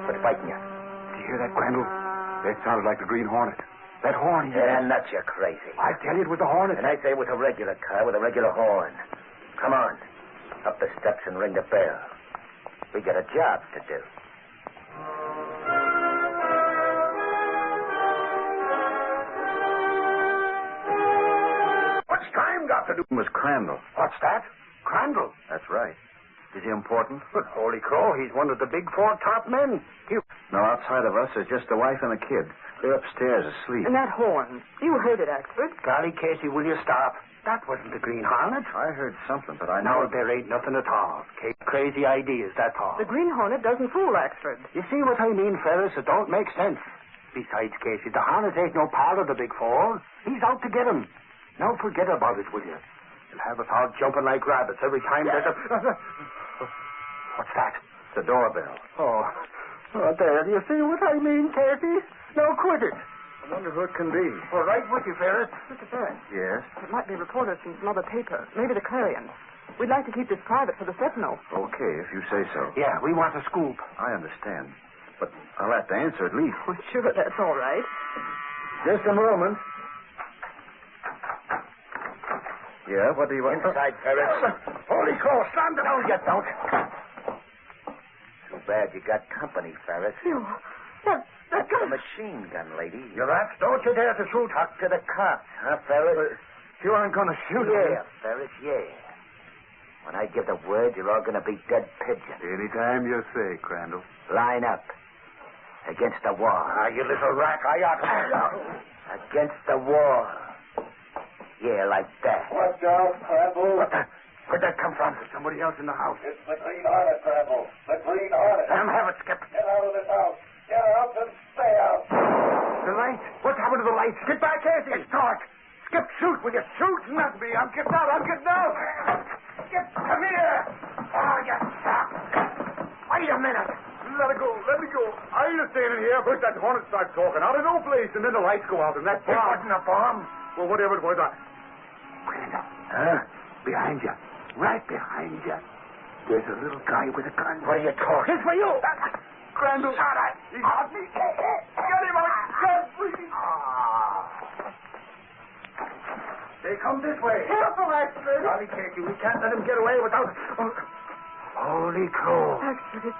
What's fighting you? Did you hear that, Crandall? That sounded like the Green Hornet. That horn, Yeah, nuts, you're crazy. I tell you, it was the Hornet. And I say it was a regular car with a regular horn. Come on. Up the steps and ring the bell. We got a job to do. Got to do was Crandall. What's that? Crandall? That's right. Is he important? But holy crow, he's one of the big 4 top men. No, outside of us is just the wife and the kid. They're upstairs asleep. And that horn. You heard it, Axford. Golly, Casey, will you stop? That wasn't the Green Hornet. I heard something, but I No, know... there ain't nothing at all. Crazy ideas, that's all. The Green Hornet doesn't fool Axford. You see what I mean, Ferris? It don't make sense. Besides, Casey, the Hornet ain't no pal of the big 4. He's out to get him. Now forget about it, will you? You'll have us all jumping like rabbits every time there's a... What's that? It's the doorbell. Oh, there. Do you see what I mean, Casey? Now quit it. I wonder who it can be. All right with you, Ferris. Mr. Ferris. Yes? It might be reporters from some other paper. Maybe the Clarion. We'd like to keep this private for the Sentinel. Okay, if you say so. Yeah, we want a scoop. I understand. But I'll have to answer at least. Well, sure, that's all right. Just a moment. Yeah, what do you want? Inside, Ferris. Holy crow, slam down! No, you don't. Too bad you got company, Ferris. That's a machine gun, lady. You rats, don't you dare to shoot. Talk to the cops, huh, Ferris? You aren't going to shoot Yeah, Ferris, yeah. When I give the word, you're all going to be dead pigeons. Anytime you say, Crandall. Line up. Against the wall. Ah, you little rat, I ought to... Against the wall. Yeah, like that. Watch out, Crandall. Where'd that come from? Somebody else in the house. It's the Green Hornet, Crandall. The Green Hornet. Let him have it, Skip. Get out of this house. Get out and stay out. The light. What's happened to the lights? Get back, Casey. It's dark. Skip, shoot. Will you shoot? Not me. I'm getting out. Skip, come here. Oh, you sap. Wait a minute. Let it go. Let me go. I was standing here. First that Hornet starts talking out of no place, and then the lights go out, and that bomb. It wasn't a bomb. Well, whatever it was, Huh? Behind you. Right behind you. There's a little guy with a gun. What are you talking? It's for you. Crandall. Shot at. He got me. Get him out. Gun, please. They come this way. Careful, Axford. Golly, Casey, we can't let him get away without... Holy crow. Axford,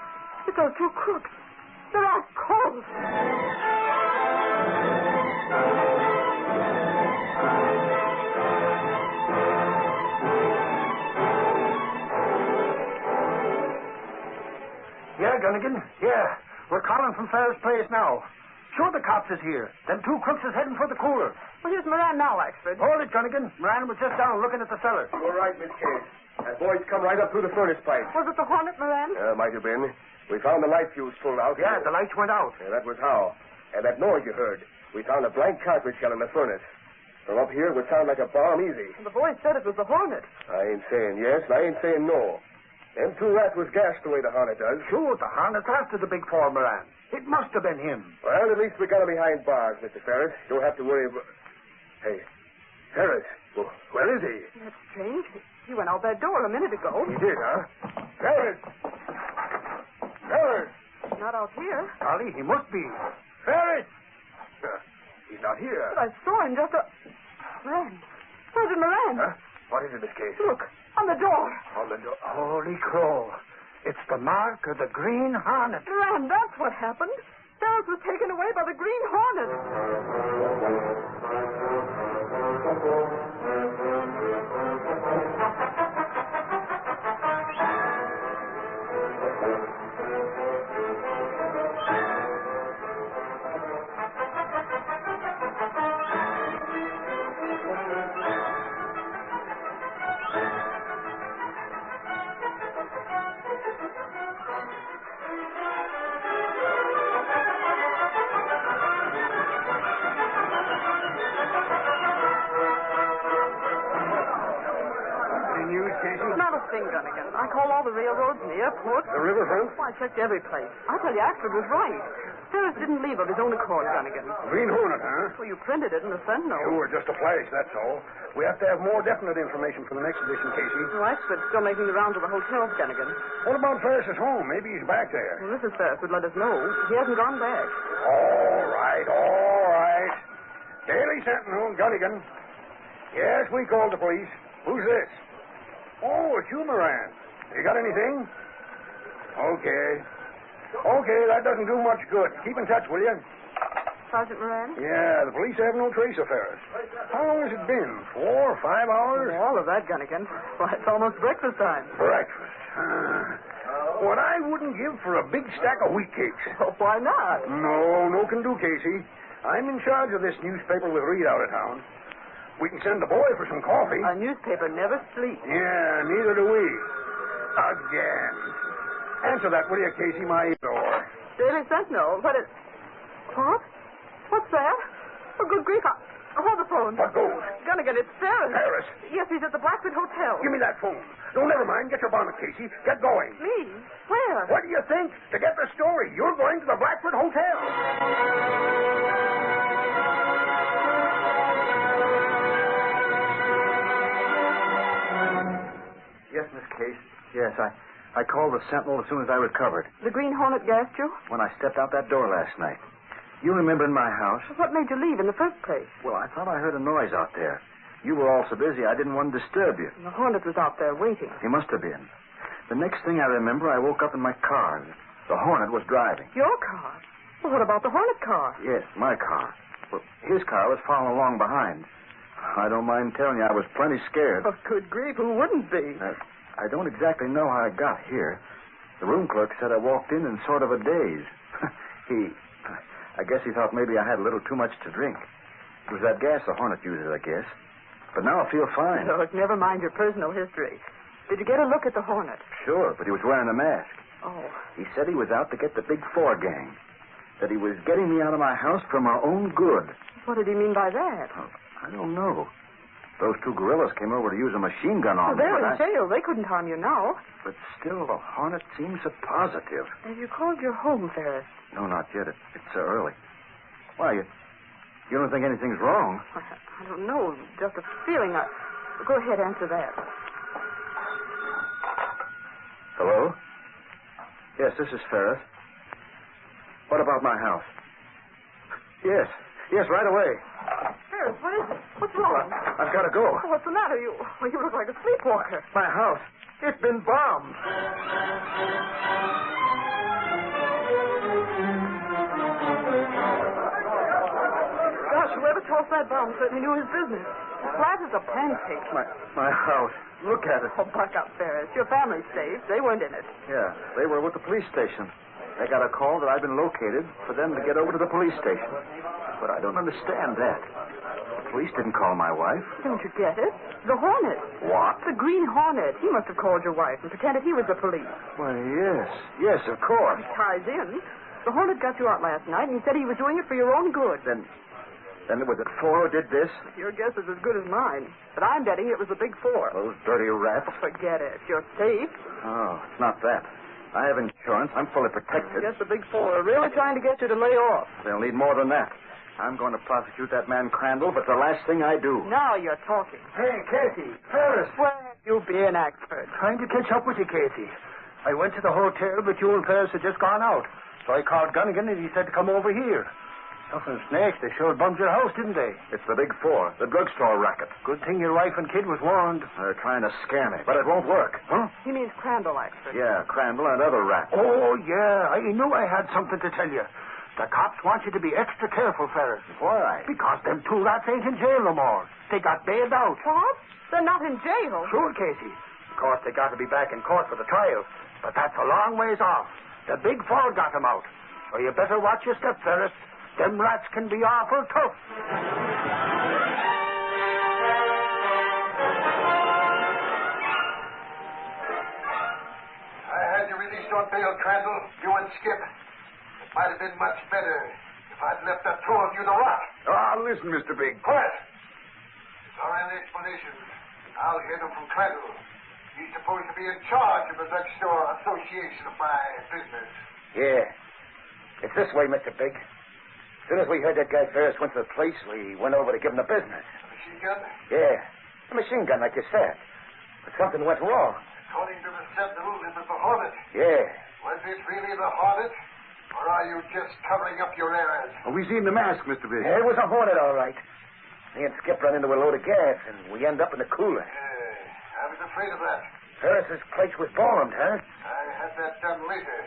it's those 2 crooks. They're our calls. Yeah, Gunnigan. Yeah. We're calling from Ferris Place now. Sure, the cops is here. Them two crooks is heading for the cooler. Well, here's Moran now, Axford. Hold it, Gunnigan. Moran was just down looking at the cellar. You're right, Miss Case. That boy's come right up through the furnace pipe. Was it the Hornet, Moran? Might have been. We found the light fuse pulled out. Yeah, the lights went out. Yeah, that was how. And that noise you heard. We found a blank cartridge shell in the furnace. From up here, it would sound like a bomb easy. The boy said it was the Hornet. I ain't saying yes, and I ain't saying no. Them two rats was gassed the way the Hornet does. Sure, the Hornet's after the big four, Moran. It must have been him. Well, at least we got him behind bars, Mr. Ferris. You don't have to worry about... Hey, Ferris, well, where is he? That's strange. He went out that door a minute ago. He did, huh? Ferris! Ferris! Not out here. Golly, he must be. Ferris! He's not here. But I saw him just a... Moran. Sergeant Moran. Huh? What is it, Miss Case? Look, on the door. On the door. Holy crow. It's the mark of the Green Hornet. Moran, that's what happened. Ferris was taken away by the Green Hornet. Not a thing, Gunnigan. I called all the railroads and the airport. The riverfront? Well, I checked every place. I tell you, Axford was right. Ferris didn't leave of his own accord, Gunnigan. Green Hornet, huh? Well, you printed it in the Sentinel. Sure, just a flash, that's all. We have to have more definite information for the next edition, Casey. Well, Axford's still making the round to the hotels, Gunnigan. What about Ferris's home? Maybe he's back there. Well, Mrs. Ferris would let us know. He hasn't gone back. All right, all right. Daily Sentinel, Gunnigan. Yes, we called the police. Who's this? Oh, it's you, Moran. You got anything? Okay. Okay, that doesn't do much good. Keep in touch, will you? Sergeant Moran? Yeah, the police have no trace of Ferris. How long has it been? 4 or 5 hours? All of that, Gunnigan. Why, it's almost breakfast time. Breakfast. What I wouldn't give for a big stack of wheat cakes. Oh, why not? No can do, Casey. I'm in charge of this newspaper with Reed out of town. We can send the boy for some coffee. A newspaper never sleeps. Yeah, neither do we. Again. Answer that, will you, Casey, my door. Daily Sentinel. What is... What? What's that? Oh, good grief. Hold the phone. What goes? Gunnigan, it's Ferris. Ferris? Yes, he's at the Blackwood Hotel. Give me that phone. No, never mind. Get your bonnet, Casey. Get going. Me? Where? What do you think? To get the story. You're going to the Blackwood Hotel. Yes, Miss Case. Yes, I called the Sentinel as soon as I recovered. The Green Hornet gassed you? When I stepped out that door last night. You remember in my house? What made you leave in the first place? Well, I thought I heard a noise out there. You were all so busy, I didn't want to disturb you. The Hornet was out there waiting. He must have been. The next thing I remember, I woke up in my car. The Hornet was driving. Your car? Well, what about the Hornet car? Yes, my car. Well, his car was following along behind. I don't mind telling you, I was plenty scared. Oh, good grief, who wouldn't be? I don't exactly know how I got here. The room clerk said I walked in sort of a daze. I guess he thought maybe I had a little too much to drink. It was that gas the Hornet uses, I guess. But now I feel fine. Look, never mind your personal history. Did you get a look at the Hornet? Sure, but he was wearing a mask. Oh. He said he was out to get the Big Four gang. That he was getting me out of my house for my own good. What did he mean by that? Oh, I don't know. Those two guerrillas came over to use a machine gun on me. They're in but jail. They couldn't harm you now. But still, the Hornet seems so positive. Have you called your home, Ferris? No, not yet. It's so early. Why, you don't think anything's wrong? I don't know. Just a feeling. Go ahead, answer that. Hello? Yes, this is Ferris. What about my house? Yes, right away. Ferris, what is it? What's wrong? I've got to go. Oh, what's the matter? You look like a sleepwalker. My house. It's been bombed. Gosh, Poor Fred Baum certainly knew his business. Flat as a pancake. My house. Look at it. Oh, buck up, Ferris. Your family's safe. They weren't in it. Yeah, they were with the police station. They got a call that I've been located for them to get over to the police station. But I don't understand that. The police didn't call my wife. Don't you get it? The Hornet. What? The Green Hornet. He must have called your wife and pretended he was the police. Why, yes. Yes, of course. It ties in. The Hornet got you out last night, and he said he was doing it for your own good. Then was it four who did this? Your guess is as good as mine. But I'm betting it was the Big Four. Those dirty rats. Forget it. You're safe. Oh, it's not that. I have insurance. I'm fully protected. I guess the Big Four are really trying to get you to lay off. They'll need more than that. I'm going to prosecute that man Crandall, but the last thing I do. Now you're talking. Hey, Casey, Ferris. Where you being, Axford? Trying to catch up with you, Casey. I went to the hotel, but you and Ferris had just gone out. So I called Gunnigan, and he said to come over here. Nothing snakes. They sure bummed your house, didn't they? It's the Big Four, the drugstore racket. Good thing your wife and kid was warned. They're trying to scare me, but it won't work. Huh? He means Crandall, Axford. Yeah, Crandall and other rats. Oh, yeah. I knew I had something to tell you. The cops want you to be extra careful, Ferris. Why? Because them two rats ain't in jail no more. They got bailed out. What? They're not in jail. Sure, Casey. Of course, they got to be back in court for the trial. But that's a long ways off. The Big Four got them out. So you better watch your step, Ferris. Them rats can be awful tough. I had you released on bail, Crandall. You and Skip. It might have been much better if I'd left the two of you to rot. Ah, listen, Mr. Big. Quiet. Sorry an explanation. I'll hear them from Crandall. He's supposed to be in charge of the drugstore association of my business. Yeah. It's this way, Mr. Big. As soon as we heard that guy Ferris went to the place, we went over to give him the business. A machine gun? Yeah. A machine gun, like you said. But something went wrong. According to the Sentinel, it was the Hornet. Yeah. Was it really the Hornet? Or are you just covering up your errors? Well, we seen the mask, Mr. Big. Yeah, it was a Hornet, all right. Me and Skip run into a load of gas, and we end up in the cooler. I was afraid of that. Ferris's place was bombed, huh? I had that done later.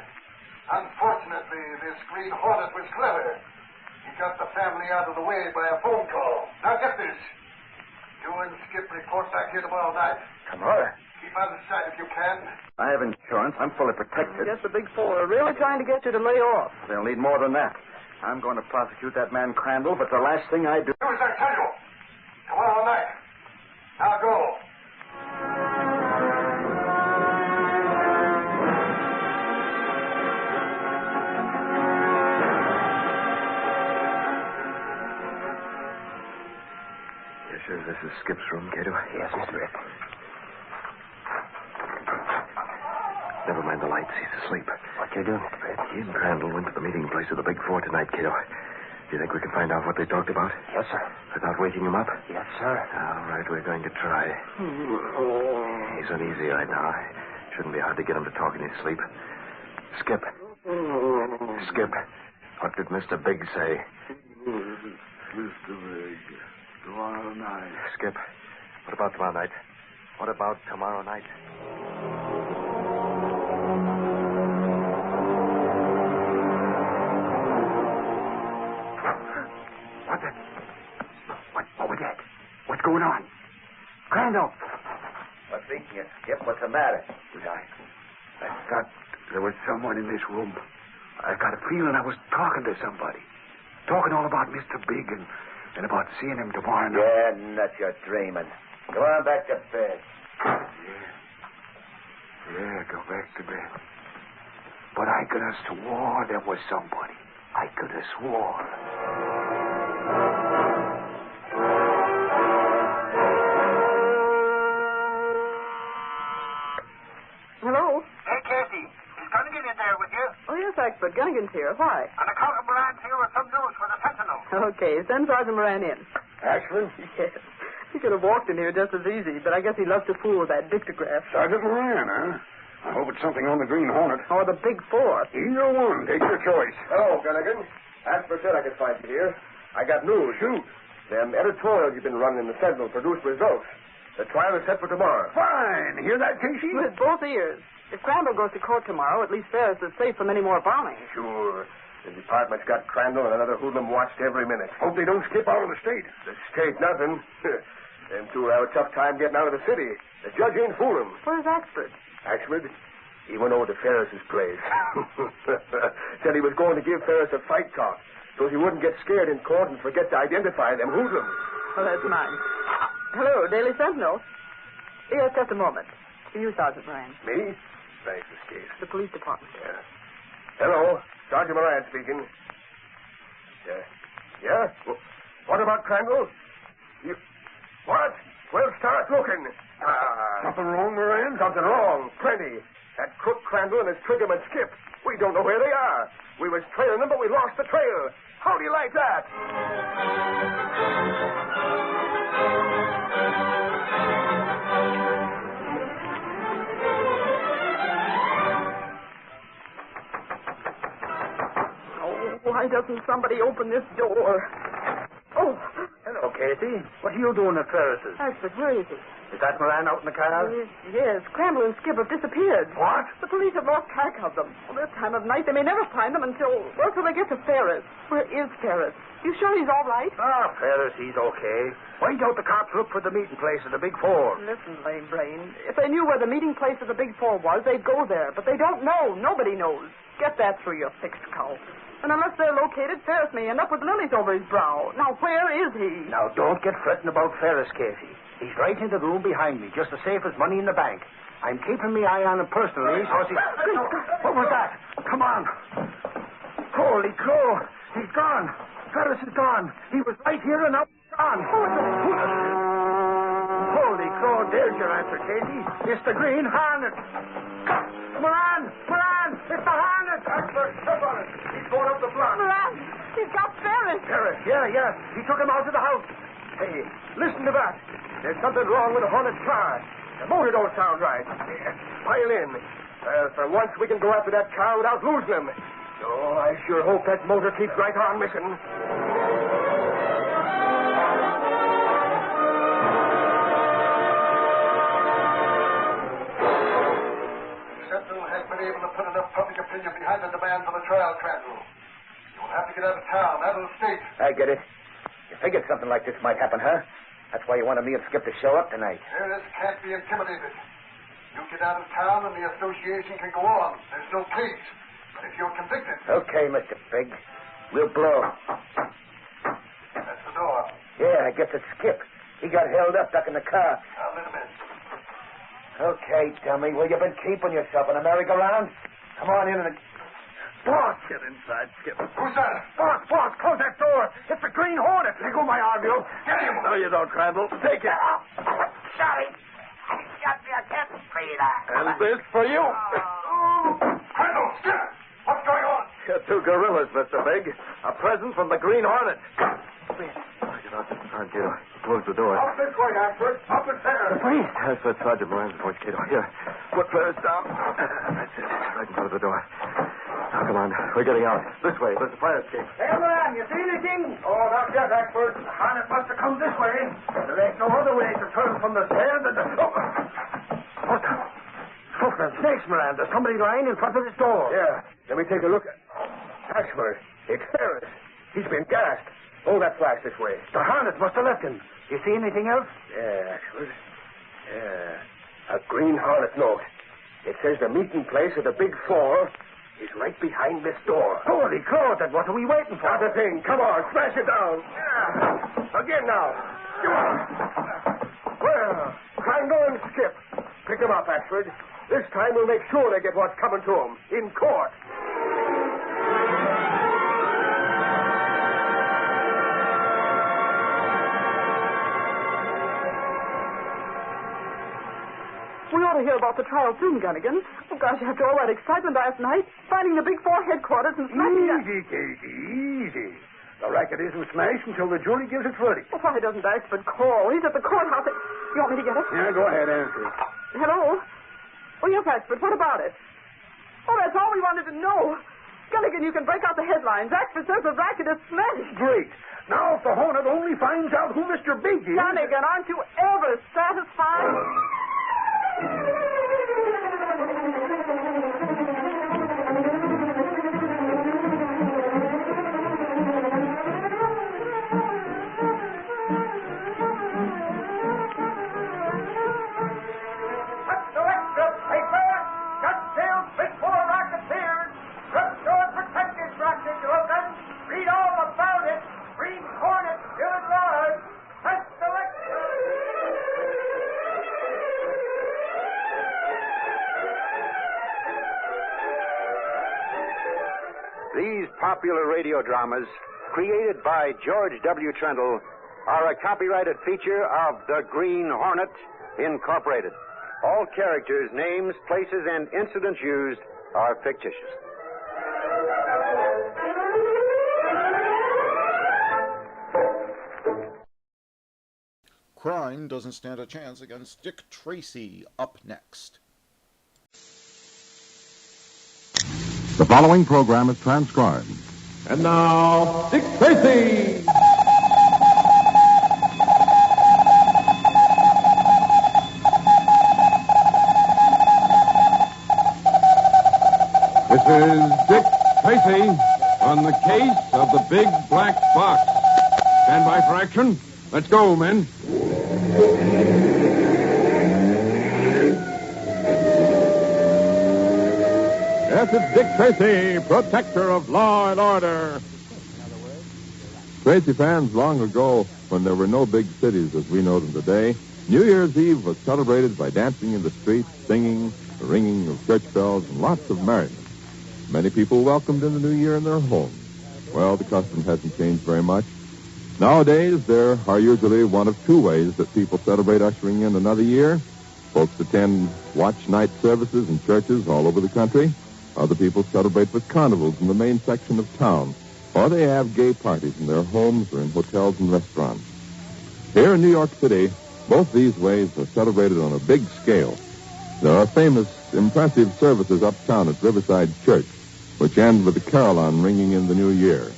Unfortunately, this Green Hornet was clever. He got the family out of the way by a phone call. Now get this. You and Skip report back here tomorrow night. Tomorrow? Keep out of sight if you can. I have insurance. I'm fully protected. I guess the Big Four are really trying to get you to lay off. They'll need more than that. I'm going to prosecute that man Crandall, but the last thing I do... Do as I tell you. Tomorrow night. Now go. Sure this is Skip's room, Cato? Yes, Mr. Rick. Never mind the lights. He's asleep. What you doing, Mr. Rick? He and Crandall went to the meeting place of the Big Four tonight, Cato. Do you think we can find out what they talked about? Yes, sir. Without waking him up? Yes, sir. All right, we're going to try. He's uneasy right now. Shouldn't be hard to get him to talk in his sleep. Skip. Skip. What did Mr. Big say? Mr. Big. Tomorrow night. Skip, what about tomorrow night? What about tomorrow night? What was that? What's going on? Crandall. What's eating you, Skip? What's the matter? I thought there was someone in this room. I got a feeling I was talking to somebody. Talking all about Mr. Big and about seeing him tomorrow night. Yeah, nuts, you're dreaming. Go on back to bed. Yeah, go back to bed. But I could have swore there was somebody. I could have swore. Hello? Hey, Casey. Is Gunnigan in there with you? Oh, yes, Axford. Gunnigan's here. Why? On account of Moran's here with some news for the Sentinel. Okay, send Sergeant Moran in. Ashland? Yes. He could have walked in here just as easy, but I guess he loves to fool with that dictograph. Sergeant Moran, huh? I hope it's something on the Green Hornet. Or the Big Four. Either one. Take your choice. Hello, Gunnigan. Ashford said I could find you here. I got news. Shoot. Them editorials you've been running in the Sentinel produced results. The trial is set for tomorrow. Fine. Hear that, Casey? With both ears. If Crandall goes to court tomorrow, at least Ferris is safe from any more bombing. Sure. The department's got Crandall and another hoodlum watched every minute. Hope they don't skip out of the state. The state, nothing. Them two will have a tough time getting out of the city. The judge ain't fooling. Where's Axford? Axford? He went over to Ferris's place. Said he was going to give Ferris a fight talk so he wouldn't get scared in court and forget to identify them hoodlums. Well, that's mine. Hello, Daily Sentinel. Yes, just a moment. To you, Sergeant Moran. Me? Thanks, Miss Case. The police department. Yeah. Hello, Sergeant Moran speaking. Yeah? What about Crandall? What? Well, start looking. Something wrong, Moran? Something wrong. Plenty. That crook Crandall and his triggerman Skip. We don't know where they are. We was trailing them, but we lost the trail. How do you like that? Oh, why doesn't somebody open this door? Oh. Hello, Casey. What are you doing at Ferris's? Axford, where is he? Is that Moran out in the car? Yes, Crandall and Skip have disappeared. What? The police have lost track of them. Well, this time of night, they may never find them until they get to Ferris. Where is Ferris? You sure he's all right? Ferris, he's okay. Why don't the cops look for the meeting place of the Big Four? Listen, Lame Brain, if they knew where the meeting place of the Big Four was, they'd go there. But they don't know. Nobody knows. Get that through your thick skull. And unless they're located, Ferris may end up with lilies over his brow. Now, where is he? Now, don't get fretting about Ferris, Casey. He's right in the room behind me, just as safe as money in the bank. I'm keeping my eye on him personally, so he... What was that? Come on. Holy crow. He's gone. Ferris is gone. He was right here and now he's gone. Holy crow, there's your answer, Casey. It's the Green Hornet. Moran! It's the Hornet! Step on it. He's going up the block. Moran! He's got Ferris. Ferris, yeah. He took him out to the house. Hey, listen to that. There's something wrong with the Hornet's car. The motor don't sound right. Pile in. For once we can go after that car without losing him. Oh, I sure hope that motor keeps right on missing. Sentinel has been able to put enough public opinion behind the demand for the trial, Crandall. You'll have to get out of town, out of the state. I get it. You figured something like this might happen, huh? That's why you wanted me and Skip to show up tonight. Ferris can't be intimidated. You get out of town and the association can go on. There's no case. But if you're convicted... Okay, Mr. Big. We'll blow. That's the door. Yeah, I guess it's Skip. He got held up back in the car. I'll let him in. Okay, dummy. Well, you've been keeping yourself in a merry-go-round. Come on in and... Boss! Get inside, Skip. Who's that? Boss, close that door. It's the Green Hornet. Let go my arm, you. Get him. No, you don't, Crandall. Take it. Sorry. Shot me. I can't breathe. And this for you. Crandall, Skip! What's going on? You're two gorillas, Mr. Big. A present from the Green Hornet. Get out this front, Cato. Close the door. Up this way, Ashford. Up and there. Please. That's what Sergeant Moran's voice, Cato. Here. Put Ferris down. That's it. Right in front of the door. Now, come on. We're getting out. This way. There's a fire escape. Hey, Moran, you see anything? Oh, not yet, Ashford. The Hornet must have come this way. There ain't no other way to turn from the stairs than the... What the... Fucking snakes, Moran. There's somebody lying in front of this door. Yeah. Let me take a look. Ashford, it's Ferris. He's been gassed. Hold that flash this way. The Hornet must have left him. You see anything else? Yeah, Ashford. Yeah. A Green Hornet note. It says the meeting place of the Big Four is right behind this door. Holy crow, then what are we waiting for? Not a thing. Come on, smash it down. Yeah. Again now. Come on. Well, Crandall and Skip. Pick them up, Ashford. This time we'll make sure they get what's coming to them. In court. We ought to hear about the trial soon, Gunnigan. Oh, gosh, after all that excitement last night, finding the Big Four headquarters and smashing that... Easy, Casey, easy. The racket isn't smashed until the jury gives its verdict. Well, why doesn't Axford call? He's at the courthouse. You want me to get it? Yeah, go ahead, answer it. Hello? Oh, yes, Axford. What about it? Oh, that's all we wanted to know. Gunnigan, you can break out the headlines. Axford says the racket is smashed. Great. Now, if the Hornet only finds out who Mr. Big is... Gunnigan, aren't you ever satisfied? These popular radio dramas, created by George W. Trendle, are a copyrighted feature of the Green Hornet, Incorporated. All characters, names, places, and incidents used are fictitious. Crime doesn't stand a chance against Dick Tracy. Up next. The following program is transcribed. And now, Dick Tracy! This is Dick Tracy on the case of the Big Black Box. Stand by for action. Let's go, men. Yes, it's Dick Tracy, protector of law and order. Tracy fans, long ago, when there were no big cities as we know them today, New Year's Eve was celebrated by dancing in the streets, singing, the ringing of church bells, and lots of merriment. Many people welcomed in the new year in their homes. Well, the custom hasn't changed very much. Nowadays, there are usually one of two ways that people celebrate ushering in another year. Folks attend watch night services in churches all over the country. Other people celebrate with carnivals in the main section of town. Or they have gay parties in their homes or in hotels and restaurants. Here in New York City, both these ways are celebrated on a big scale. There are famous, impressive services uptown at Riverside Church, which end with the carillon ringing in the new year.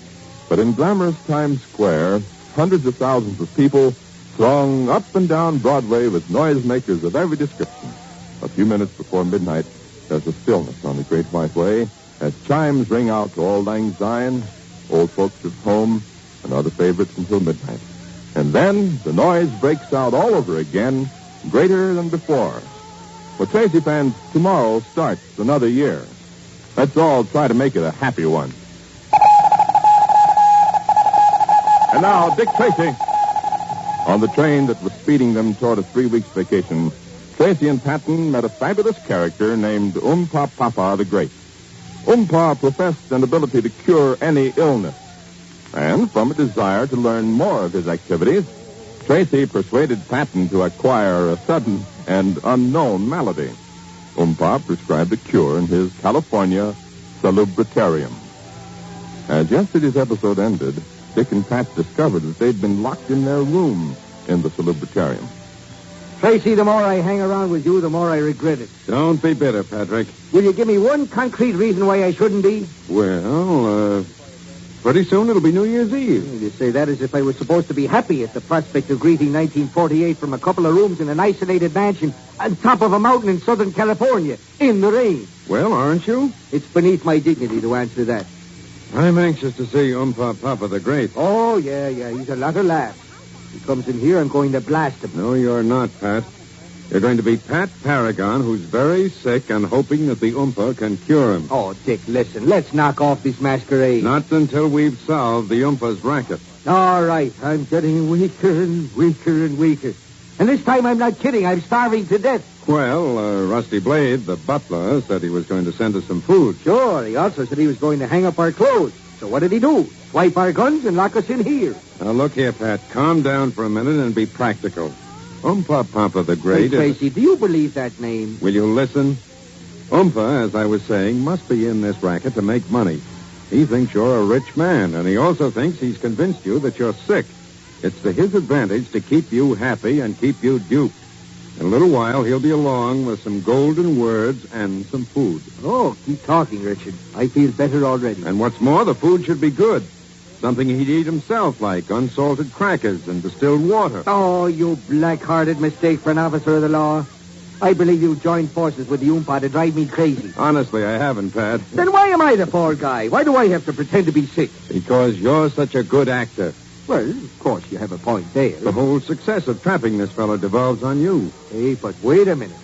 But in glamorous Times Square, hundreds of thousands of people throng up and down Broadway with noisemakers of every description. A few minutes before midnight, there's a stillness on the Great White Way as chimes ring out to Auld Lang Syne, Old Folks at Home, and other favorites until midnight. And then the noise breaks out all over again, greater than before. For Tracy fans, tomorrow starts another year. Let's all try to make it a happy one. And now, Dick Tracy. On the train that was speeding them toward a 3-week vacation, Tracy and Patton met a fabulous character named Oompa Papa the Great. Oompa professed an ability to cure any illness. And from a desire to learn more of his activities, Tracy persuaded Patton to acquire a sudden and unknown malady. Oompa prescribed a cure in his California salubritarium. As yesterday's episode ended, Dick and Pat discovered that they'd been locked in their room in the salubritarium. Tracy, the more I hang around with you, the more I regret it. Don't be bitter, Patrick. Will you give me one concrete reason why I shouldn't be? Well, pretty soon it'll be New Year's Eve. You say that as if I was supposed to be happy at the prospect of greeting 1948 from a couple of rooms in an isolated mansion on top of a mountain in Southern California, in the rain. Well, aren't you? It's beneath my dignity to answer that. I'm anxious to see Oompa Papa the Great. Oh, yeah, he's a lot of laughs. He comes in here, I'm going to blast him. No, you're not, Pat. You're going to be Pat Paragon, who's very sick and hoping that the Oompa can cure him. Oh, Dick, listen. Let's knock off this masquerade. Not until we've solved the Oompa's racket. All right. I'm getting weaker and weaker and weaker. And this time I'm not kidding. I'm starving to death. Well, Rusty Blade, the butler, said he was going to send us some food. Sure. He also said he was going to hang up our clothes. So what did he do? Swipe our guns and lock us in here. Now, look here, Pat. Calm down for a minute and be practical. Oompa Papa the Great... Hey, Tracy, do you believe that name? Will you listen? Oompa, as I was saying, must be in this racket to make money. He thinks you're a rich man, and he also thinks he's convinced you that you're sick. It's to his advantage to keep you happy and keep you duped. In a little while, he'll be along with some golden words and some food. Oh, keep talking, Richard. I feel better already. And what's more, the food should be good. Something he'd eat himself, like unsalted crackers and distilled water. Oh, you black-hearted mistake for an officer of the law. I believe you joined forces with the Oompa to drive me crazy. Honestly, I haven't, Pat. Then why am I the poor guy? Why do I have to pretend to be sick? Because you're such a good actor. Well, of course, you have a point there. The whole success of trapping this fellow devolves on you. Hey, but wait a minute.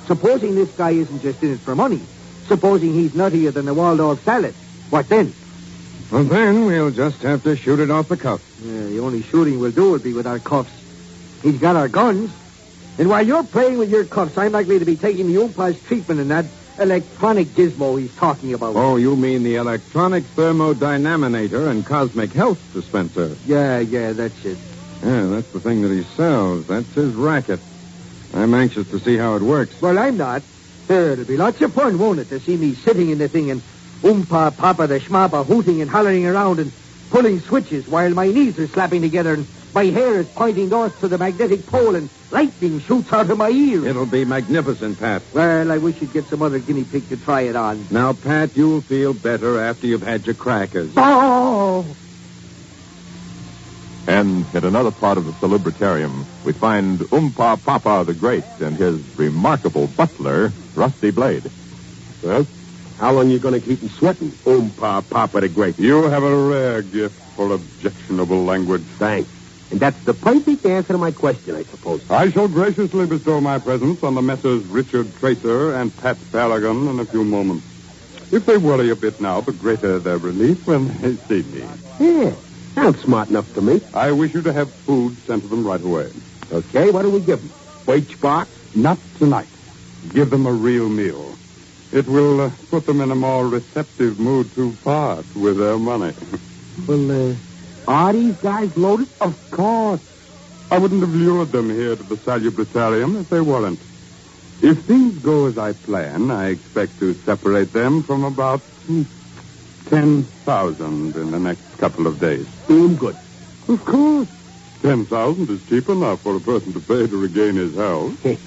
Supposing this guy isn't just in it for money. Supposing he's nuttier than the Waldorf salad. What then? Well, then we'll just have to shoot it off the cuff. Yeah, the only shooting we'll do will be with our cuffs. He's got our guns. And while you're playing with your cuffs, I'm likely to be taking the Oompa's treatment and that, electronic gizmo he's talking about. Oh, you mean the electronic thermodynamator and cosmic health dispenser. Yeah, that's it. Yeah, that's the thing that he sells. That's his racket. I'm anxious to see how it works. Well, I'm not. It'll be lots of fun, won't it, to see me sitting in the thing and Oompa, Papa, the Schmappa hooting and hollering around and pulling switches while my knees are slapping together and my hair is pointing north to the magnetic pole and lightning shoots out of my ears. It'll be magnificent, Pat. Well, I wish you'd get some other guinea pig to try it on. Now, Pat, you'll feel better after you've had your crackers. Oh! And in another part of the Salubritarium, we find Oompa Papa the Great and his remarkable butler, Rusty Blade. Well, how long you going to keep him sweating, Oompa Papa the Great? You have a rare gift for objectionable language. Thanks. And that's the perfect answer to my question, I suppose. I shall graciously bestow my presence on the Messrs. Richard Tracer and Pat Ballaghan in a few moments. If they worry a bit now, the greater their relief when they see me. Yeah, sounds smart enough to me. I wish you to have food sent to them right away. Okay, what do we give them? Wage box? Not tonight. Give them a real meal. It will put them in a more receptive mood to part with their money. Well, are these guys loaded? Of course. I wouldn't have lured them here to the Salubritarium if they weren't. If things go as I plan, I expect to separate them from about 10,000 in the next couple of days. Good. Of course. 10,000 is cheap enough for a person to pay to regain his health. Hey,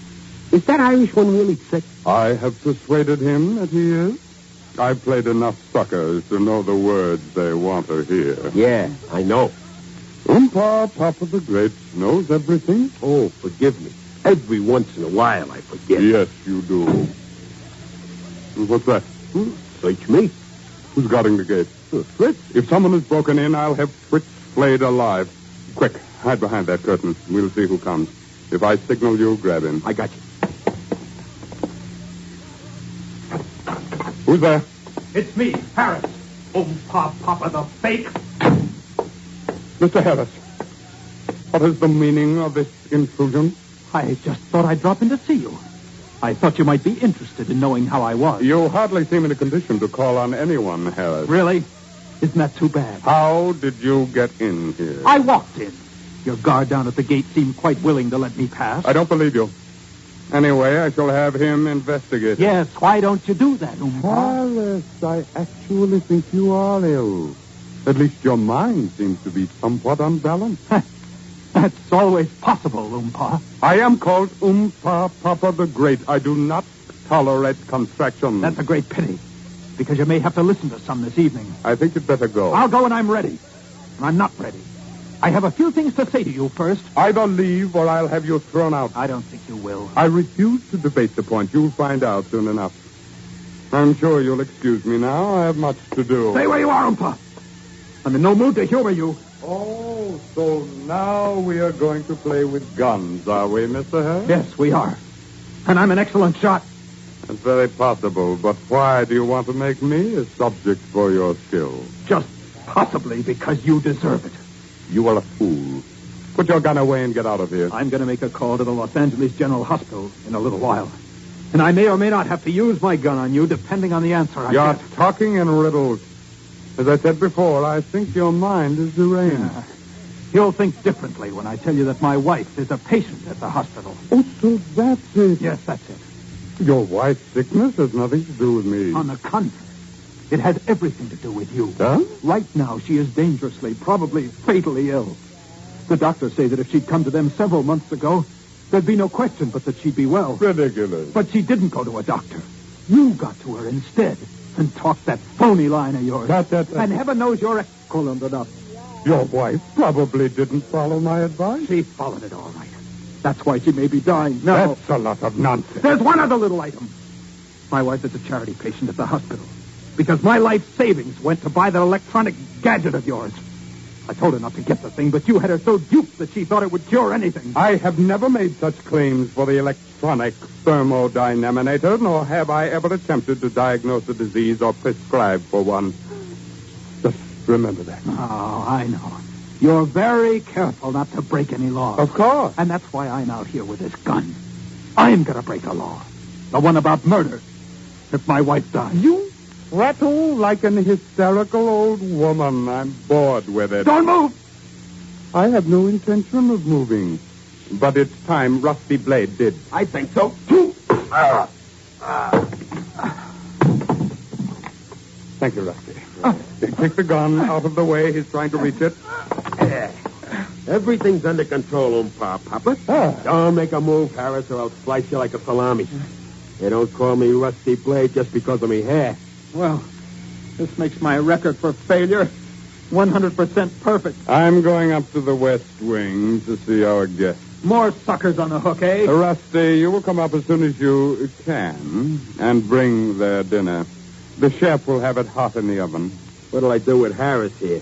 is that Irish one really sick? I have persuaded him that he is. I've played enough suckers to know the words they want to hear. Yeah, I know. Oompa Papa the Great knows everything. Oh, forgive me. Every once in a while I forget. Yes, you do. What's that? Search me. Who's guarding the gate? Fritz. If someone has broken in, I'll have Fritz flayed alive. Quick, hide behind that curtain. We'll see who comes. If I signal you, grab him. I got you. Who's there? It's me, Harris. Oompa Papa the fake. Mr. Harris, what is the meaning of this intrusion? I just thought I'd drop in to see you. I thought you might be interested in knowing how I was. You hardly seem in a condition to call on anyone, Harris. Really? Isn't that too bad? How did you get in here? I walked in. Your guard down at the gate seemed quite willing to let me pass. I don't believe you. Anyway, I shall have him investigated. Yes, why don't you do that, Oompa? Harris, I actually think you are ill. At least your mind seems to be somewhat unbalanced. That's always possible, Oompa. I am called Oompa Papa the Great. I do not tolerate contractions. That's a great pity, because you may have to listen to some this evening. I think you'd better go. I'll go when I'm ready. And I'm not ready. I have a few things to say to you first. Either leave or I'll have you thrown out. I don't think you will. I refuse to debate the point. You'll find out soon enough. I'm sure you'll excuse me now. I have much to do. Stay where you are, Oompa. I'm in no mood to humor you. Oh, so now we are going to play with guns, are we, Mr. Harris? Yes, we are. And I'm an excellent shot. That's very possible, but why do you want to make me a subject for your skill? Just possibly because you deserve it. You are a fool. Put your gun away and get out of here. I'm going to make a call to the Los Angeles General Hospital in a little while. And I may or may not have to use my gun on you, depending on the answer I You're get. talking in riddles. As I said before, I think your mind is deranged. You'll think differently when I tell you that my wife is a patient at the hospital. Oh, so that's it. Yes, that's it. Your wife's sickness has nothing to do with me. On the contrary, it has everything to do with you. Huh? Right now, she is dangerously, probably fatally ill. The doctors say that if she'd come to them several months ago, there'd be no question but that she'd be well. Ridiculous. But she didn't go to a doctor. You got to her instead and talked that phony line of yours. And heaven knows you're excellent enough. Your wife probably didn't follow my advice. She followed it all right. That's why she may be dying now. That's a lot of nonsense. There's one other little item. My wife is a charity patient at the hospital because my life savings went to buy that electronic gadget of yours. I told her not to get the thing, but you had her so duped that she thought it would cure anything. I have never made such claims for the electronic thermodynamator, nor have I ever attempted to diagnose a disease or prescribe for one. Just remember that. Oh, I know. You're very careful not to break any laws. Of course. And that's why I'm out here with this gun. I'm going to break a law. The one about murder. if my wife dies. You prattle like an hysterical old woman. I'm bored with it. Don't move! I have no intention of moving. But it's time Rusty Blade did. I think so. Thank you, Rusty. Take the gun out of the way. He's trying to reach it. Everything's under control, Papa. Don't make a move, Harris, or I'll slice you like a salami. They don't call me Rusty Blade just because of me hair. Well, this makes my record for failure 100% perfect. I'm going up to the West Wing to see our guests. More suckers on the hook, eh? Rusty, you will come up as soon as you can and bring their dinner. The chef will have it hot in the oven. What'll I do with Harris here?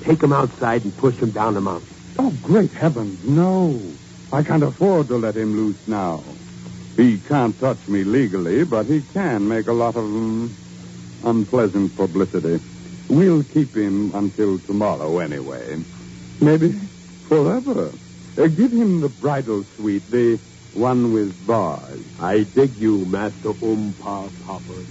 Take him outside and push him down the mountain. Oh, great heavens, no. I can't afford to let him loose now. He can't touch me legally, but he can make a lot of unpleasant publicity. We'll keep him until tomorrow anyway. Maybe forever. Give him the bridal suite, the one with bars. I dig you, Master Papa.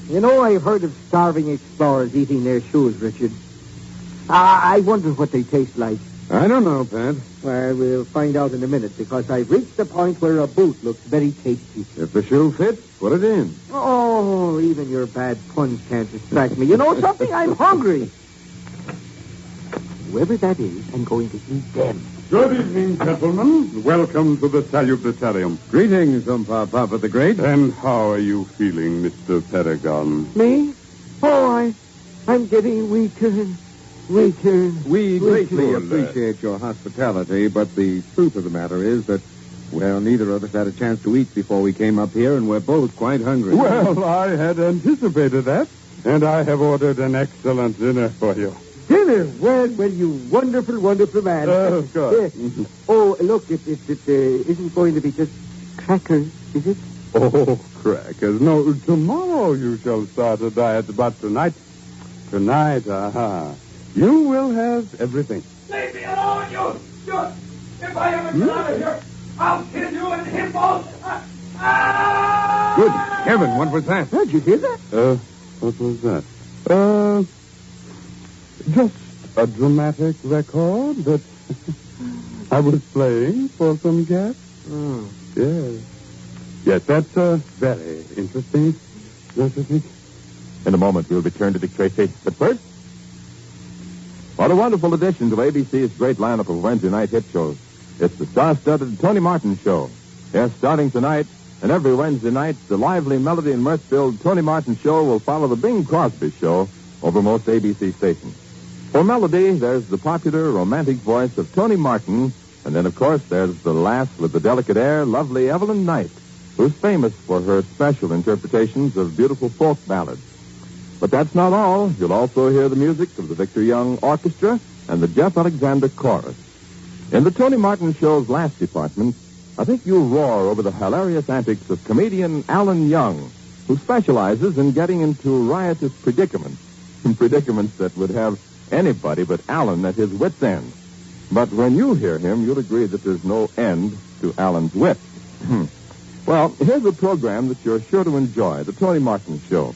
You know, I've heard of starving explorers eating their shoes, Richard. I wonder what they taste like. I don't know, Pat. Well, we'll find out in a minute, because I've reached the point where a boot looks very tasty. If the shoe fits, put it in. Oh, even your bad puns can't distract me. You know something? I'm hungry. Whoever that is, I'm going to eat them. Good evening, gentlemen. Welcome to the salutatorium. Greetings, Papa the Great. And how are you feeling, Mr. Paragon? Me? Oh, I'm getting weaker and weaker. We greatly appreciate your hospitality, but the truth of the matter is that, well, neither of us had a chance to eat before we came up here, and we're both quite hungry. Well, I had anticipated that, and I have ordered an excellent dinner for you. Dinner? Well, you wonderful, wonderful man. Of course. Oh, look, it isn't going to be just crackers, is it? Oh, crackers. No, tomorrow you shall start a diet, but tonight, you will have everything. Leave me alone, you! If I ever get out of here, I'll kill you and him both! Good heaven, what was that? Did you hear that? What was that? Just a dramatic record that I was playing for some guests. Oh. Yes. Yes, that's very interesting, don't you think? In a moment, we'll return to Dick Tracy. But first, what a wonderful addition to ABC's great lineup of Wednesday night hit shows. It's the star-studded Tony Martin Show. Yes, starting tonight and every Wednesday night, the lively melody and mirth-filled Tony Martin Show will follow the Bing Crosby Show over most ABC stations. For melody, there's the popular romantic voice of Tony Martin, and then, of course, there's the lass with the delicate air, lovely Evelyn Knight, who's famous for her special interpretations of beautiful folk ballads. But that's not all. You'll also hear the music of the Victor Young Orchestra and the Jeff Alexander Chorus. In the Tony Martin Show's last department, I think you'll roar over the hilarious antics of comedian Alan Young, who specializes in getting into riotous predicaments that would have anybody but Alan at his wit's end. But when you hear him, you'll agree that there's no end to Alan's wit. Well, here's a program that you're sure to enjoy, the Tony Martin Show.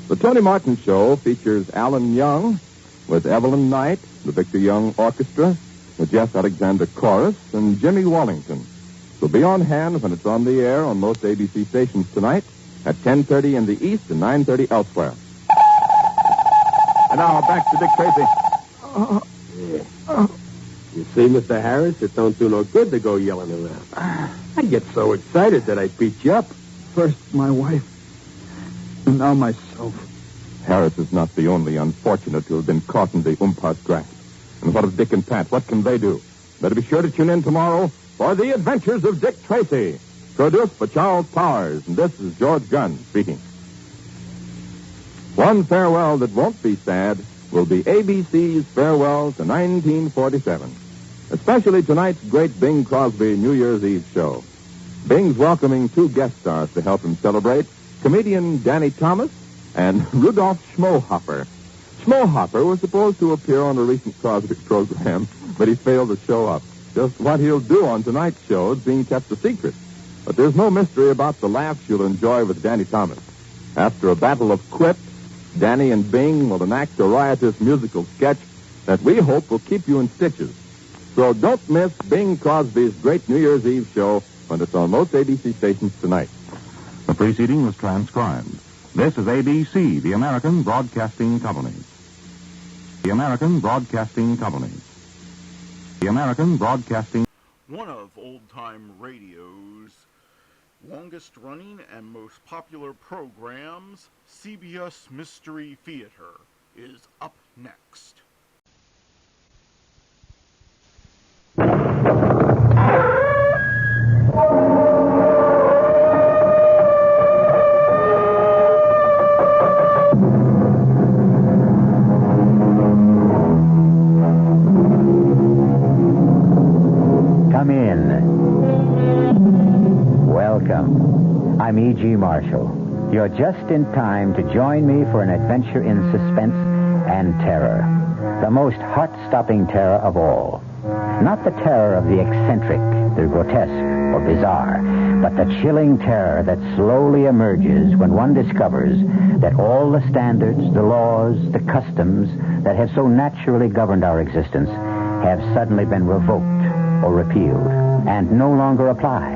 The Tony Martin Show features Alan Young with Evelyn Knight, the Victor Young Orchestra, the Jeff Alexander Chorus, and Jimmy Wallington. So be on hand when it's on the air on most ABC stations tonight at 10:30 in the East and 9:30 elsewhere. And now, back to Dick Tracy. You see, Mr. Harris, it don't do no good to go yelling around. I get so excited that I beat you up. First my wife, and now myself. Harris is not the only unfortunate to have been caught in the umpah's grasp. And what of Dick and Pat? What can they do? Better be sure to tune in tomorrow for The Adventures of Dick Tracy, produced by Charles Powers. And this is George Gunn speaking. One farewell that won't be sad will be ABC's farewell to 1947, especially tonight's great Bing Crosby New Year's Eve show. Bing's welcoming two guest stars to help him celebrate, comedian Danny Thomas and Rudolph Schmohopper. Schmohopper was supposed to appear on a recent Crosby program, but he failed to show up. Just what he'll do on tonight's show is being kept a secret. But there's no mystery about the laughs you'll enjoy with Danny Thomas. After a battle of quips, Danny and Bing will enact a riotous musical sketch that we hope will keep you in stitches. So don't miss Bing Crosby's great New Year's Eve show when it's on most ABC stations tonight. The preceding was transcribed. This is ABC, the American Broadcasting Company. The American Broadcasting Company. The American Broadcasting... One of old-time radio's longest-running and most popular programs, CBS Mystery Theater, is up next. Come in. Welcome. I'm E.G. Marshall. You're just in time to join me for an adventure in suspense and terror. The most heart-stopping terror of all. Not the terror of the eccentric, the grotesque, or bizarre, but the chilling terror that slowly emerges when one discovers that all the standards, the laws, the customs that have so naturally governed our existence have suddenly been revoked or repealed and no longer apply.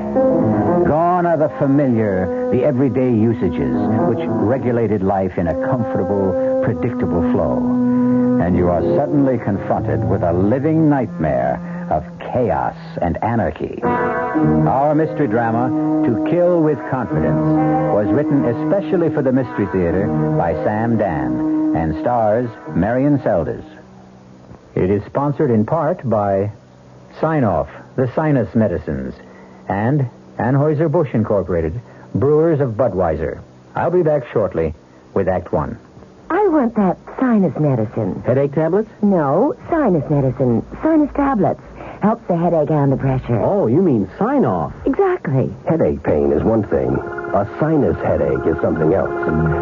Gone are the familiar, the everyday usages which regulated life in a comfortable, predictable flow. And you are suddenly confronted with a living nightmare of chaos and anarchy. Our mystery drama, To Kill with Confidence, was written especially for the Mystery Theater by Sam Dan and stars Marion Seldes. It is sponsored in part by Sign-Off, the Sinus Medicines, and Anheuser-Busch Incorporated, brewers of Budweiser. I'll be back shortly with Act One. I want that sinus medicine. Headache tablets? No, sinus medicine. Sinus tablets. Helps the headache and the pressure. Oh, you mean sign-off. Exactly. Headache pain is one thing. A sinus headache is something else.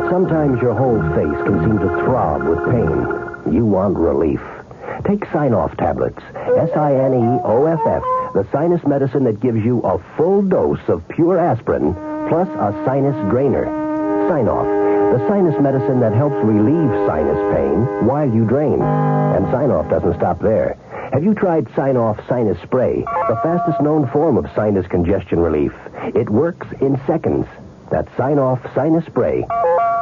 Sometimes your whole face can seem to throb with pain. You want relief. Take Sign-Off tablets. Sineoff, the sinus medicine that gives you a full dose of pure aspirin plus a sinus drainer. Sign-Off, the sinus medicine that helps relieve sinus pain while you drain. And Sign-Off doesn't stop there. Have you tried Sign-Off Sinus Spray, the fastest known form of sinus congestion relief? It works in seconds. That's Sign-Off Sinus Spray.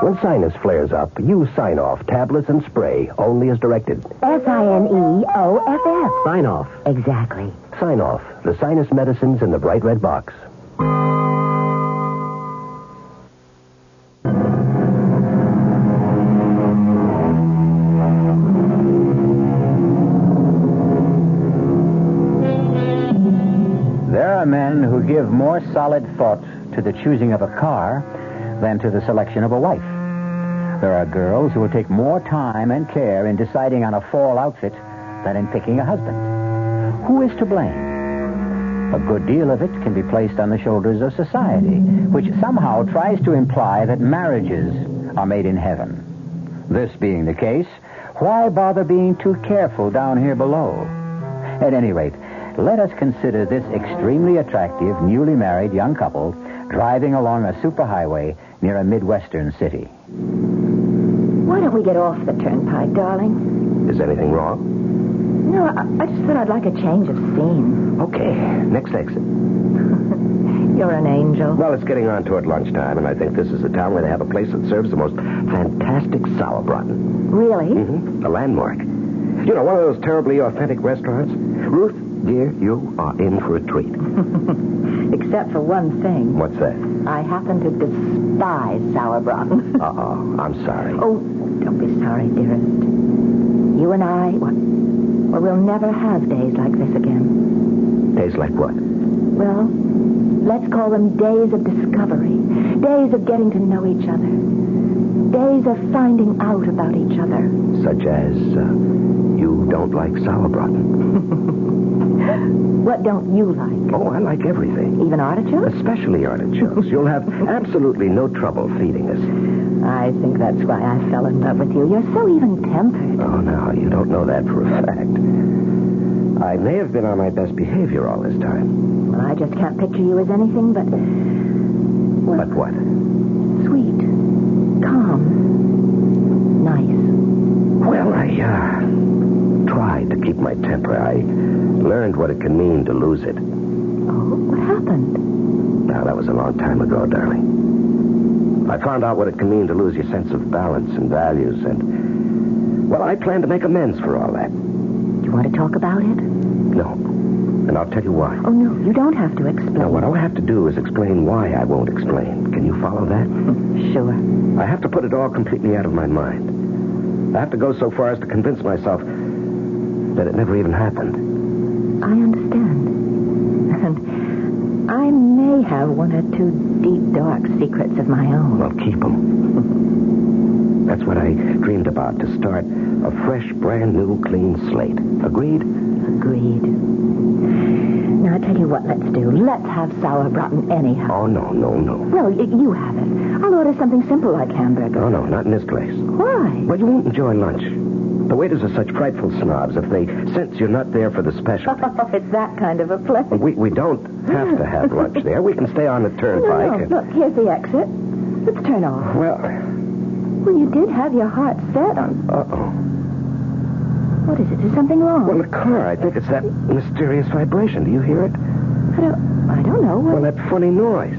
When sinus flares up, use Sign-Off tablets and spray, only as directed. Sineoff. Sign-Off. Exactly. Sign-Off, the sinus medicines in the bright red box. There are men who give more solid thought to the choosing of a car than to the selection of a wife. There are girls who will take more time and care in deciding on a fall outfit than in picking a husband. Who is to blame? A good deal of it can be placed on the shoulders of society, which somehow tries to imply that marriages are made in heaven. This being the case, why bother being too careful down here below? At any rate, let us consider this extremely attractive, newly married young couple driving along a superhighway near a Midwestern city. Why don't we get off the turnpike, darling? Is anything wrong? No, I just thought I'd like a change of scene. Okay, next exit. You're an angel. Well, it's getting on toward lunchtime, and I think this is a town where they have a place that serves the most fantastic sauerbraten. Really? Mm-hmm. A landmark. You know, one of those terribly authentic restaurants. Ruth, dear, you are in for a treat. Except for one thing. What's that? I happen to despise sauerbraten. Uh-oh, I'm sorry. Oh, don't be sorry, dearest. You and I, well, we'll never have days like this again. Days like what? Well, let's call them days of discovery. Days of getting to know each other. Days of finding out about each other. Such as, you don't like sauerbraten. What don't you like? Oh, I like everything. Even artichokes? Especially artichokes. You'll have absolutely no trouble feeding us. I think that's why I fell in love with you. You're so even-tempered. Oh, no, you don't know that for a fact. I may have been on my best behavior all this time. Well, I just can't picture you as anything but... But what? Sweet. Calm. Nice. Well, I tried to keep my temper. I learned what it can mean to lose it. Oh, what happened? Now, that was a long time ago, darling. I found out what it can mean to lose your sense of balance and values, and, well, I plan to make amends for all that. Do you want to talk about it? No. And I'll tell you why. Oh, no, you don't have to explain. Now, what I'll have to do is explain why I won't explain. Can you follow that? Sure. I have to put it all completely out of my mind. I have to go so far as to convince myself that it never even happened. I understand. And I may have one or two deep, dark secrets of my own. Well, keep them. That's what I dreamed about, to start a fresh, brand new, clean slate. Agreed? Agreed. Now, I'll tell you what let's do. Let's have sauerbraten anyhow. Oh, no. Well, you have it. I'll order something simple like hamburger. Oh, no, not in this place. Why? Well, you won't enjoy lunch. The waiters are such frightful snobs if they sense you're not there for the special. Oh, it's that kind of a place. We don't have to have lunch there. We can stay on the turnpike. No. Look, here's the exit. Let's turn off. Well, you did have your heart set on... Uh-oh. What is it? Is something wrong? Well, the car. I think it's that mysterious vibration. Do you hear it? I don't know. Well, that funny noise.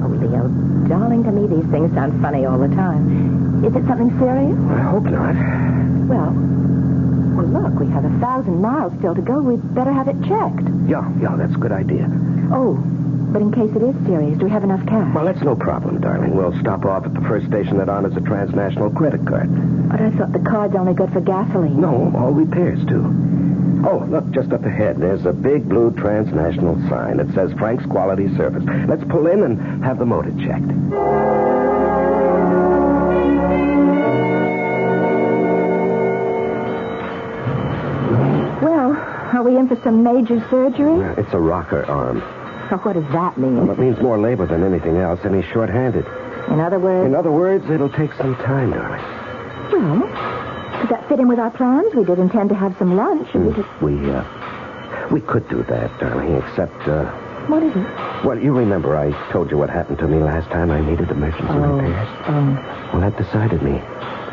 Oh, Leo, darling, to me these things sound funny all the time. Is it something serious? I hope not. Well, look, we have 1,000 miles still to go. We'd better have it checked. Yeah, that's a good idea. Oh, but in case it is serious, do we have enough cash? Well, that's no problem, darling. We'll stop off at the first station that honors a transnational credit card. But I thought the card's only good for gasoline. No, all repairs, too. Oh, look, just up ahead, there's a big blue transnational sign that says Frank's Quality Service. Let's pull in and have the motor checked. Well, are we in for some major surgery? It's a rocker arm. Well, what does that mean? Well, it means more labor than anything else, and he's short-handed. In other words? In other words, it'll take some time, darling. Well, does that fit in with our plans? We did intend to have some lunch. We could do that, darling, except, What is it? Well, you remember I told you what happened to me last time I needed emergency repairs? Well, that decided me.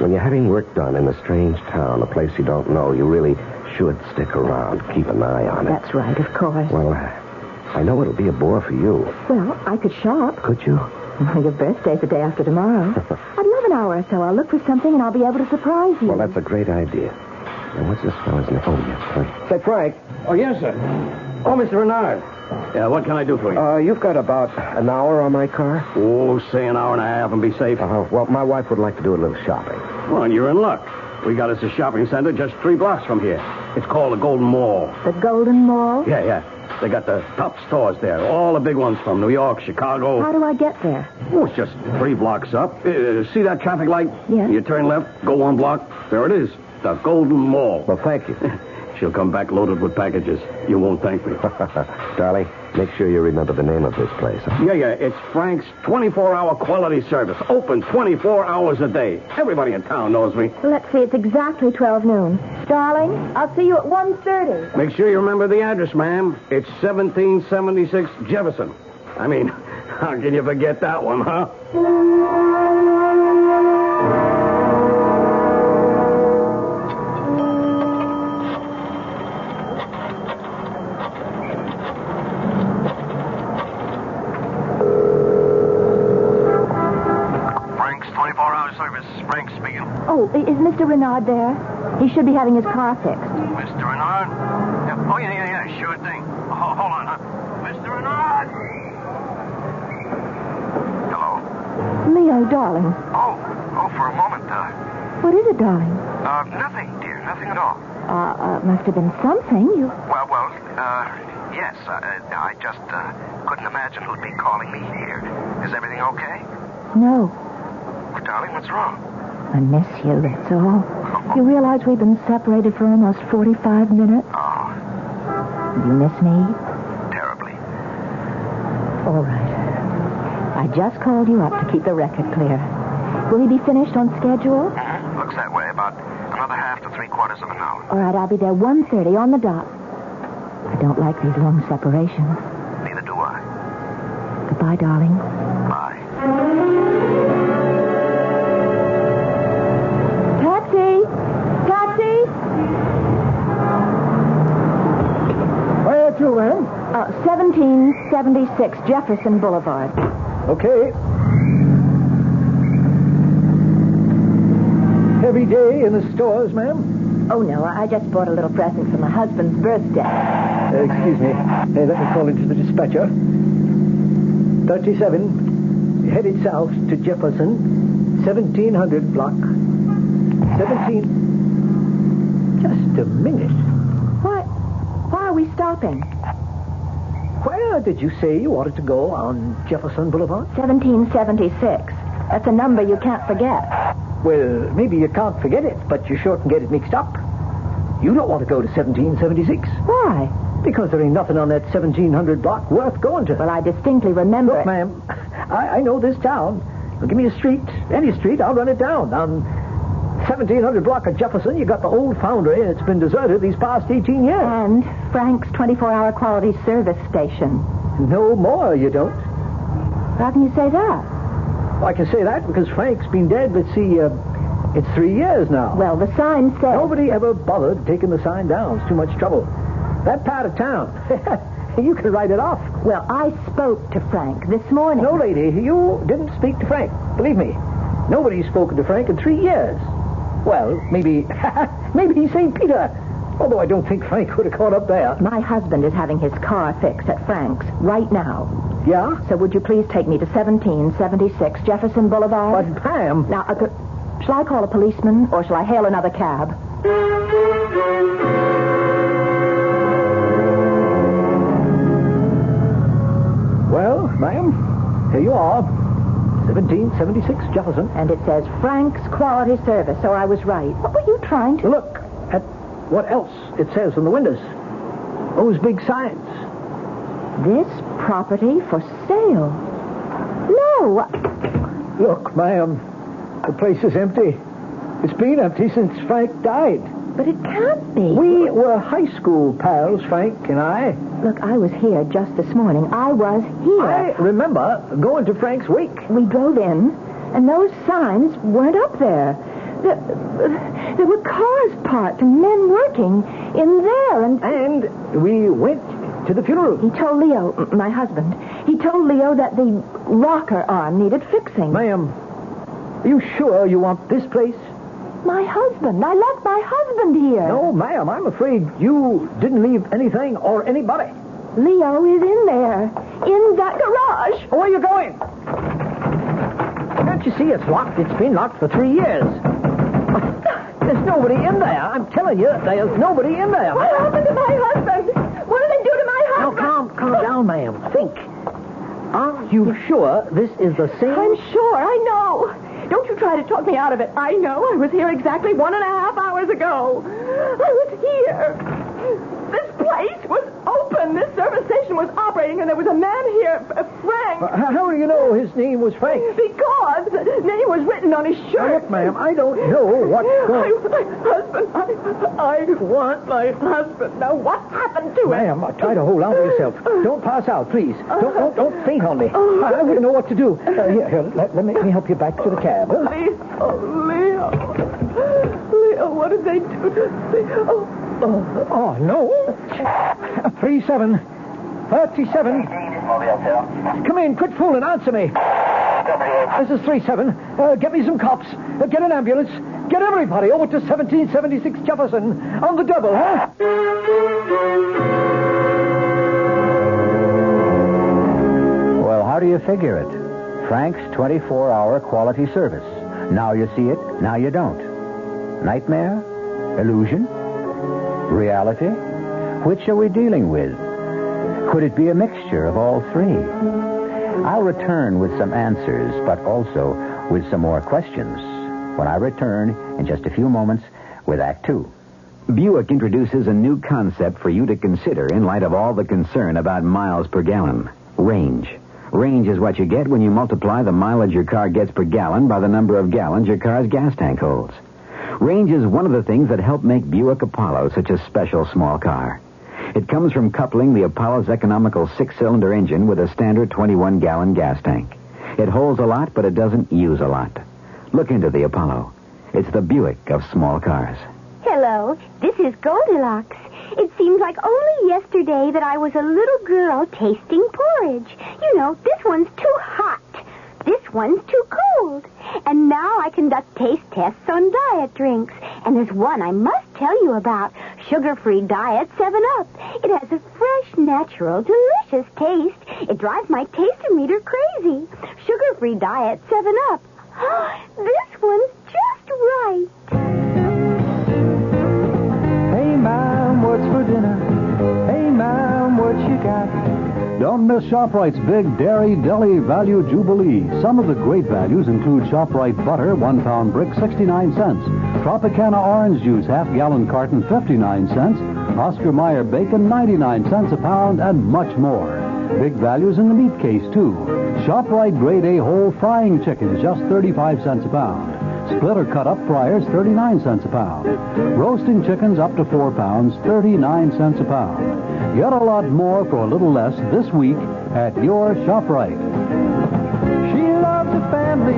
When you're having work done in a strange town, a place you don't know, you really should stick around, keep an eye on it. That's right, of course. Well, I know it'll be a bore for you. Well, I could shop. Could you? Your birthday's the day after tomorrow. I'd love an hour or so. I'll look for something and I'll be able to surprise you. Well, that's a great idea. Now, what's this fellow's name? Oh, yes, Frank. Say, Frank. Oh, yes, sir. Oh, Mr. Renard. Yeah, what can I do for you? You've got about an hour on my car? Oh, say an hour and a half and be safe. Well, my wife would like to do a little shopping. Well, you're in luck. We got us a shopping center just 3 blocks from here. It's called the Golden Mall. The Golden Mall? Yeah. They got the top stores there. All the big ones from New York, Chicago. How do I get there? Oh, it's just 3 blocks up. See that traffic light? Yeah. You turn left, go 1 block. There it is. The Golden Mall. Well, thank you. She'll come back loaded with packages. You won't thank me. Darling, make sure you remember the name of this place. Huh? Yeah. It's Frank's 24-hour quality service. Open 24 hours a day. Everybody in town knows me. Well, let's see. It's exactly 12 noon. Darling, I'll see you at 1:30. Make sure you remember the address, ma'am. It's 1776 Jefferson. I mean, how can you forget that one, huh? Oh, is Mr. Renard there? He should be having his car fixed. Mr. Renard? Yeah. Oh, yeah, sure thing. Hold on, huh? Mr. Renard! Hello? Leo, darling. Oh, for a moment, What is it, darling? nothing, dear, nothing at all. Must have been something. Well, yes, I just couldn't imagine who'd be calling me here. Is everything okay? No. Well, darling, what's wrong? I miss you, that's all. You realize we've been separated for almost 45 minutes? Oh. You miss me? Terribly. All right. I just called you up to keep the record clear. Will he be finished on schedule? Looks that way. About another half to 3/4 of an hour. All right, I'll be there 1:30 on the dot. don't like these long separations. Neither do I. Goodbye, darling. Bye. Taxi! Taxi! Where to, ma'am? 1776 Jefferson Boulevard. Okay. Heavy day in the stores, ma'am? Oh, no, I just bought a little present for my husband's birthday. Excuse me. Let me call into the dispatcher. 37, headed south to Jefferson, 1700 block. 17... Just a minute. Why are we stopping? Where did you say you wanted to go on Jefferson Boulevard? 1776. That's a number you can't forget. Well, maybe you can't forget it, but you sure can get it mixed up. You don't want to go to 1776. Why? Because there ain't nothing on that 1700 block worth going to. Well, I distinctly remember Look, ma'am, I know this town. Well, give me a street, any street, I'll run it down. On 1700 block of Jefferson, you got the old foundry, and it's been deserted these past 18 years. And Frank's 24-hour quality service station. No more, you don't. How can you say that? Well, I can say that because Frank's been dead, let's see, it's 3 years now. Well, the sign said... Nobody ever bothered taking the sign down. It's too much trouble. That part of town, you can write it off. Well, I spoke to Frank this morning. No, lady, you didn't speak to Frank. Believe me, nobody's spoken to Frank in 3 years. Well, maybe St. Peter. Although I don't think Frank would have caught up there. My husband is having his car fixed at Frank's right now. Yeah? So would you please take me to 1776 Jefferson Boulevard? But, ma'am... Now, shall I call a policeman or shall I hail another cab? Well, ma'am, here you are. 1776 Jefferson. And it says Frank's Quality Service, so I was right. What were you trying to... Look at what else it says on the windows. Those big signs. This property for sale. No. Look, ma'am, the place is empty. It's been empty since Frank died. But it can't be. We were high school pals, Frank and I. Look, I was here just this morning. I was here. I remember going to Frank's wake. We drove in, and those signs weren't up there. There were cars parked and men working in there, And we went to the funeral. He told Leo, my husband, he told Leo that the rocker arm needed fixing. Ma'am, are you sure you want this place? My husband. I left my husband here. No, ma'am, I'm afraid you didn't leave anything or anybody. Leo is in there, in that garage. Where are you going? Can't you see it's locked? It's been locked for 3 years. There's nobody in there. I'm telling you, there's nobody in there. What happened to my husband? What did they do to my husband? Now, calm down, ma'am. Think. Are you sure this is the same? I'm sure. I know. Don't you try to talk me out of it. I know. I was here exactly 1.5 hours ago. I was here. This place was open. This service station was operating, and there was a man here, Frank. How do you know his name was Frank? Because the name was written on his shirt. Now, look, ma'am, I don't know what's going on. My husband. I want my husband. Now, what happened to him? Ma'am, try to hold on to yourself. Don't pass out, please. Don't faint on me. I wouldn't know what to do. Here, let me help you back to the cab. Huh? Please. Oh, Leo. Leo, what did they do to me? Oh, no. 37. 37. Come in, quit fooling, answer me. This is 37. Get me some cops. Get an ambulance. Get everybody over to 1776 Jefferson on the double, huh? Well, how do you figure it? Frank's 24-hour quality service. Now you see it, now you don't. Nightmare? Illusion? Reality? Which are we dealing with? Could it be a mixture of all three? I'll return with some answers, but also with some more questions when I return in just a few moments with Act Two. Buick introduces a new concept for you to consider in light of all the concern about miles per gallon. Range. Range is what you get when you multiply the mileage your car gets per gallon by the number of gallons your car's gas tank holds. Range is one of the things that help make Buick Apollo such a special small car. It comes from coupling the Apollo's economical 6-cylinder engine with a standard 21-gallon gas tank. It holds a lot, but it doesn't use a lot. Look into the Apollo. It's the Buick of small cars. Hello, this is Goldilocks. It seems like only yesterday that I was a little girl tasting porridge. You know, this one's too hot. This one's too cold. And now I conduct taste tests on diet drinks. And there's one I must tell you about. Sugar-free diet 7-Up. It has a fresh, natural, delicious taste. It drives my taste-o-meter crazy. Sugar-free diet 7-Up. This one's just right. Hey, Mom, what's for dinner? Hey, Mom, what you got? Don't miss ShopRite's big Dairy Deli Value Jubilee. Some of the great values include ShopRite butter, 1-pound brick, 69 cents. Tropicana orange juice, half-gallon carton, 59 cents. Oscar Mayer bacon, 99 cents a pound, and much more. Big values in the meat case, too. ShopRite Grade A whole frying chickens, just 35 cents a pound. Split or cut up fryers, 39 cents a pound. Roasting chickens up to 4 pounds, 39 cents a pound. Get a lot more for a little less this week at your ShopRite. She loves her family.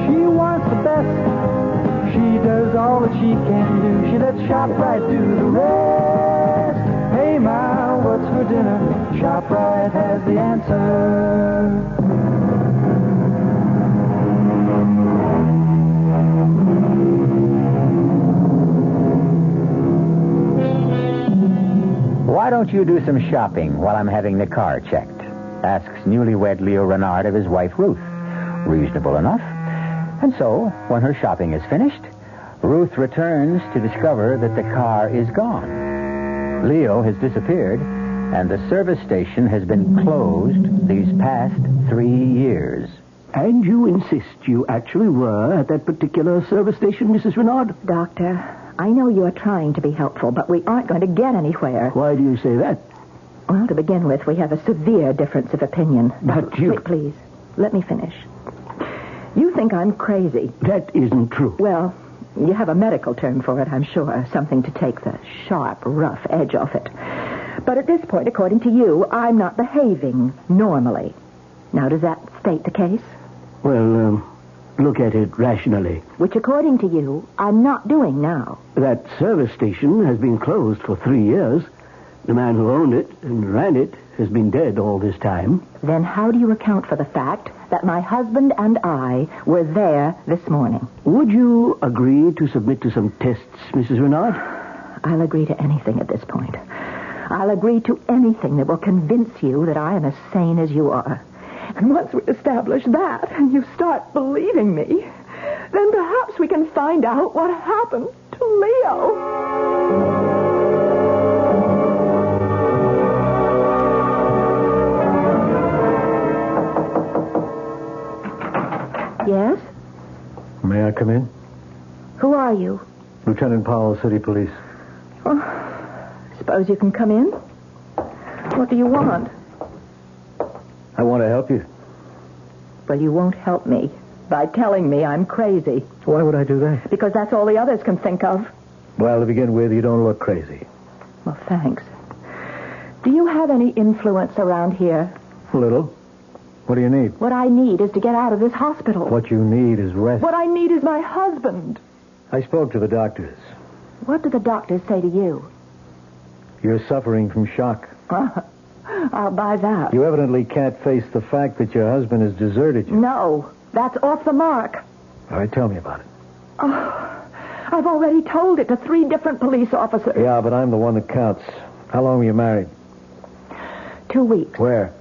She wants the best. She does all that she can do. She lets ShopRite do the rest. Hey, Ma, what's for dinner? ShopRite has the answer. Why don't you do some shopping while I'm having the car checked? Asks newlywed Leo Renard of his wife Ruth. Reasonable enough. And so, when her shopping is finished, Ruth returns to discover that the car is gone. Leo has disappeared, and the service station has been closed these past 3 years. And you insist you actually were at that particular service station, Mrs. Renard? Doctor, I know you're trying to be helpful, but we aren't going to get anywhere. Why do you say that? Well, to begin with, we have a severe difference of opinion. But you... Wait, please, let me finish. You think I'm crazy. That isn't true. Well, you have a medical term for it, I'm sure. Something to take the sharp, rough edge off it. But at this point, according to you, I'm not behaving normally. Now, does that state the case? Well, look at it rationally. Which, according to you, I'm not doing now. That service station has been closed for 3 years. The man who owned it and ran it has been dead all this time. Then how do you account for the fact that my husband and I were there this morning? Would you agree to submit to some tests, Mrs. Renard? I'll agree to anything at this point. I'll agree to anything that will convince you that I am as sane as you are. And once we establish that, and you start believing me, then perhaps we can find out what happened to Leo. Yes? May I come in? Who are you? Lieutenant Powell, City Police. Oh, suppose you can come in. What do you want? I want to help you. Well, you won't help me by telling me I'm crazy. Why would I do that? Because that's all the others can think of. Well, to begin with, you don't look crazy. Well, thanks. Do you have any influence around here? A little. What do you need? What I need is to get out of this hospital. What you need is rest. What I need is my husband. I spoke to the doctors. What did the doctors say to you? You're suffering from shock. I'll buy that. You evidently can't face the fact that your husband has deserted you. No, that's off the mark. All right, tell me about it. Oh, I've already told it to 3 different police officers. Yeah, but I'm the one that counts. How long were you married? 2 weeks. Where?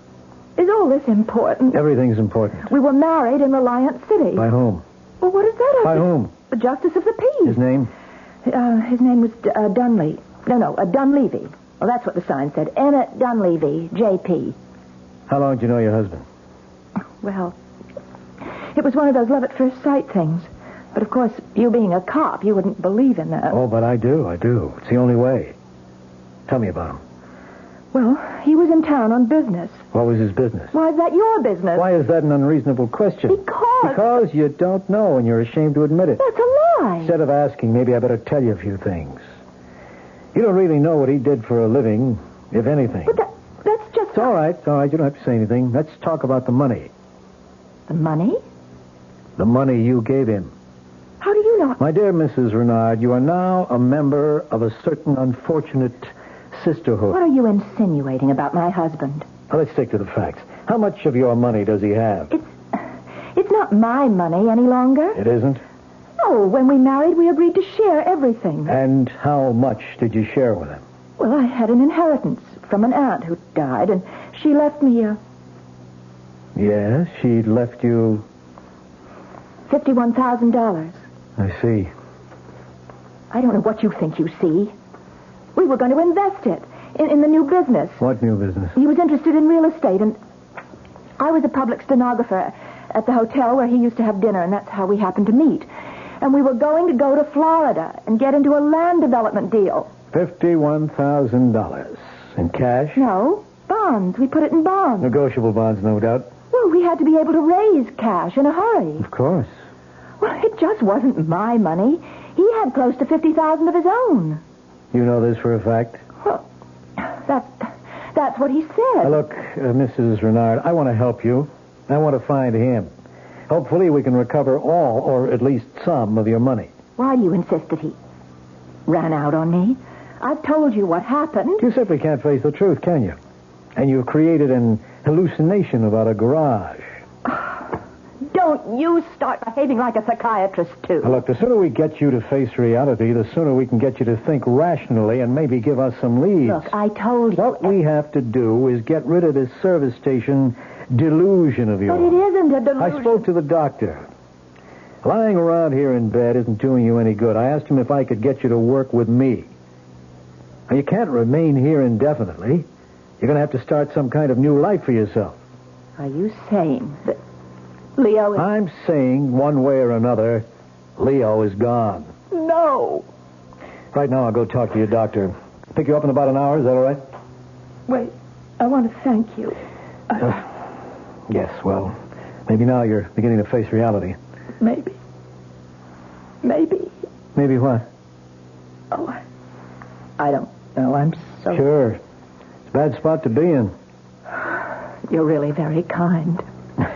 Is all this important? Everything's important. We were married in Reliance City. By whom? Well, what is that? By whom? The Justice of the Peace. His name? His name was Dunley. No, Dunleavy. Well, that's what the sign said. Emmett Dunleavy, J.P. How long did you know your husband? Well, it was one of those love-at-first sight things. But, of course, you being a cop, you wouldn't believe in that. Oh, but I do. It's the only way. Tell me about him. Well, he was in town on business. What was his business? Why is that your business? Why is that an unreasonable question? Because you don't know and you're ashamed to admit it. That's a lie. Instead of asking, maybe I better tell you a few things. You don't really know what he did for a living, if anything. But that's just... It's all right. It's all right. You don't have to say anything. Let's talk about the money. The money? The money you gave him. How do you know? My dear Mrs. Renard, you are now a member of a certain unfortunate sisterhood. What are you insinuating about my husband? Now, let's stick to the facts. How much of your money does he have? It's not my money any longer. It isn't? No, when we married, we agreed to share everything. And how much did you share with him? Well, I had an inheritance from an aunt who died, and she left me Yes, she left you... $51,000. I see. I don't know what you think you see. We were going to invest it in the new business. What new business? He was interested in real estate, and I was a public stenographer at the hotel where he used to have dinner, and that's how we happened to meet. And we were going to go to Florida and get into a land development deal. $51,000. In cash? No, bonds. We put it in bonds. Negotiable bonds, no doubt. Well, we had to be able to raise cash in a hurry. Of course. Well, it just wasn't my money. He had close to $50,000 of his own. You know this for a fact? Well, that's what he said. Now, look, Mrs. Renard, I want to help you. I want to find him. Hopefully we can recover all, or at least some, of your money. Why do you insist that he ran out on me? I've told you what happened. You simply can't face the truth, can you? And you've created an hallucination about a garage. Don't you start behaving like a psychiatrist, too. Now, look, the sooner we get you to face reality, the sooner we can get you to think rationally and maybe give us some leads. Look, I told you. What we have to do is get rid of this service station delusion of yours. But it isn't a delusion. I spoke to the doctor. Lying around here in bed isn't doing you any good. I asked him if I could get you to work with me. Now, you can't remain here indefinitely. You're going to have to start some kind of new life for yourself. Are you saying that Leo is... I'm saying, one way or another, Leo is gone. No. Right now, I'll go talk to your doctor. Pick you up in about an hour. Is that all right? Wait, I want to thank you. Yes, well, maybe now you're beginning to face reality. Maybe. Maybe what? Oh, I don't know. I'm so... Sure. It's a bad spot to be in. You're really very kind.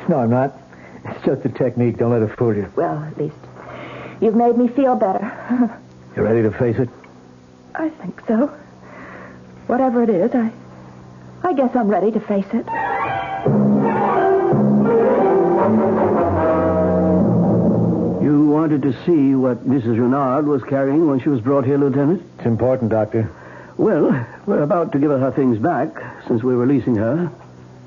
No, I'm not. It's just a technique. Don't let it fool you. Well, at least you've made me feel better. You ready to face it? I think so. Whatever it is, I guess I'm ready to face it. You wanted to see what Mrs. Renard was carrying when she was brought here, Lieutenant? It's important, Doctor. Well, we're about to give her things back since we're releasing her.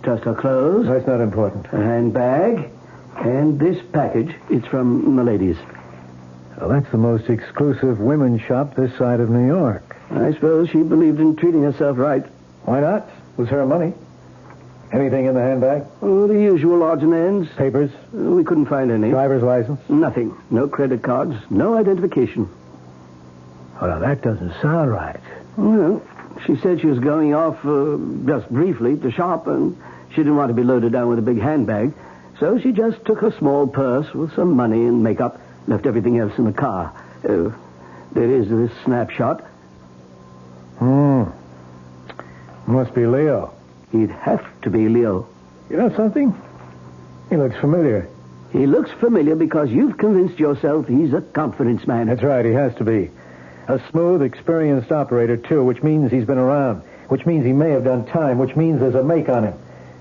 Just her clothes. That's not important. Her handbag. And this package. It's from Milady's. Well, that's the most exclusive women's shop this side of New York. I suppose she believed in treating herself right. Why not? It was her money. Anything in the handbag? Oh, the usual odds and ends. Papers? We couldn't find any. Driver's license? Nothing. No credit cards. No identification. Well, that doesn't sound right. Well, she said she was going off just briefly to shop, and she didn't want to be loaded down with a big handbag. So she just took a small purse with some money and makeup, left everything else in the car. There is this snapshot. Must be Leo. He'd have to be Leo. You know something? He looks familiar. He looks familiar because you've convinced yourself he's a confidence man. That's right, he has to be. A smooth, experienced operator, too, which means he's been around, which means he may have done time, which means there's a make on him.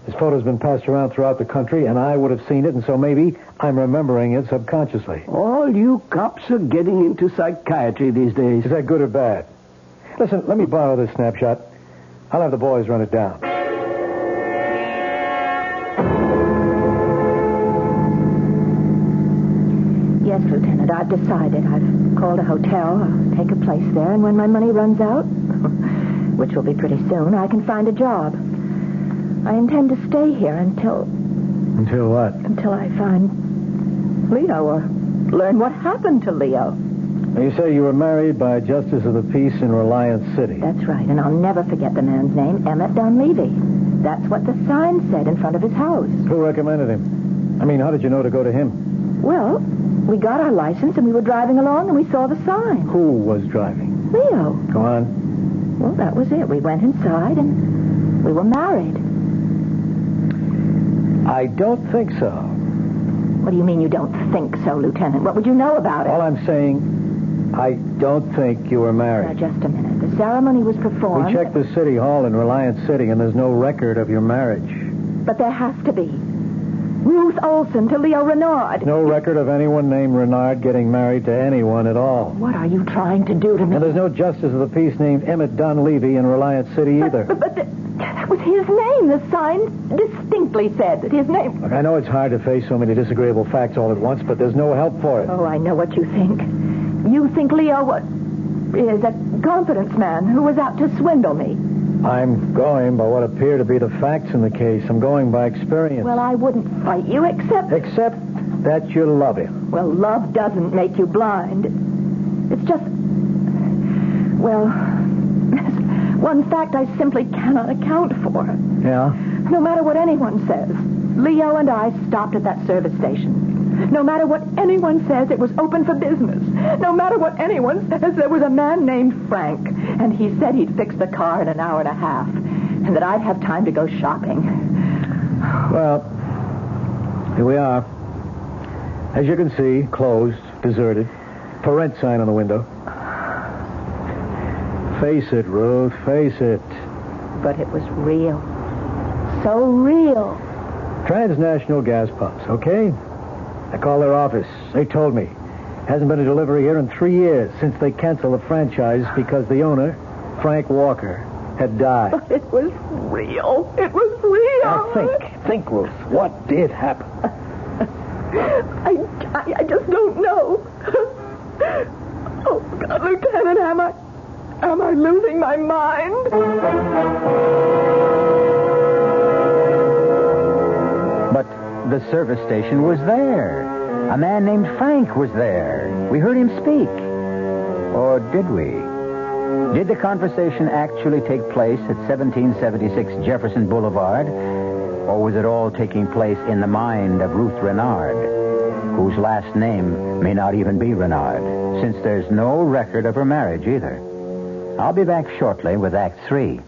His photo's been passed around throughout the country, and I would have seen it, and so maybe I'm remembering it subconsciously. All you cops are getting into psychiatry these days. Is that good or bad? Listen, let me borrow this snapshot. I'll have the boys run it down. Yes, Lieutenant, I've decided. I've called a hotel. I'll take a place there, and when my money runs out, which will be pretty soon, I can find a job. I intend to stay here until... Until what? Until I find Leo or learn what happened to Leo. Now, you say you were married by a justice of the peace in Reliance City. That's right, and I'll never forget the man's name, Emmett Dunleavy. That's what the sign said in front of his house. Who recommended him? I mean, how did you know to go to him? Well, we got our license and we were driving along and we saw the sign. Who was driving? Leo. Go on. Well, that was it. We went inside and we were married. I don't think so. What do you mean you don't think so, Lieutenant? What would you know about it? All I'm saying, I don't think you were married. Now, just a minute. The ceremony was performed. We checked the city hall in Reliance City, and there's no record of your marriage. But there has to be. Ruth Olson to Leo Renard. No record of anyone named Renard getting married to anyone at all. What are you trying to do to me? And there's no justice of the peace named Emmett Dunleavy in Reliance City either. But that was his name. The sign distinctly said that his name... Look, I know it's hard to face so many disagreeable facts all at once, but there's no help for it. Oh, I know what you think. You think Leo is a confidence man who was out to swindle me. I'm going by what appear to be the facts in the case. I'm going by experience. Well, I wouldn't fight you except that you love him. Well, love doesn't make you blind. It's just... Well, one fact I simply cannot account for. Yeah? No matter what anyone says, Leo and I stopped at that service station. No matter what anyone says, it was open for business. No matter what anyone says, there was a man named Frank. And he said he'd fix the car in an hour and a half. And that I'd have time to go shopping. Well, here we are. As you can see, closed, deserted. For rent sign on the window. Face it, Ruth, face it. But it was real. So real. Transnational gas pumps, okay? I called their office. They told me. Hasn't been a delivery here in 3 years since they canceled the franchise because the owner, Frank Walker, had died. But it was real. It was real. Now think, Ruth. What did happen? I just don't know. Oh, God, Lieutenant, am I losing my mind? But the service station was there. A man named Frank was there. We heard him speak. Or did we? Did the conversation actually take place at 1776 Jefferson Boulevard? Or was it all taking place in the mind of Ruth Renard, whose last name may not even be Renard, since there's no record of her marriage either? I'll be back shortly with Act 3.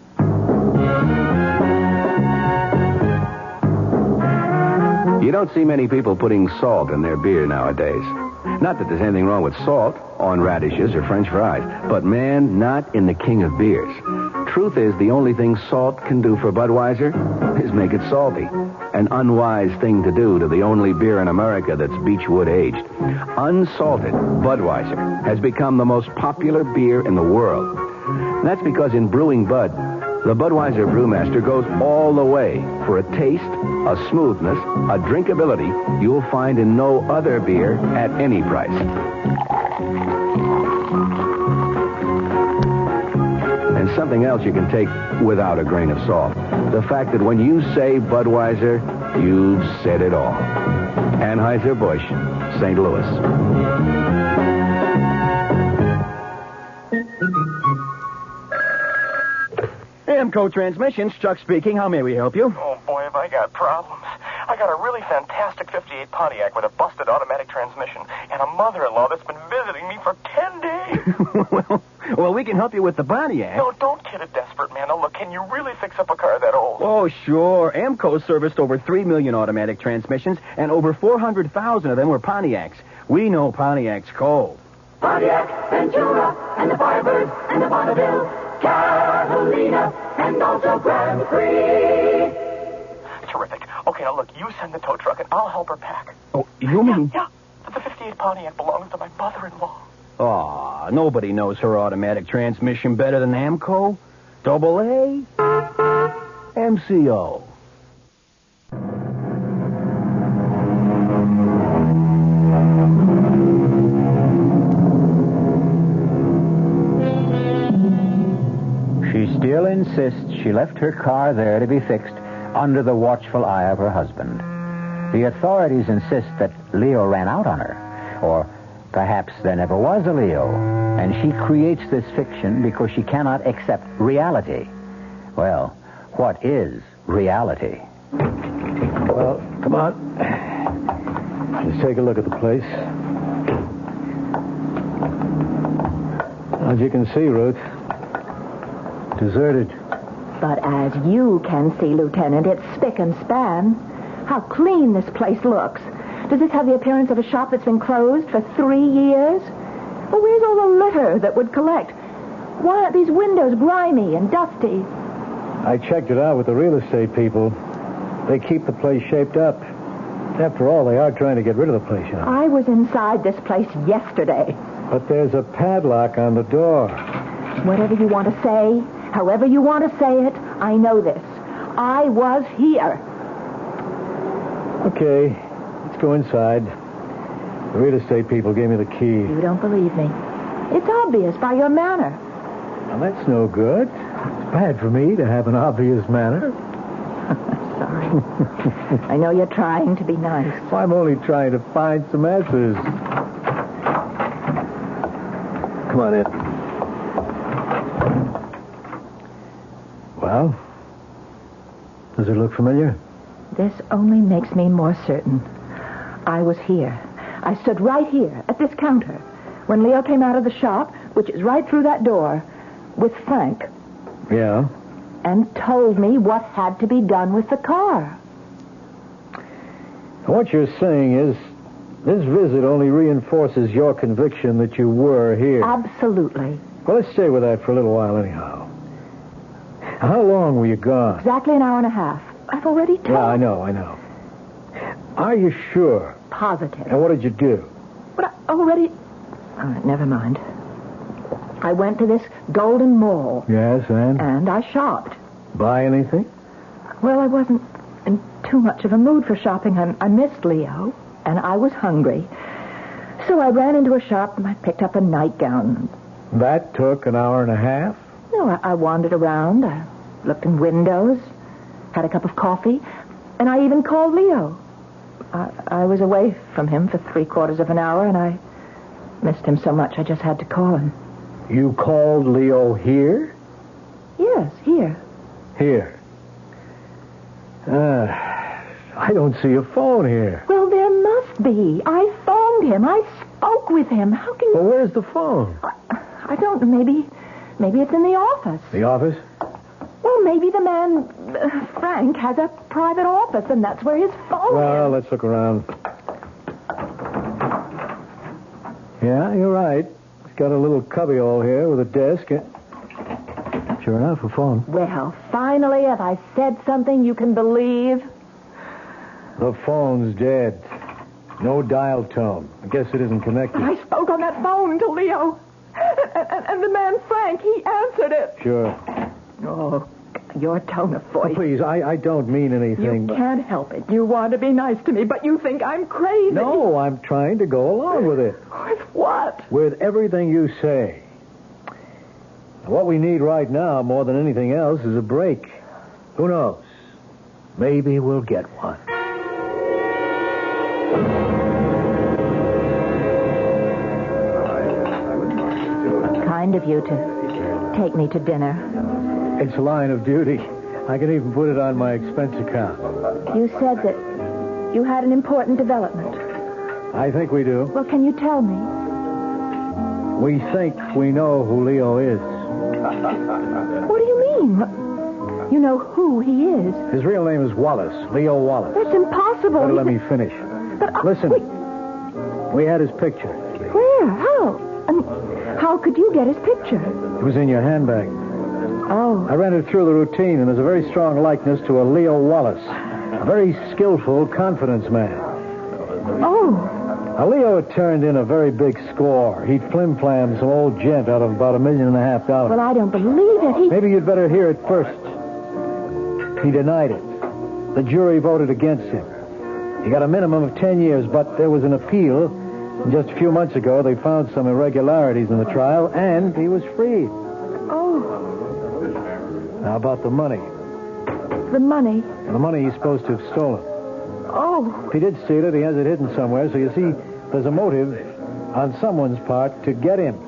You don't see many people putting salt in their beer nowadays. Not that there's anything wrong with salt on radishes or French fries, but, man, not in the king of beers. Truth is, the only thing salt can do for Budweiser is make it salty. An unwise thing to do to the only beer in America that's Beechwood aged. Unsalted Budweiser has become the most popular beer in the world. That's because in brewing Bud, the Budweiser brewmaster goes all the way for a taste, a smoothness, a drinkability you'll find in no other beer at any price. And something else you can take without a grain of salt. The fact that when you say Budweiser, you've said it all. Anheuser-Busch, St. Louis. Amco Transmissions, Chuck speaking. How may we help you? Oh, boy, have I got problems. I got a really fantastic 58 Pontiac with a busted automatic transmission and a mother-in-law that's been visiting me for 10 days. well, we can help you with the Pontiac. No, don't kid a desperate man. Now, look, can you really fix up a car that old? Oh, sure. Amco serviced over 3 million automatic transmissions, and over 400,000 of them were Pontiacs. We know Pontiac's cold. Pontiac, Ventura, and the Firebird, and the Bonneville, Catalina, and also Grand Prix. Terrific. Okay, now look, you send the tow truck and I'll help her pack. Oh, you mean? Yeah, but the 58 Pontiac belongs to my mother-in-law. Aw, nobody knows her automatic transmission better than Amco. Double A, MCO. She still insists she left her car there to be fixed under the watchful eye of her husband. The authorities insist that Leo ran out on her, or perhaps there never was a Leo, and she creates this fiction because she cannot accept reality. Well, what is reality? Well, come on. Let's take a look at the place. As you can see, Ruth, Deserted. But as you can see, Lieutenant, it's spick and span. How clean this place looks. Does this have the appearance of a shop that's been closed for 3 years? Well, where's all the litter that would collect? Why aren't these windows grimy and dusty? I checked it out with the real estate people. They keep the place shaped up. After all, they are trying to get rid of the place, you know. I was inside this place yesterday. But there's a padlock on the door. Whatever you want to say, however you want to say it, I know this. I was here. Okay, let's go inside. The real estate people gave me the key. You don't believe me. It's obvious by your manner. Well, that's no good. It's bad for me to have an obvious manner. Sorry. I know you're trying to be nice. Well, I'm only trying to find some answers. Come on in. Well, does it look familiar? This only makes me more certain. I was here. I stood right here at this counter when Leo came out of the shop, which is right through that door, with Frank. Yeah? And told me what had to be done with the car. What you're saying is this visit only reinforces your conviction that you were here. Absolutely. Well, let's stay with that for a little while anyhow. How long were you gone? Exactly an hour and a half. I've already told. Yeah, I know. Are you sure? Positive. And what did you do? But I already... All right, never mind. I went to this Golden Mall. Yes, and? And I shopped. Buy anything? Well, I wasn't in too much of a mood for shopping. I missed Leo, and I was hungry. So I ran into a shop, and I picked up a nightgown. That took an hour and a half? No, I wandered around. I looked in windows, had a cup of coffee, and I even called Leo. I was away from him for 3/4 of an hour, and I missed him so much I just had to call him. You called Leo here? Yes, here. Here. I don't see a phone here. Well, there must be. I phoned him. I spoke with him. How can you... Well, where's the phone? I don't know. Maybe it's in the office. The office? Well, maybe the man, Frank, has a private office, and that's where his phone Well, is. let's look around. Yeah, you're right. It's got a little cubbyhole here with a desk. Sure enough, a phone. Well, finally, have I said something you can believe? The phone's dead. No dial tone. I guess it isn't connected. I spoke on that phone to Leo. And the man, Frank, he answered it. Sure. Oh, your tone of voice. Oh, please, I don't mean anything. You can't help it. You want to be nice to me, but you think I'm crazy. No, I'm trying to go along with it. With what? With everything you say. What we need right now, more than anything else, is a break. Who knows? Maybe we'll get one. Kind of you to take me to dinner. It's a line of duty. I can even put it on my expense account. You said that you had an important development. I think we do. Well, can you tell me? We think we know who Leo is. What do you mean? You know who he is. His real name is Wallace, Leo Wallace. That's impossible. Better let me finish. But Listen, we had his picture. Where? How? How could you get his picture? It was in your handbag. Oh. I ran it through the routine, and there's a very strong likeness to a Leo Wallace. A very skillful confidence man. Oh. Now, Leo had turned in a very big score. He'd flim-flammed some old gent out of about $1.5 million. Well, I don't believe it. Maybe you'd better hear it first. He denied it. The jury voted against him. He got a minimum of 10 years, but there was an appeal. And just a few months ago, they found some irregularities in the trial, and he was freed. Oh. How about the money? The money? The money he's supposed to have stolen. Oh. If he did steal it, he has it hidden somewhere. So you see, there's a motive on someone's part to get him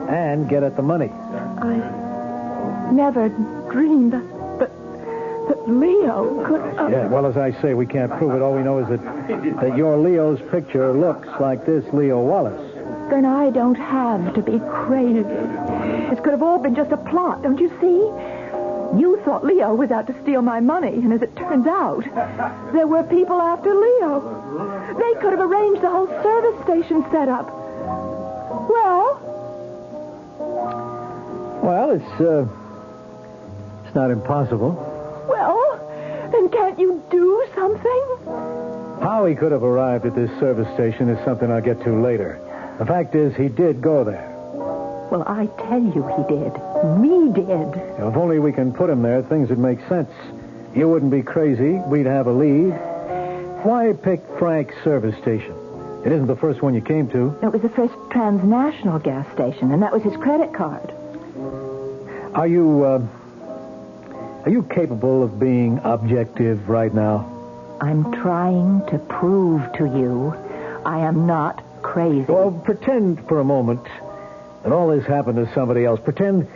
and get at the money. I never dreamed that Leo could... Yeah, well, as I say, we can't prove it. All we know is that your Leo's picture looks like this Leo Wallace. Oscar and I don't have to be crazy. This could have all been just a plot, don't you see? You thought Leo was out to steal my money, and as it turns out, there were people after Leo. They could have arranged the whole service station setup. Well, it's not impossible. Well, then can't you do something? How he could have arrived at this service station is something I'll get to later. The fact is, he did go there. Well, I tell you he did. We did. If only we can put him there, things would make sense. You wouldn't be crazy. We'd have a lead. Why pick Frank's service station? It isn't the first one you came to. It was the first transnational gas station, and that was his credit card. Are you capable of being objective right now? I'm trying to prove to you I am not crazy. Well, pretend for a moment that all this happened to somebody else. Pretend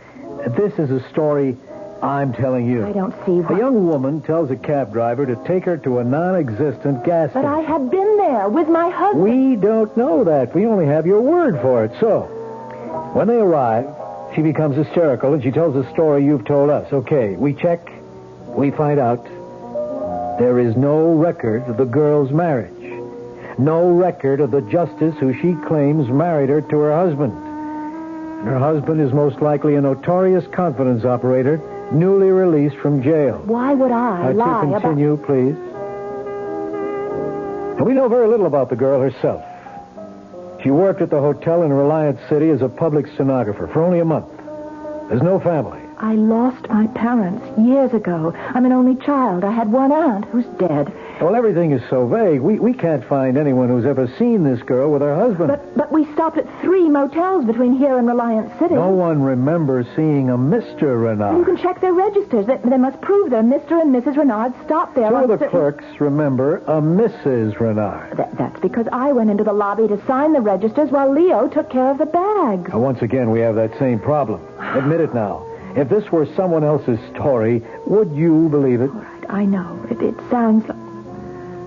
that this is a story I'm telling you. I don't see why. A young woman tells a cab driver to take her to a non-existent gas station. But I had been there with my husband. We don't know that. We only have your word for it. So, when they arrive, she becomes hysterical and she tells the story you've told us. Okay, we check. We find out there is no record of the girl's marriage. No record of the justice who she claims married her to her husband. And her husband is most likely a notorious confidence operator, newly released from jail. Why would I lie to continue, please. And we know very little about the girl herself. She worked at the hotel in Reliance City as a public stenographer for only a month. There's no family. I lost my parents years ago. I'm an only child. I had one aunt who's dead. Well, everything is so vague. We can't find anyone who's ever seen this girl with her husband. But we stopped at 3 motels between here and Reliance City. No one remembers seeing a Mr. Renard. You can check their registers. They must prove that Mr. and Mrs. Renard stopped there. Two of the clerks remember a Mrs. Renard. That's because I went into the lobby to sign the registers while Leo took care of the bags. Now, once again, we have that same problem. Admit it now. If this were someone else's story, would you believe it? All right, I know. It sounds like...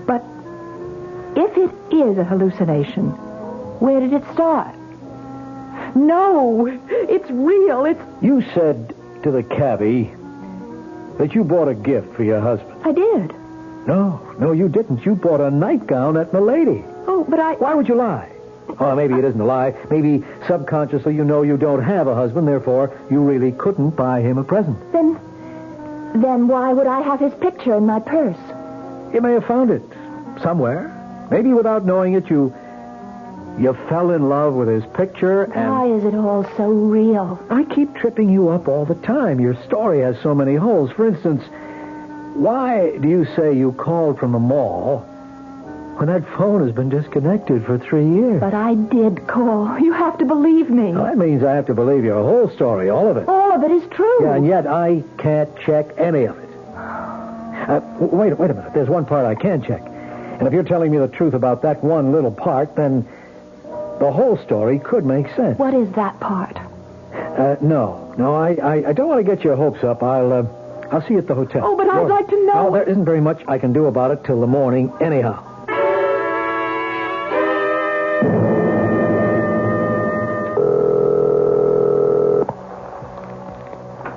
But if it is a hallucination, where did it start? No, it's real. You said to the cabbie that you bought a gift for your husband. I did. No, you didn't. You bought a nightgown at Milady. Oh, but Why would you lie? Oh, maybe it isn't a lie. Maybe subconsciously you know you don't have a husband, therefore you really couldn't buy him a present. Then why would I have his picture in my purse? You may have found it somewhere. Maybe without knowing it, you fell in love with his picture and... Why is it all so real? I keep tripping you up all the time. Your story has so many holes. For instance, why do you say you called from the mall when that phone has been disconnected for 3 years? But I did call. You have to believe me. Well, that means I have to believe your whole story, all of it. All of it is true. Yeah, and yet I can't check any of it. Wait a minute. There's one part I can check. And if you're telling me the truth about that one little part, then the whole story could make sense. What is that part? No, I don't want to get your hopes up. I'll see you at the hotel. Oh, but I'd like to know. Well, there isn't very much I can do about it till the morning anyhow.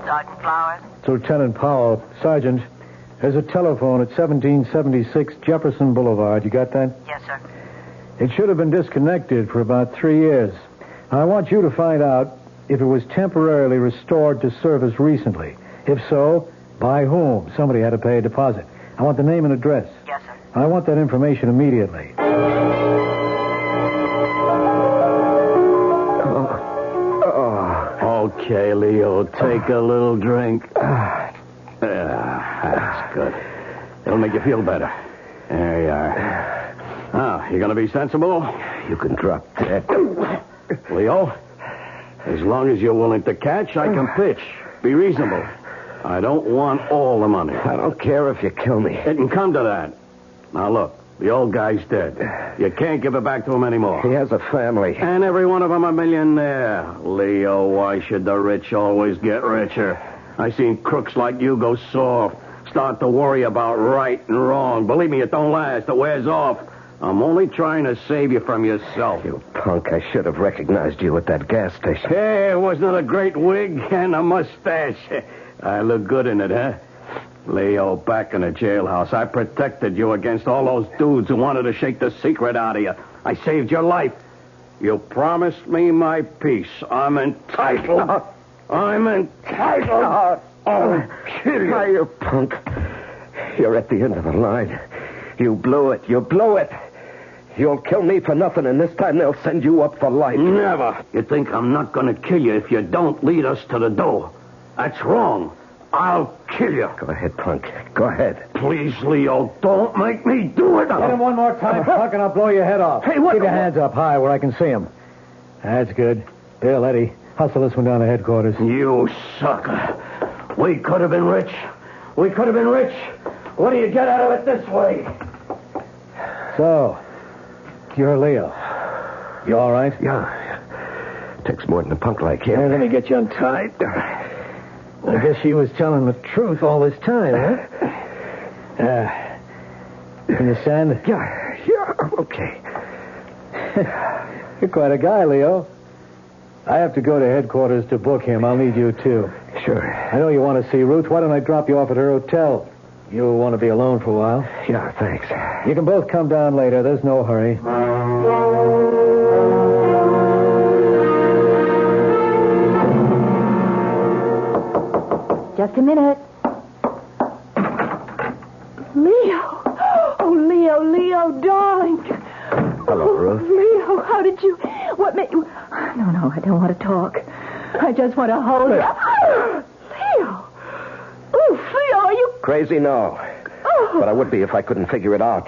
Sergeant Flowers? It's Lieutenant Powell. Sergeant, there's a telephone at 1776 Jefferson Boulevard. You got that? Yes, sir. It should have been disconnected for about 3 years. I want you to find out if it was temporarily restored to service recently. If so, by whom? Somebody had to pay a deposit. I want the name and address. Yes, sir. I want that information immediately. Okay, Leo, take a little drink. That's good. It'll make you feel better. There you are. Now, you gonna be sensible? You can drop that. Leo, as long as you're willing to catch, I can pitch. Be reasonable. I don't want all the money. I don't care if you kill me. It can come to that. Now, look, the old guy's dead. You can't give it back to him anymore. He has a family. And every one of them a millionaire. Leo, why should the rich always get richer? I seen crooks like you go soft. Start to worry about right and wrong. Believe me, it don't last. It wears off. I'm only trying to save you from yourself. You punk, I should have recognized you at that gas station. Hey, wasn't it a great wig and a mustache? I look good in it, huh? Leo, back in the jailhouse, I protected you against all those dudes who wanted to shake the secret out of you. I saved your life. You promised me my peace. I'm entitled. I'm entitled. I'll kill you. You punk. You're at the end of the line. You blew it. You blew it. You'll kill me for nothing, and this time they'll send you up for life. Never. You think I'm not going to kill you if you don't lead us to the door? That's wrong. I'll kill you. Go ahead, punk. Go ahead. Please, Leo, don't make me do it. Hit him one more time, punk, and I'll blow your head off. Hey, what? Keep your hands up high where I can see him. That's good. Bill, Eddie, hustle this one down to headquarters. You sucker. We could have been rich. We could have been rich. What do you get out of it this way? So, you're Leo. You all right? Yeah. Takes more than a punk like him. Hey, let me get you untied. I guess she was telling the truth all this time, huh? Can you stand? Yeah, okay. You're quite a guy, Leo. I have to go to headquarters to book him. I'll need you, too. Sure. I know you want to see Ruth. Why don't I drop you off at her hotel? You'll want to be alone for a while. Yeah, thanks. You can both come down later. There's no hurry. Just a minute. Leo. Oh, Leo, darling. Hello, Ruth. Leo, how did you... What made you... No, I don't want to talk. I just want to hold you. Leo. Oh, Leo, are you... Crazy? No. Oh. But I would be if I couldn't figure it out.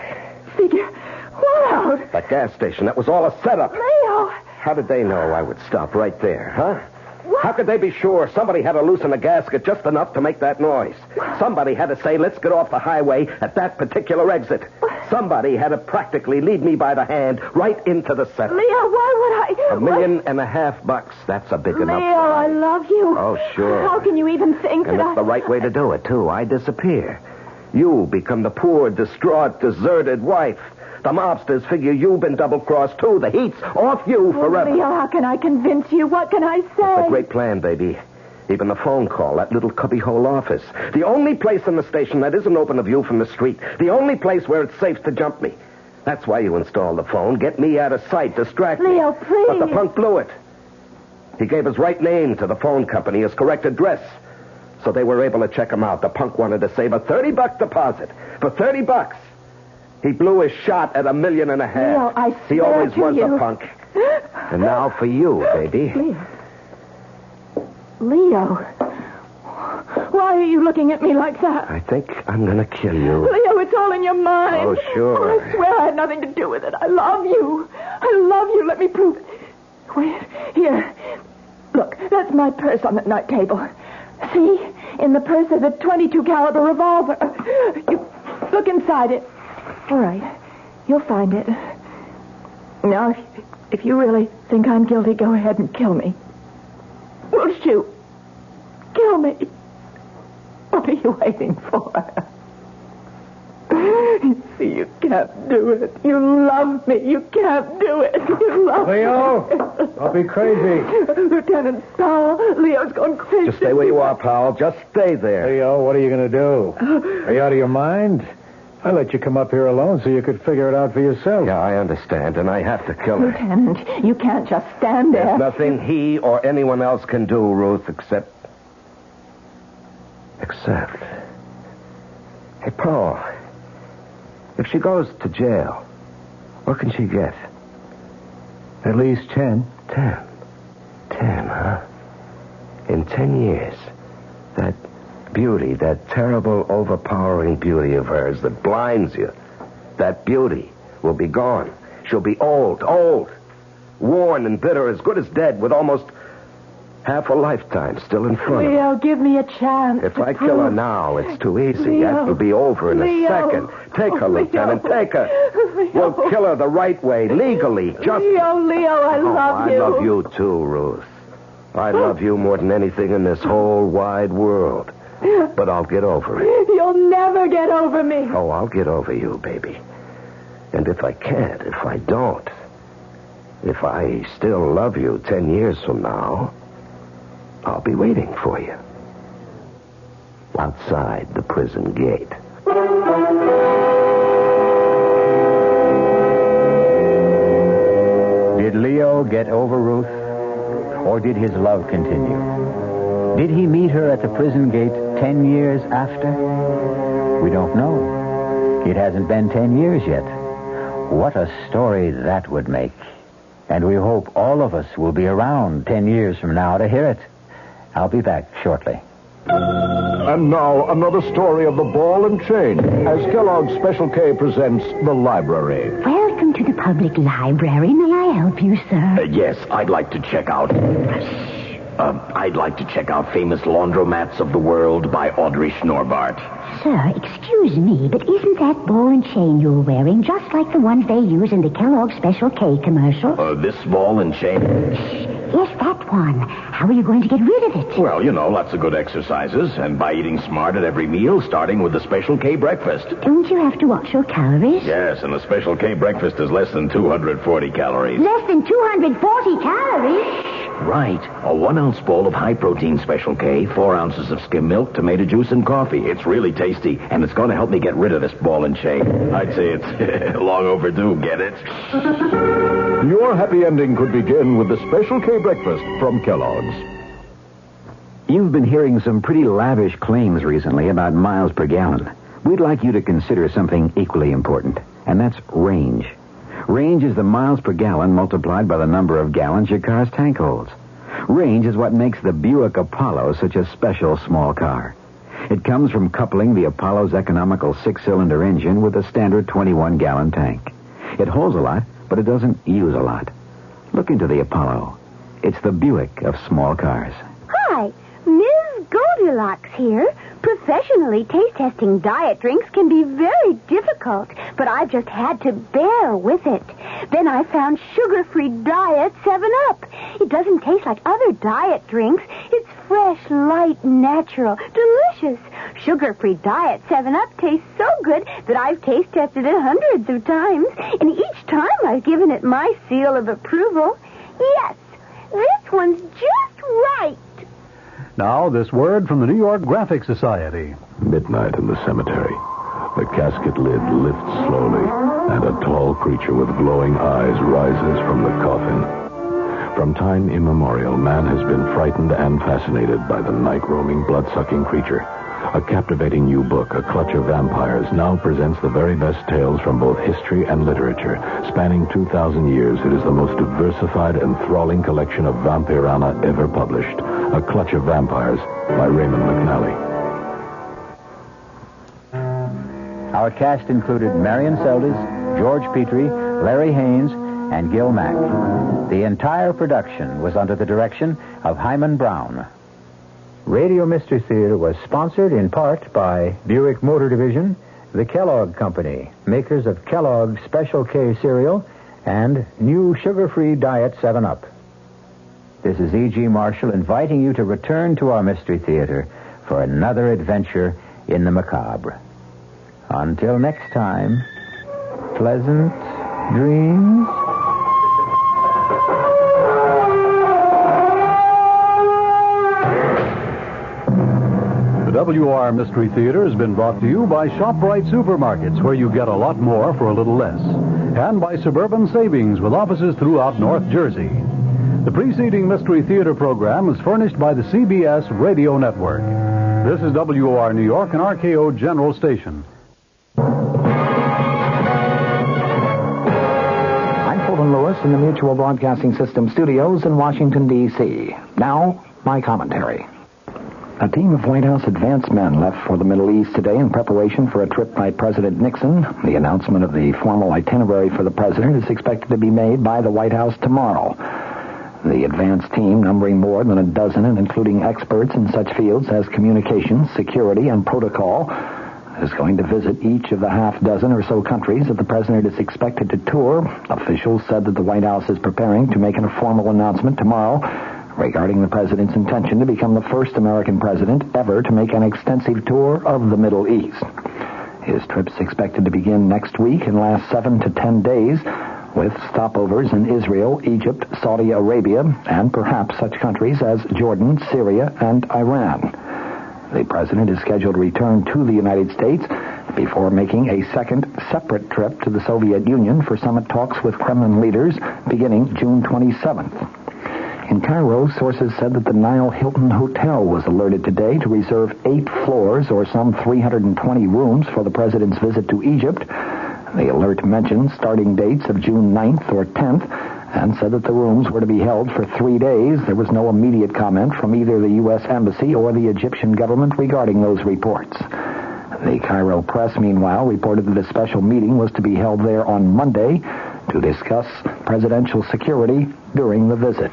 Figure what out? That gas station, that was all a setup. Leo. How did they know I would stop right there, huh? What? How could they be sure? Somebody had to loosen the gasket just enough to make that noise. Somebody had to say, let's get off the highway at that particular exit. Somebody had to practically lead me by the hand right into the setup. Leo, why would I... $1.5 million. That's a big enough... Leo, I love you. Oh, sure. How can you even think and that it's the right way to do it, too. I disappear. You become the poor, distraught, deserted wife. The mobsters figure you've been double-crossed, too. The heat's off you forever. Leo, how can I convince you? What can I say? It's a great plan, baby. Even the phone call, that little cubbyhole office. The only place in the station that isn't open to view from the street. The only place where it's safe to jump me. That's why you installed the phone. Get me out of sight, distract me. Leo, please. But the punk blew it. He gave his right name to the phone company, his correct address. So they were able to check him out. The punk wanted to save a $30 deposit. For $30. He blew his shot at $1.5 million. Leo, I swear he always to was you. a punk. And now for you, baby. Leo. Why are you looking at me like that? I think I'm going to kill you. Leo, it's all in your mind. Oh, sure. Oh, I swear I had nothing to do with it. I love you. I love you. Let me prove it. Wait, here. Look, that's my purse on the night table. See? In the purse there's a .22 caliber revolver. You look inside it. All right. You'll find it. Now, if you really think I'm guilty, go ahead and kill me. We'll shoot. Kill me. What are you waiting for? See, you can't do it. You love me. You can't do it. You love Leo, me. don't be crazy. Lieutenant Powell, Leo's going crazy. Just stay where you are, pal. Just stay there. Leo, what are you going to do? Are you out of your mind? I let you come up here alone so you could figure it out for yourself. Yeah, I understand, and I have to kill her. Lieutenant, you can't just stand there. There's nothing he or anyone else can do, Ruth, except... Hey, Paul, if she goes to jail, what can she get? At least 10. 10, huh? In 10 years, that beauty, that terrible, overpowering beauty of hers that blinds you, that beauty will be gone. She'll be old, worn and bitter, as good as dead, with almost half a lifetime still in front of her. Leo, give me a chance. If I kill her now, it's too easy. Leo. That will be over in a second. Take her, Lieutenant, take her. We'll kill her the right way, legally. Just... Leo, I love you. I love you too, Ruth. I love you more than anything in this whole wide world. But I'll get over it. You'll never get over me. Oh, I'll get over you, baby. And if I can't, if I don't, if I still love you 10 years from now, I'll be waiting for you. Outside the prison gate. Did Leo get over Ruth? Or did his love continue? Did he meet her at the prison gate 10 years after? We don't know. It hasn't been 10 years yet. What a story that would make. And we hope all of us will be around 10 years from now to hear it. I'll be back shortly. And now, another story of the ball and chain, as Kellogg's Special K presents The Library. Welcome to the public library. May I help you, sir? Yes, I'd like to check out... Famous Laundromats of the World by Audrey Schnorbart. Sir, excuse me, but isn't that ball and chain you're wearing just like the ones they use in the Kellogg's Special K commercial? This ball and chain? Yes, that one. How are you going to get rid of it? Well, lots of good exercises, and by eating smart at every meal, starting with the Special K breakfast. Don't you have to watch your calories? Yes, and the Special K breakfast is less than 240 calories. Less than 240 calories? Right. A 1-ounce bowl of high-protein Special K, 4 ounces of skim milk, tomato juice, and coffee. It's really tasty, and it's going to help me get rid of this ball and chain. I'd say it's long overdue, get it? Your happy ending could begin with the Special K breakfast from Kellogg's. You've been hearing some pretty lavish claims recently about miles per gallon. We'd like you to consider something equally important, and that's range. Range is the miles per gallon multiplied by the number of gallons your car's tank holds. Range is what makes the Buick Apollo such a special small car. It comes from coupling the Apollo's economical 6-cylinder engine with a standard 21-gallon tank. It holds a lot, but it doesn't use a lot. Look into the Apollo. It's the Buick of small cars. Hi, Ms. Goldilocks here. Professionally taste-testing diet drinks can be very difficult, but I've just had to bear with it. Then I found sugar-free Diet 7-Up. It doesn't taste like other diet drinks. It's fresh, light, natural, delicious. Sugar-free Diet 7-Up tastes so good that I've taste-tested it hundreds of times, and each time I've given it my seal of approval. Yes, this one's just right. Now, this word from the New York Graphic Society. Midnight in the cemetery. The casket lid lifts slowly, and a tall creature with glowing eyes rises from the coffin. From time immemorial, man has been frightened and fascinated by the night-roaming, blood-sucking creature. A captivating new book, A Clutch of Vampires, now presents the very best tales from both history and literature. Spanning 2,000 years, it is the most diversified, enthralling collection of vampirana ever published. A Clutch of Vampires by Raymond McNally. Our cast included Marion Seldes, George Petrie, Larry Haynes, and Gil Mack. The entire production was under the direction of Hyman Brown. Radio Mystery Theater was sponsored in part by Buick Motor Division, the Kellogg Company, makers of Kellogg's Special K cereal, and new sugar-free Diet 7-Up. This is E.G. Marshall inviting you to return to our Mystery Theater for another adventure in the macabre. Until next time, pleasant dreams. The WR Mystery Theater has been brought to you by ShopRite Supermarkets, where you get a lot more for a little less, and by Suburban Savings with offices throughout North Jersey. The preceding Mystery Theater program is furnished by the CBS Radio Network. This is WR New York and RKO General Station. I'm Fulton Lewis in the Mutual Broadcasting System studios in Washington, D.C. Now, my commentary. A team of White House advance men left for the Middle East today in preparation for a trip by President Nixon. The announcement of the formal itinerary for the president is expected to be made by the White House tomorrow. The advance team, numbering more than a dozen and including experts in such fields as communications, security, and protocol, is going to visit each of the half-dozen or so countries that the president is expected to tour. Officials said that the White House is preparing to make a formal announcement tomorrow regarding the president's intention to become the first American president ever to make an extensive tour of the Middle East. His trip's expected to begin next week and last 7 to 10 days, with stopovers in Israel, Egypt, Saudi Arabia, and perhaps such countries as Jordan, Syria, and Iran. The president is scheduled to return to the United States before making a second separate trip to the Soviet Union for summit talks with Kremlin leaders beginning June 27th. In Cairo, sources said that the Nile Hilton Hotel was alerted today to reserve 8 floors or some 320 rooms for the president's visit to Egypt. The alert mentioned starting dates of June 9th or 10th and said that the rooms were to be held for 3 days. There was no immediate comment from either the U.S. Embassy or the Egyptian government regarding those reports. The Cairo press, meanwhile, reported that a special meeting was to be held there on Monday to discuss presidential security during the visit.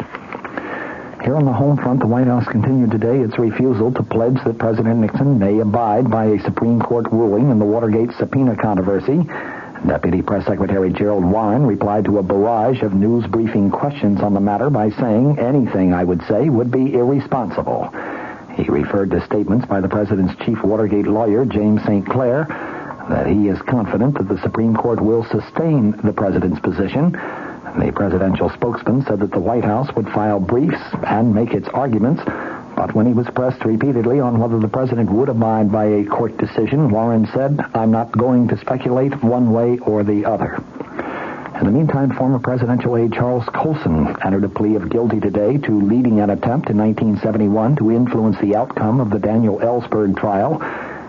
Here on the home front, the White House continued today its refusal to pledge that President Nixon may abide by a Supreme Court ruling in the Watergate subpoena controversy. Deputy Press Secretary Gerald Warren replied to a barrage of news briefing questions on the matter by saying anything I would say would be irresponsible. He referred to statements by the president's chief Watergate lawyer, James St. Clair, that he is confident that the Supreme Court will sustain the president's position. The presidential spokesman said that the White House would file briefs and make its arguments, but when he was pressed repeatedly on whether the president would abide by a court decision, Warren said, "I'm not going to speculate one way or the other." In the meantime, former presidential aide Charles Colson entered a plea of guilty today to leading an attempt in 1971 to influence the outcome of the Daniel Ellsberg trial.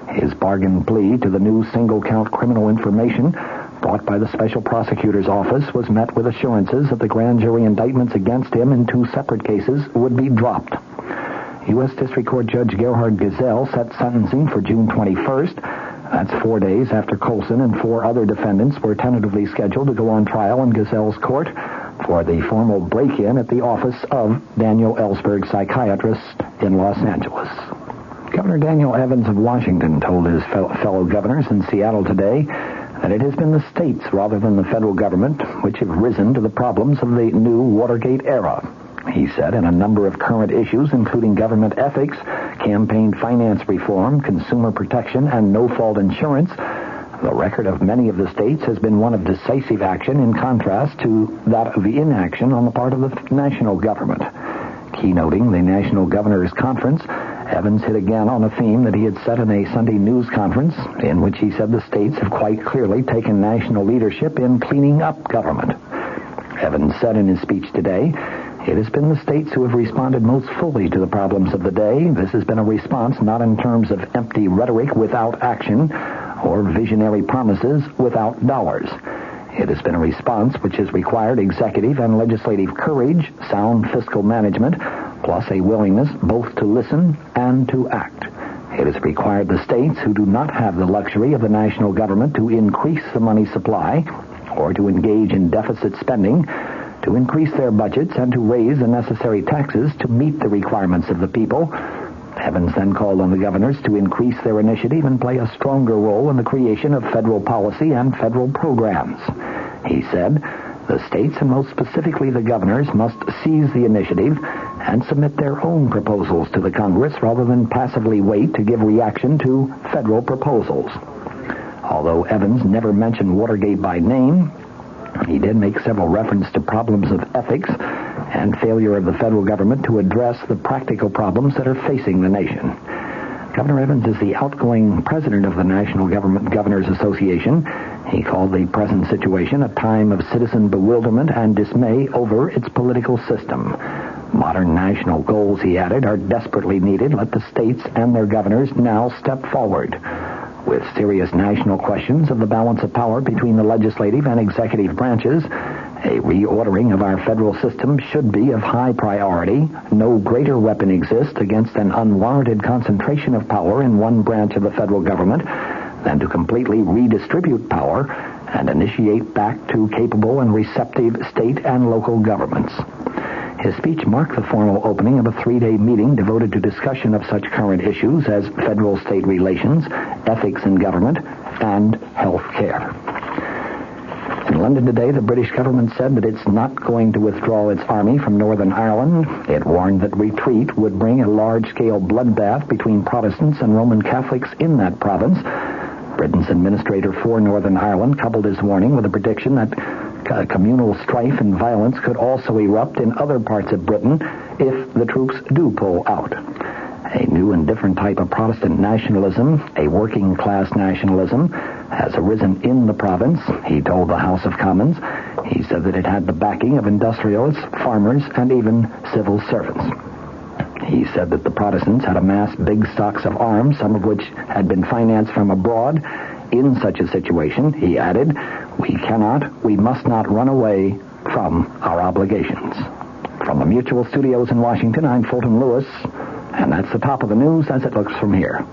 His bargain plea to the new single-count criminal information brought by the special prosecutor's office was met with assurances that the grand jury indictments against him in 2 separate cases would be dropped. U.S. District Court Judge Gerhard Gesell set sentencing for June 21st. That's 4 days after Colson and 4 other defendants were tentatively scheduled to go on trial in Gesell's court for the formal break-in at the office of Daniel Ellsberg, psychiatrist in Los Angeles. Governor Daniel Evans of Washington told his fellow governors in Seattle today that it has been the states rather than the federal government which have risen to the problems of the new Watergate era. He said in a number of current issues, including government ethics, campaign finance reform, consumer protection, and no-fault insurance, the record of many of the states has been one of decisive action in contrast to that of inaction on the part of the national government. Keynoting the National Governors Conference, Evans hit again on a theme that he had set in a Sunday news conference in which he said the states have quite clearly taken national leadership in cleaning up government. Evans said in his speech today, "It has been the states who have responded most fully to the problems of the day. This has been a response not in terms of empty rhetoric without action or visionary promises without dollars. It has been a response which has required executive and legislative courage, sound fiscal management, plus a willingness both to listen and to act. It has required the states who do not have the luxury of the national government to increase the money supply or to engage in deficit spending, to increase their budgets and to raise the necessary taxes to meet the requirements of the people." Evans then called on the governors to increase their initiative and play a stronger role in the creation of federal policy and federal programs. He said, "The states, and most specifically the governors, must seize the initiative and submit their own proposals to the Congress rather than passively wait to give reaction to federal proposals." Although Evans never mentioned Watergate by name, he did make several references to problems of ethics and failure of the federal government to address the practical problems that are facing the nation. Governor Evans is the outgoing president of the National Governors Association. He called the present situation a time of citizen bewilderment and dismay over its political system. Modern national goals, he added, are desperately needed. Let the states and their governors now step forward. With serious national questions of the balance of power between the legislative and executive branches, a reordering of our federal system should be of high priority. No greater weapon exists against an unwarranted concentration of power in one branch of the federal government than to completely redistribute power and initiate back to capable and receptive state and local governments. His speech marked the formal opening of a 3-day meeting devoted to discussion of such current issues as federal-state relations, ethics in government, and health care. In London today, the British government said that it's not going to withdraw its army from Northern Ireland. It warned that retreat would bring a large-scale bloodbath between Protestants and Roman Catholics in that province. Britain's administrator for Northern Ireland coupled his warning with a prediction that communal strife and violence could also erupt in other parts of Britain if the troops do pull out. A new and different type of Protestant nationalism, a working-class nationalism, has arisen in the province, he told the House of Commons. He said that it had the backing of industrialists, farmers, and even civil servants. He said that the Protestants had amassed big stocks of arms, some of which had been financed from abroad. In such a situation, he added, we must not run away from our obligations. From the Mutual Studios in Washington, I'm Fulton Lewis, and that's the top of the news as it looks from here.